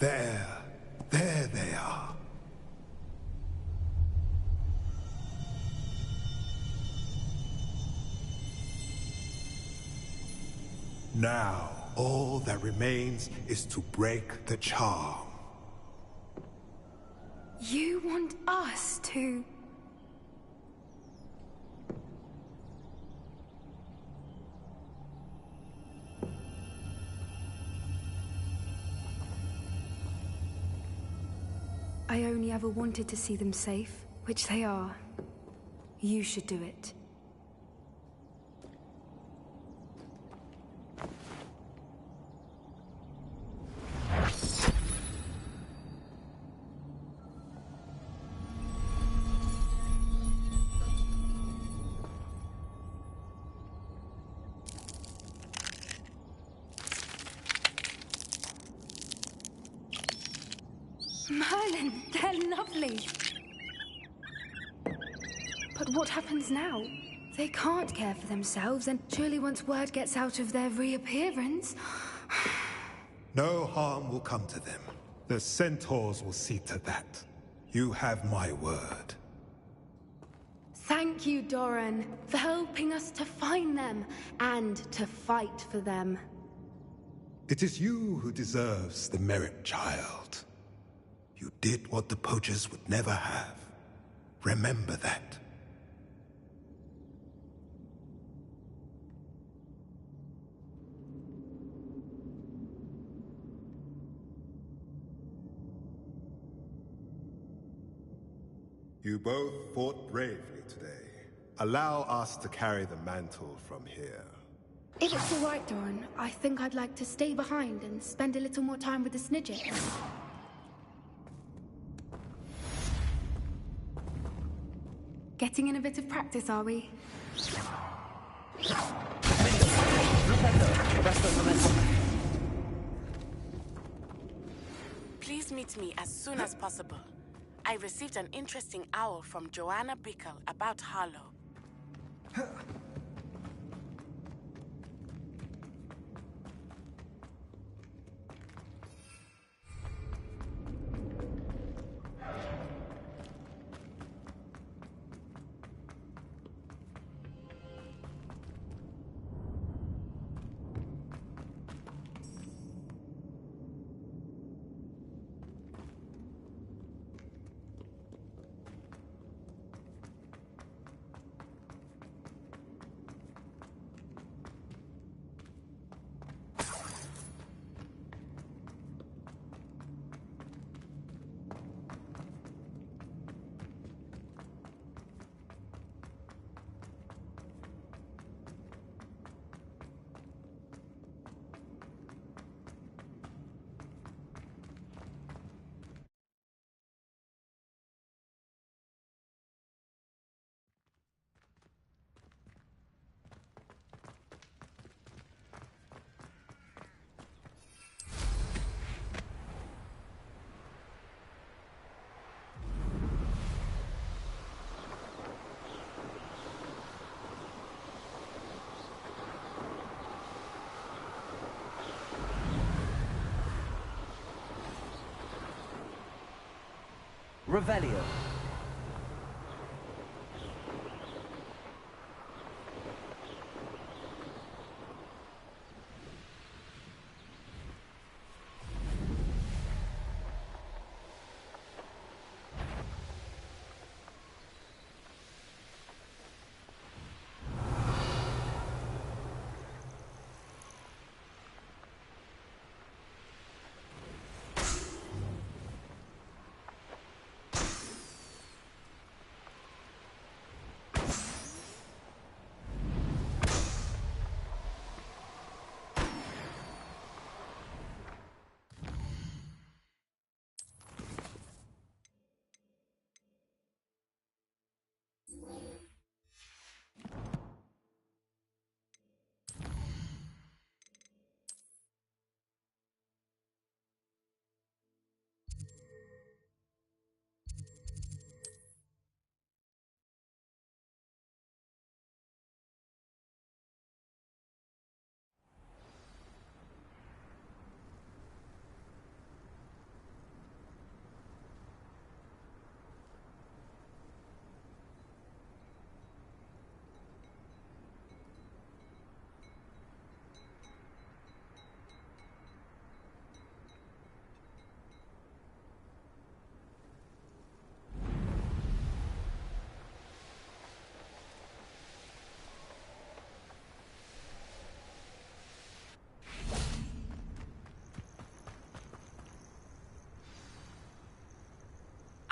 There they are. Now, all that remains is to break the charm. You want us to... I only ever wanted to see them safe, which they are. You should do it. Merlin, they're lovely. But what happens now? They can't care for themselves, and surely once word gets out of their reappearance... No harm will come to them. The centaurs will see to that. You have my word. Thank you, Doran, for helping us to find them, and to fight for them. It is you who deserves the merit, child. You did what the poachers would never have. Remember that. You both fought bravely today. Allow us to carry the mantle from here. If it's all right, Doran, I think I'd like to stay behind and spend a little more time with the Snidgets. Getting in a bit of practice, are we? Please meet me as soon as possible. I received an interesting owl from Joanna Bickle about Harlow. Revelio.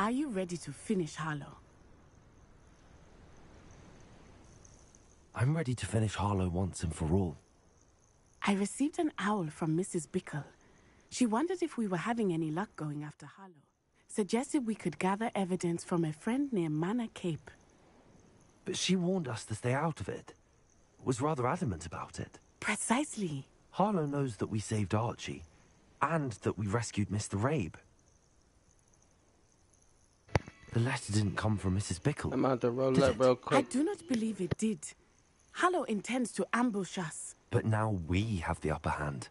Are you ready to finish Harlow? I'm ready to finish Harlow once and for all. I received an owl from Mrs. Bickle. She wondered if we were having any luck going after Harlow. Suggested we could gather evidence from a friend near Manor Cape. But she warned us to stay out of it. Was rather adamant about it. Precisely. Harlow knows that we saved Archie, and that we rescued Mr. Rabe. The letter didn't come from Mrs. Bickle. I'm out to roll up real quick. I do not believe it did. Harlow intends to ambush us. But now we have the upper hand.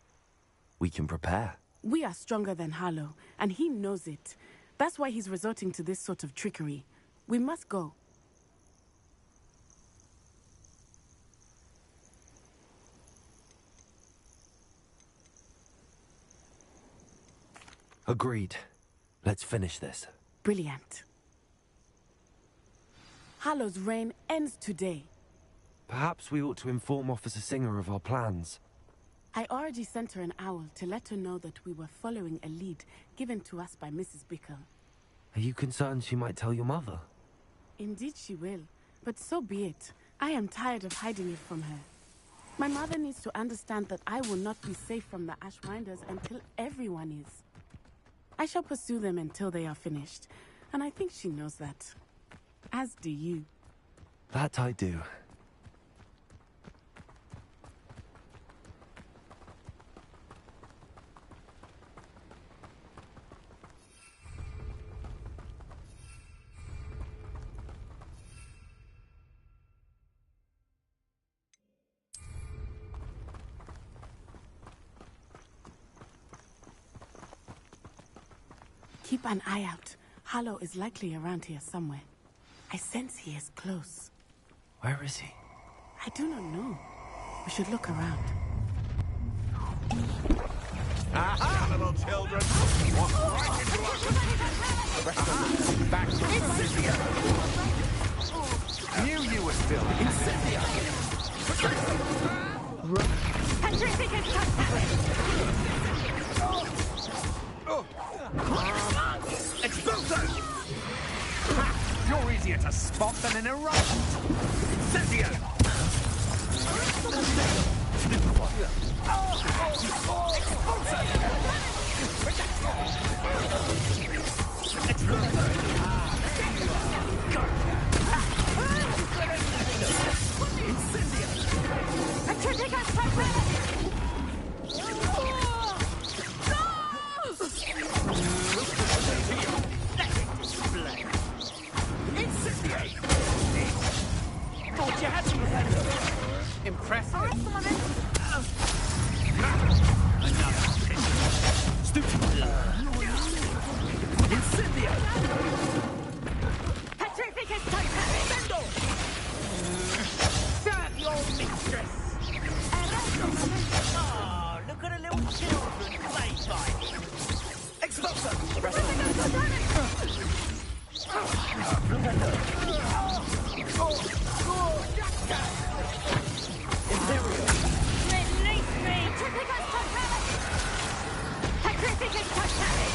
We can prepare. We are stronger than Harlow, and he knows it. That's why he's resorting to this sort of trickery. We must go. Agreed. Let's finish this. Brilliant. Harlow's reign ends today. Perhaps we ought to inform Officer Singer of our plans. I already sent her an owl to let her know that we were following a lead given to us by Mrs. Bickle. Are you concerned she might tell your mother? Indeed she will, but so be it. I am tired of hiding it from her. My mother needs to understand that I will not be safe from the Ashwinders until everyone is. I shall pursue them until they are finished, and I think she knows that. As do you. That I do. Keep an eye out. Harlow is likely around here somewhere. I sense he is close. Where is he? I do not know. We should look around. Aha, little children! Walk right into us! The rest of them back to Incendia! Knew you were still Incendia! Exploso! You're easier to spot than an eruption! Incendio! Thought you had some defenders. Impressive. Stupid! Incendio! Petrificus Titanic! Serve your mistress! Oh, look at the little children playtime! Exploso! The rest of them. Release me! Petrificus Titanic! Petrificus Titanic!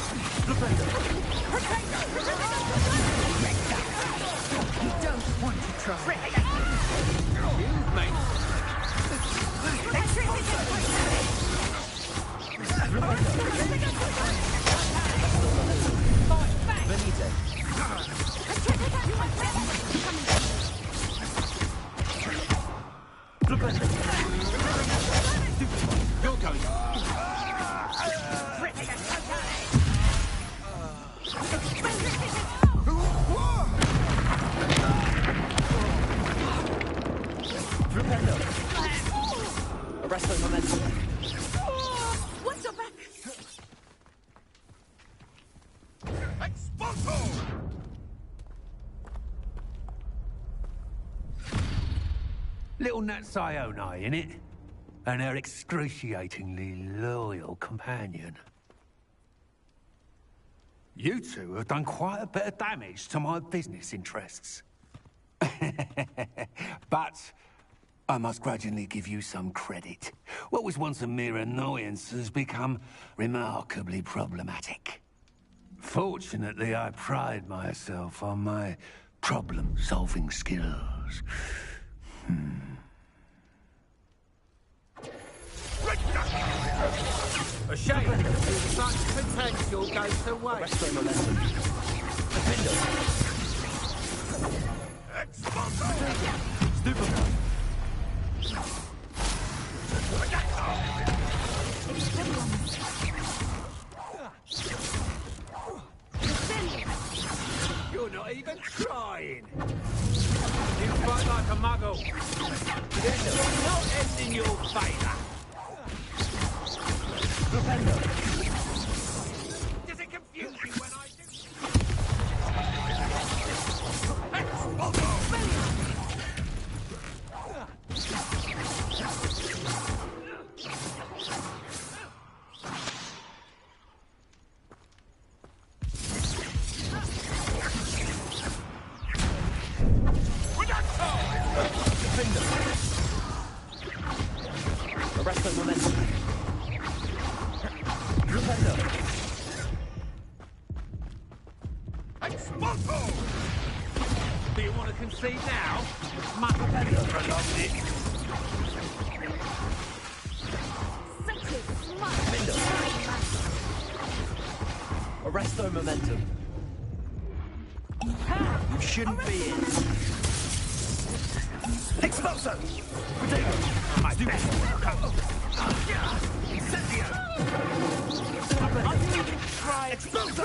You don't want to try. You, mate. You're going. Arrest the momentum. What's your back? Expulso! Little Nat Sione, innit? And her excruciatingly loyal companion. You two have done quite a bit of damage to my business interests. But I must grudgingly give you some credit. What was once a mere annoyance has become remarkably problematic. Fortunately, I pride myself on my problem-solving skills. A shame to see such potential go to waste. Arresto momentum. Defender. Stupefy. You're not even trying. You fight like a muggle. This will not end in your favour. Does it confuse you when I do? Arresto momentum. Do you want to concede now? My competitor prolonged it. Arresto momentum. You shouldn't be in. Expulso! My best. Incendio! Are you even trying? Expulso!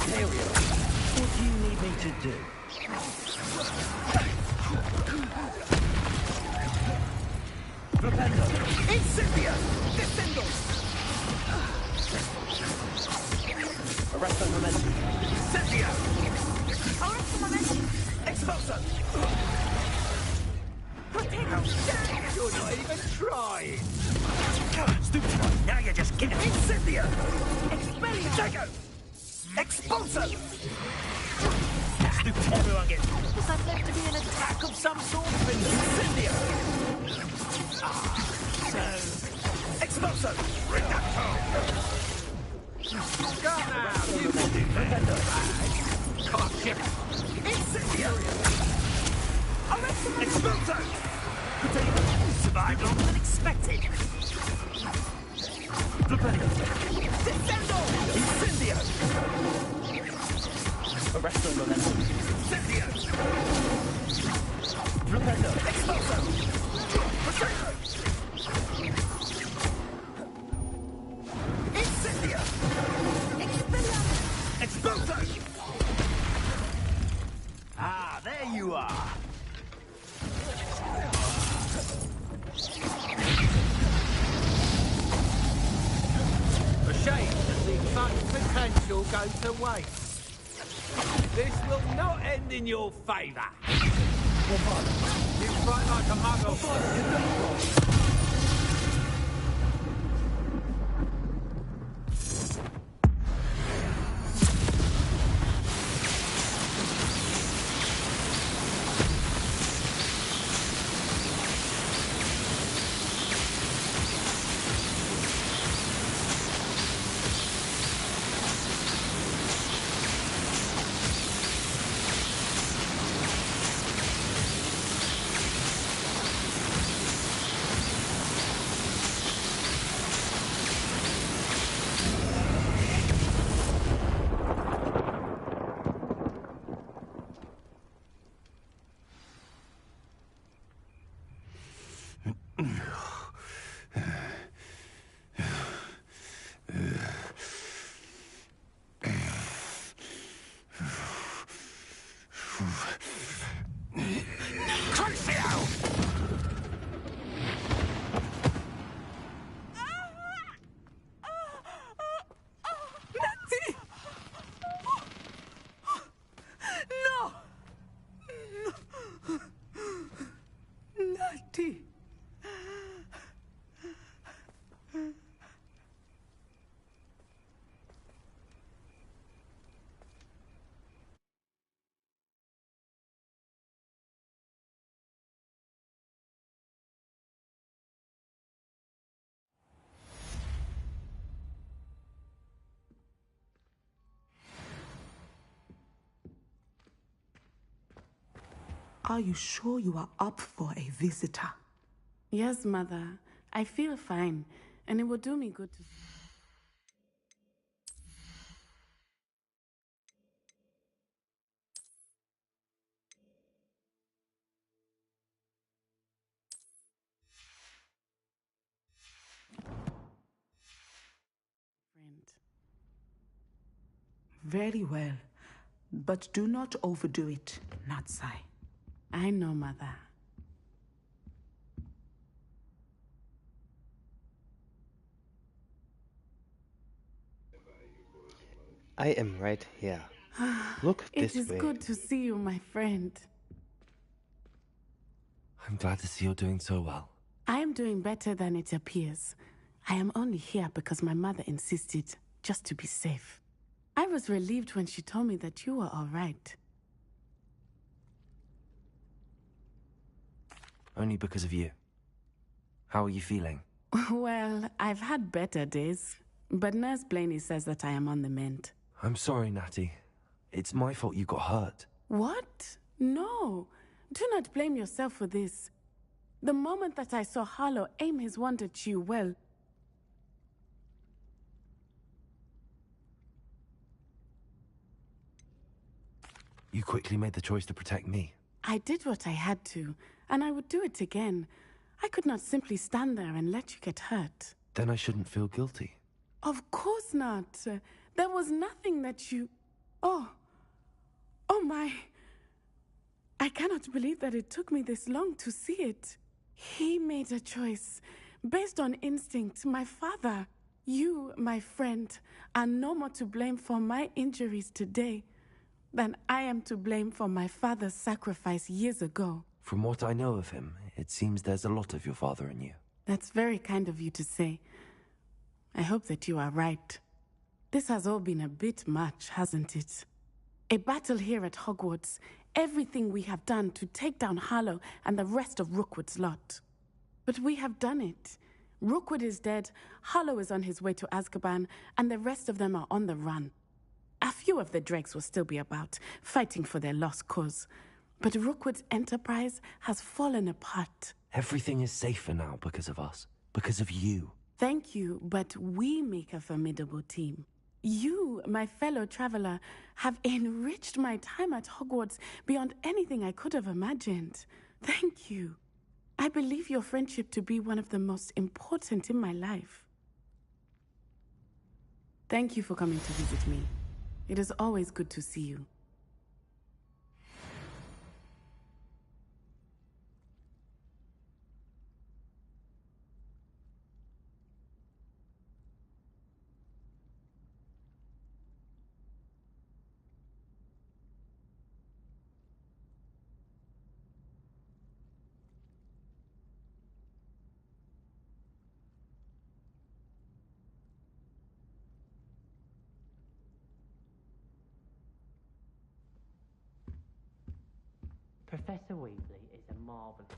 Ontario, what do you need me to do? Flipendo! Incendio! Descendo! Arresto momentum. Incendio! Arresto momentum. Expulso! You're not even trying. Stupid one. Now you're just getting Incendio! Expelliarmus! Jago! Expulso! Stupid. Everyone gets... Was that left to be an attack of some sort? Incendio! Expulso! Bring that Go now. You can do that. Gotcha. Incendio! Expulso! Survived longer than expected. Flipendo! Descendo! Incendio! Arresto momentum. Incendio! Flipendo! Expulso! Potato! Incendio! Expulso! Ah, there you are! A shame to see such potential go to waste. This will not end in your favour. You fight like a muggle. Are you sure you are up for a visitor? Yes, Mother. I feel fine, and it will do me good to... Very well. But do not overdo it, Natsai. I know, Mother. I am right here. Look this It is way. good to see you, my friend. I'm glad to see you're doing so well. I am doing better than it appears. I am only here because my mother insisted, just to be safe. I was relieved when she told me that you were all right. Only because of you. How are you feeling? Well, I've had better days, but Nurse Blaney says that I am on the mend. I'm sorry, Natty. It's my fault you got hurt. What? No. Do not blame yourself for this. The moment that I saw Harlow aim his wand at you, well... You quickly made the choice to protect me. I did what I had to, and I would do it again. I could not simply stand there and let you get hurt. Then I shouldn't feel guilty. Of course not. There was nothing that you... Oh my... I cannot believe that it took me this long to see it. He made a choice based on instinct. My father, you, my friend, are no more to blame for my injuries today than I am to blame for my father's sacrifice years ago. From what I know of him, it seems there's a lot of your father in you. That's very kind of you to say. I hope that you are right. This has all been a bit much, hasn't it? A battle here at Hogwarts, everything we have done to take down Harlow and the rest of Rookwood's lot. But we have done it. Rookwood is dead, Harlow is on his way to Azkaban, and the rest of them are on the run. A few of the dregs will still be about, fighting for their lost cause. But Rookwood's enterprise has fallen apart. Everything is safer now because of us. Because of you. Thank you, but we make a formidable team. You, my fellow traveler, have enriched my time at Hogwarts beyond anything I could have imagined. Thank you. I believe your friendship to be one of the most important in my life. Thank you for coming to visit me. It is always good to see you. Professor Weasley is a marvelous...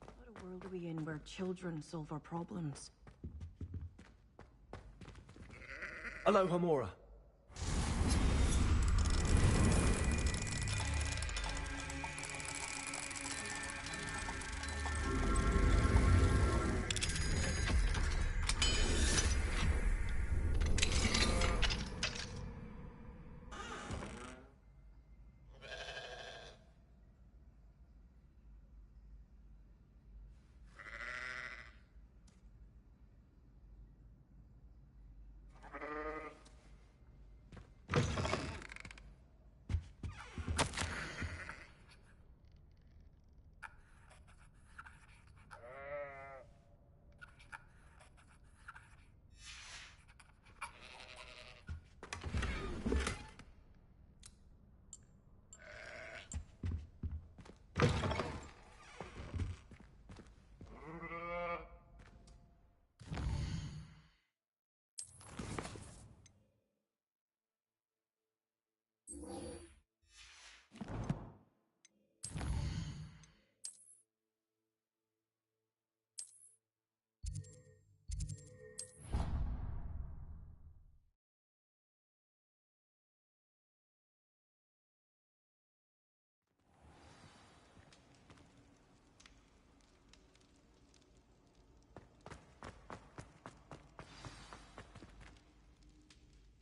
What a world are we in where children solve our problems? Alohomora.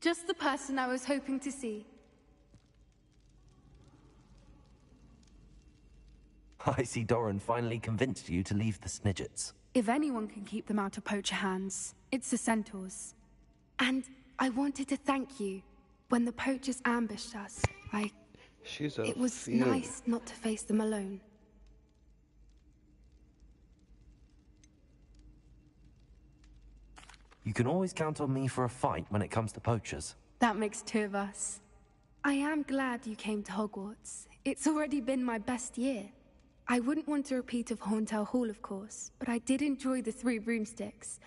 Just the person I was hoping to see. I see Doran finally convinced you to leave the Snidgets. If anyone can keep them out of poacher hands, it's the centaurs. And I wanted to thank you. When the poachers ambushed us, it was nice not to face them alone. You can always count on me for a fight when it comes to poachers. That makes two of us. I am glad you came to Hogwarts. It's already been my best year. I wouldn't want a repeat of Horntail Hall, of course, but I did enjoy the Three Broomsticks.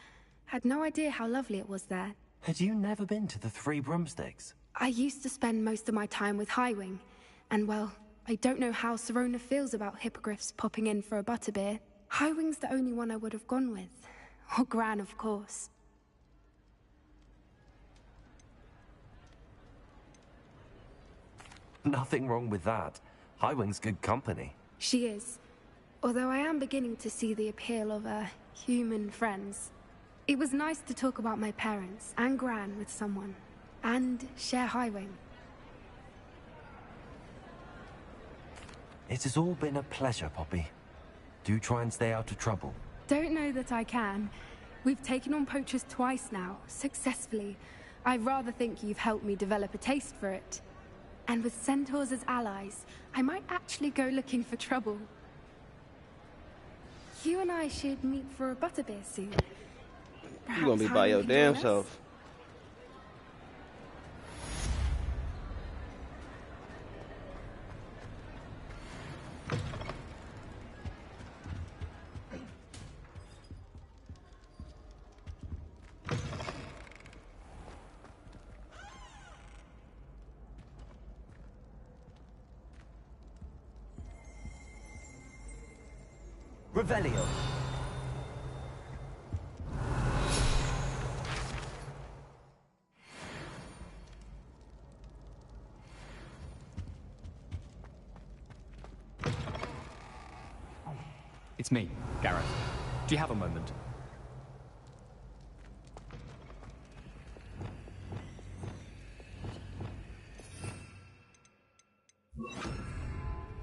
Had no idea how lovely it was there. Had you never been to the Three Broomsticks? I used to spend most of my time with Highwing, and well, I don't know how Serona feels about hippogriffs popping in for a butterbeer. Highwing's the only one I would have gone with. Or Gran, of course. Nothing wrong with that. Highwing's good company. She is. Although I am beginning to see the appeal of, human friends. It was nice to talk about my parents and Gran with someone. And share Highwing. It has all been a pleasure, Poppy. Do try and stay out of trouble. Don't know that I can. We've taken on poachers twice now, successfully. I rather think you've helped me develop a taste for it. And with centaurs as allies, I might actually go looking for trouble. You and I should meet for a butterbeer soon. You gonna be by your damn self. Revelio. It's me, Gareth. Do you have a moment?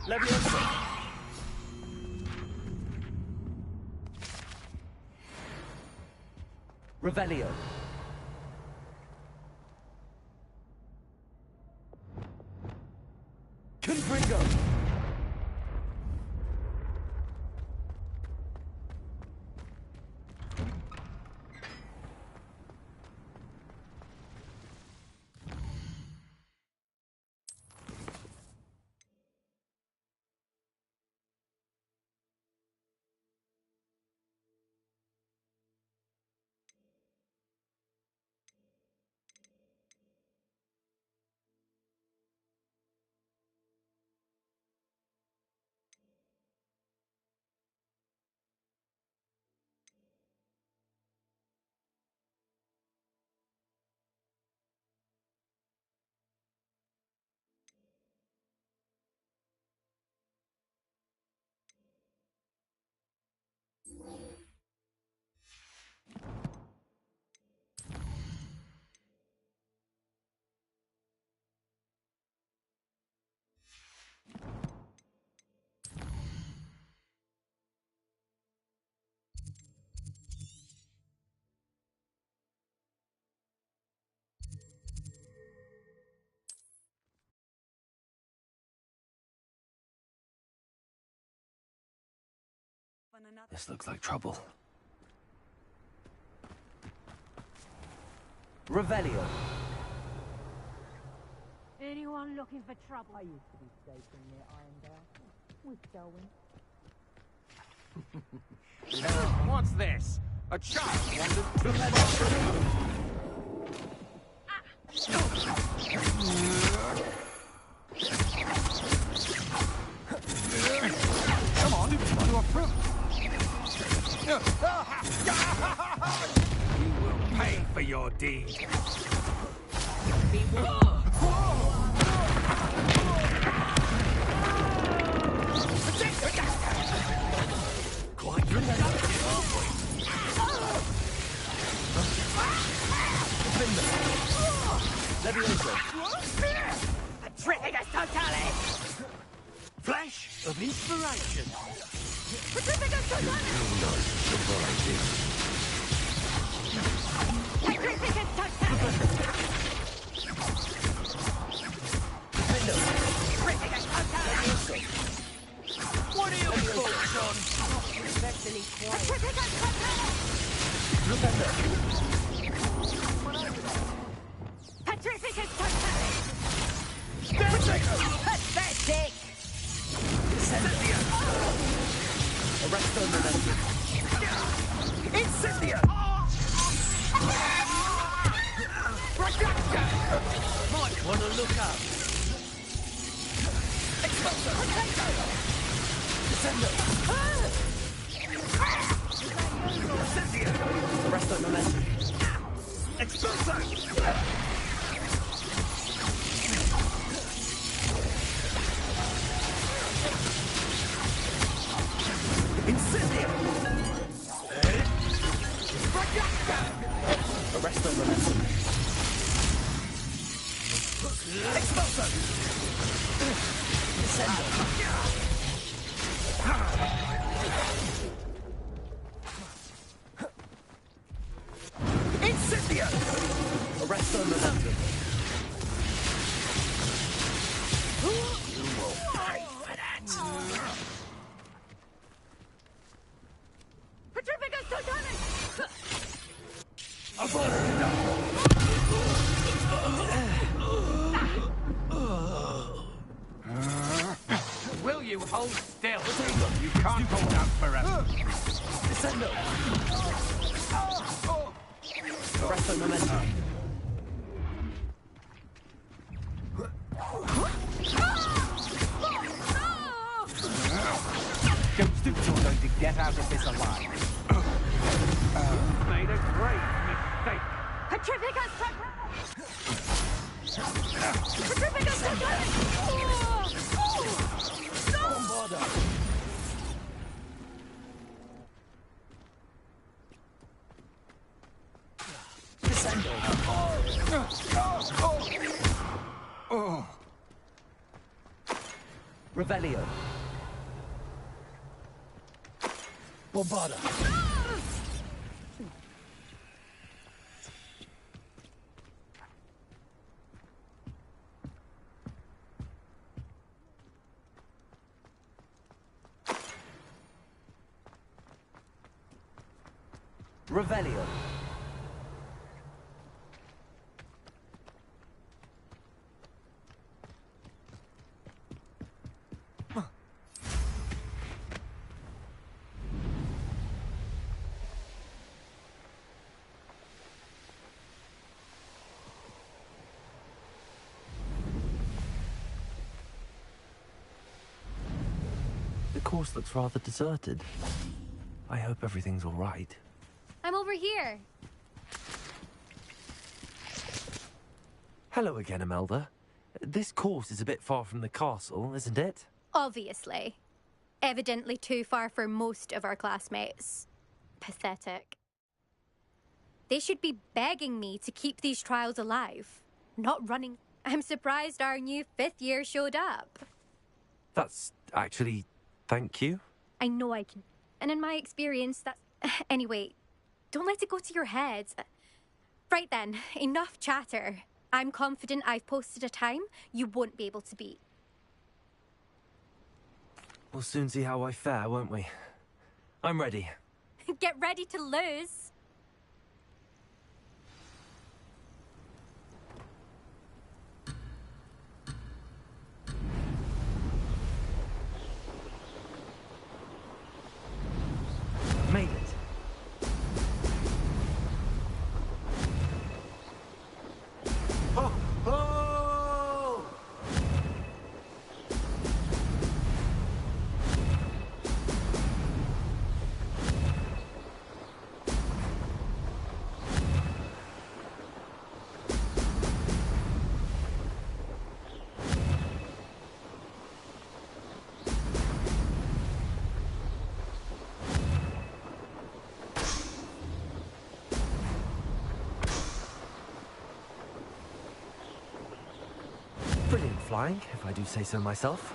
Leviosa. Revelio. Confringo. This looks like trouble. Revelio. Anyone looking for trouble? I used to be stationed near Irondale. With going. What's this? A child wandered to the Come on, do a fruit. You will pay for your deed. Quite reductive, aren't we? Petrificus totalis! Flash of inspiration. Petrificus totalis! Petrificus totalis! Petrificus totalis! What are your thoughts on? Especially quiet. Petrificus totalis! Petrificus totalis! Pathetic! Arresto momentum. Incendio! Might want to look up. Expulso! Potato! Descendo! Incendio! Arresto momentum. Expulso! Incendio! Arresto momentum. Expulso! Descendo. Incendio! Arresto momentum. You will pay for that. Petrificus totalis! Will you hold still? You can't hold out forever. Descendo. Arresto momentum. Don't think you're going to get out of this alive. Made a great mistake. Petrificus totalis! Petrificus totalis! Descendo. Revelio. Bombarda. Revelio. The course looks rather deserted. I hope everything's all right. I'm over here. Hello again, Imelda. This course is a bit far from the castle, isn't it? Obviously. Evidently too far for most of our classmates. Pathetic. They should be begging me to keep these trials alive, not running. I'm surprised our new 5th year showed up. That's actually... thank you. I know I can. And in my experience, that's... Anyway, don't let it go to your head. Right then, enough chatter. I'm confident I've posted a time you won't be able to beat. We'll soon see how I fare, won't we? I'm ready. Get ready to lose. Made it. Oh! Oh! flying, if I do say so myself.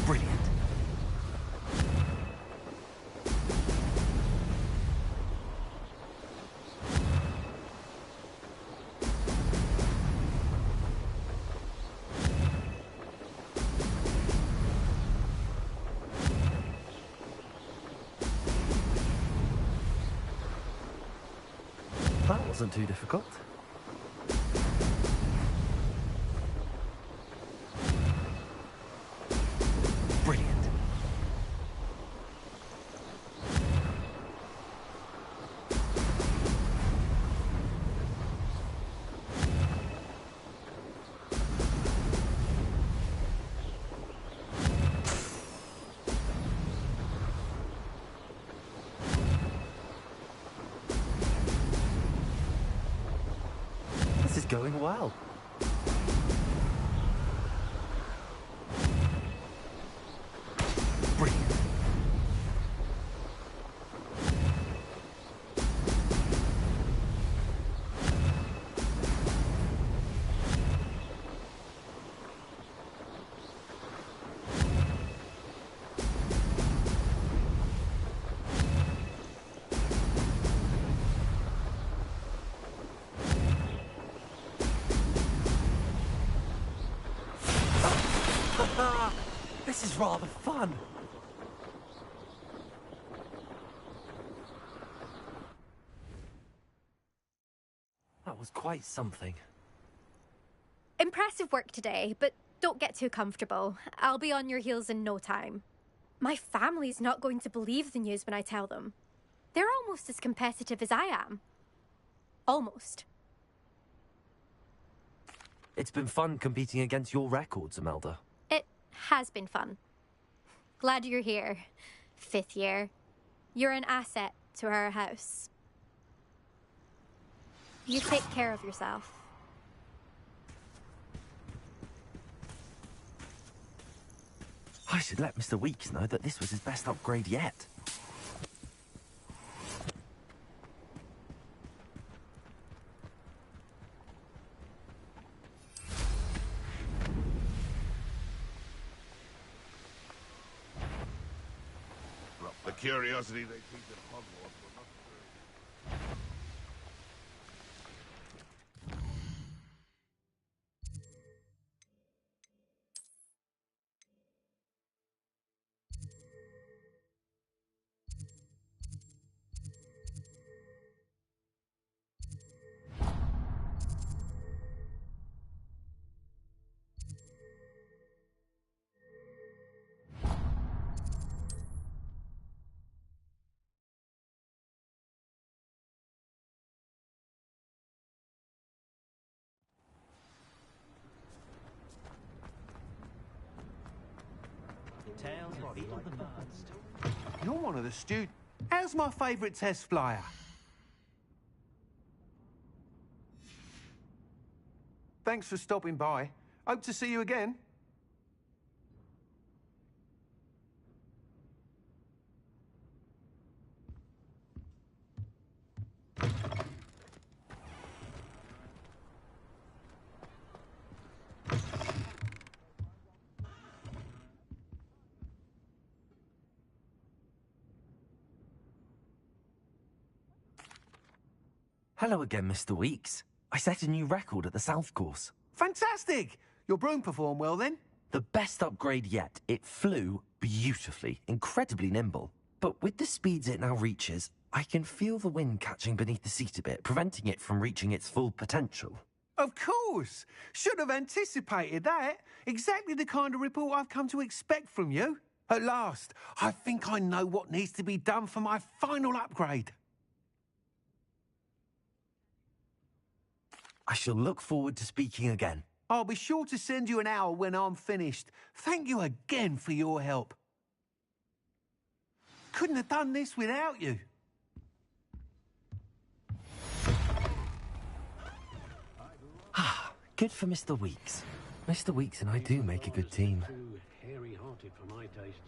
Brilliant. That wasn't too difficult. Brilliant. This is going well. Brilliant. This is rather fun. That was quite something. Impressive work today, but don't get too comfortable. I'll be on your heels in no time. My family's not going to believe the news when I tell them. They're almost as competitive as I am. Almost. It's been fun competing against your records, Imelda. It has been fun. Glad you're here. 5th year. You're an asset to our house. You take care of yourself. I should let Mr. Weeks know that this was his best upgrade yet. The curiosity they keep at Hogwarts will not serve. You're one of the students. How's my favourite test flyer? Thanks for stopping by. Hope to see you again. Hello again, Mr. Weeks. I set a new record at the South Course. Fantastic! Your broom performed well then? The best upgrade yet. It flew beautifully, incredibly nimble. But with the speeds it now reaches, I can feel the wind catching beneath the seat a bit, preventing it from reaching its full potential. Of course! Should have anticipated that. Exactly the kind of report I've come to expect from you. At last, I think I know what needs to be done for my final upgrade. I shall look forward to speaking again. I'll be sure to send you an hour when I'm finished. Thank you again for your help. Couldn't have done this without you. Ah, good for Mr. Weeks. Mr. Weeks and I do make a good team. Too hairy-hearted for my taste.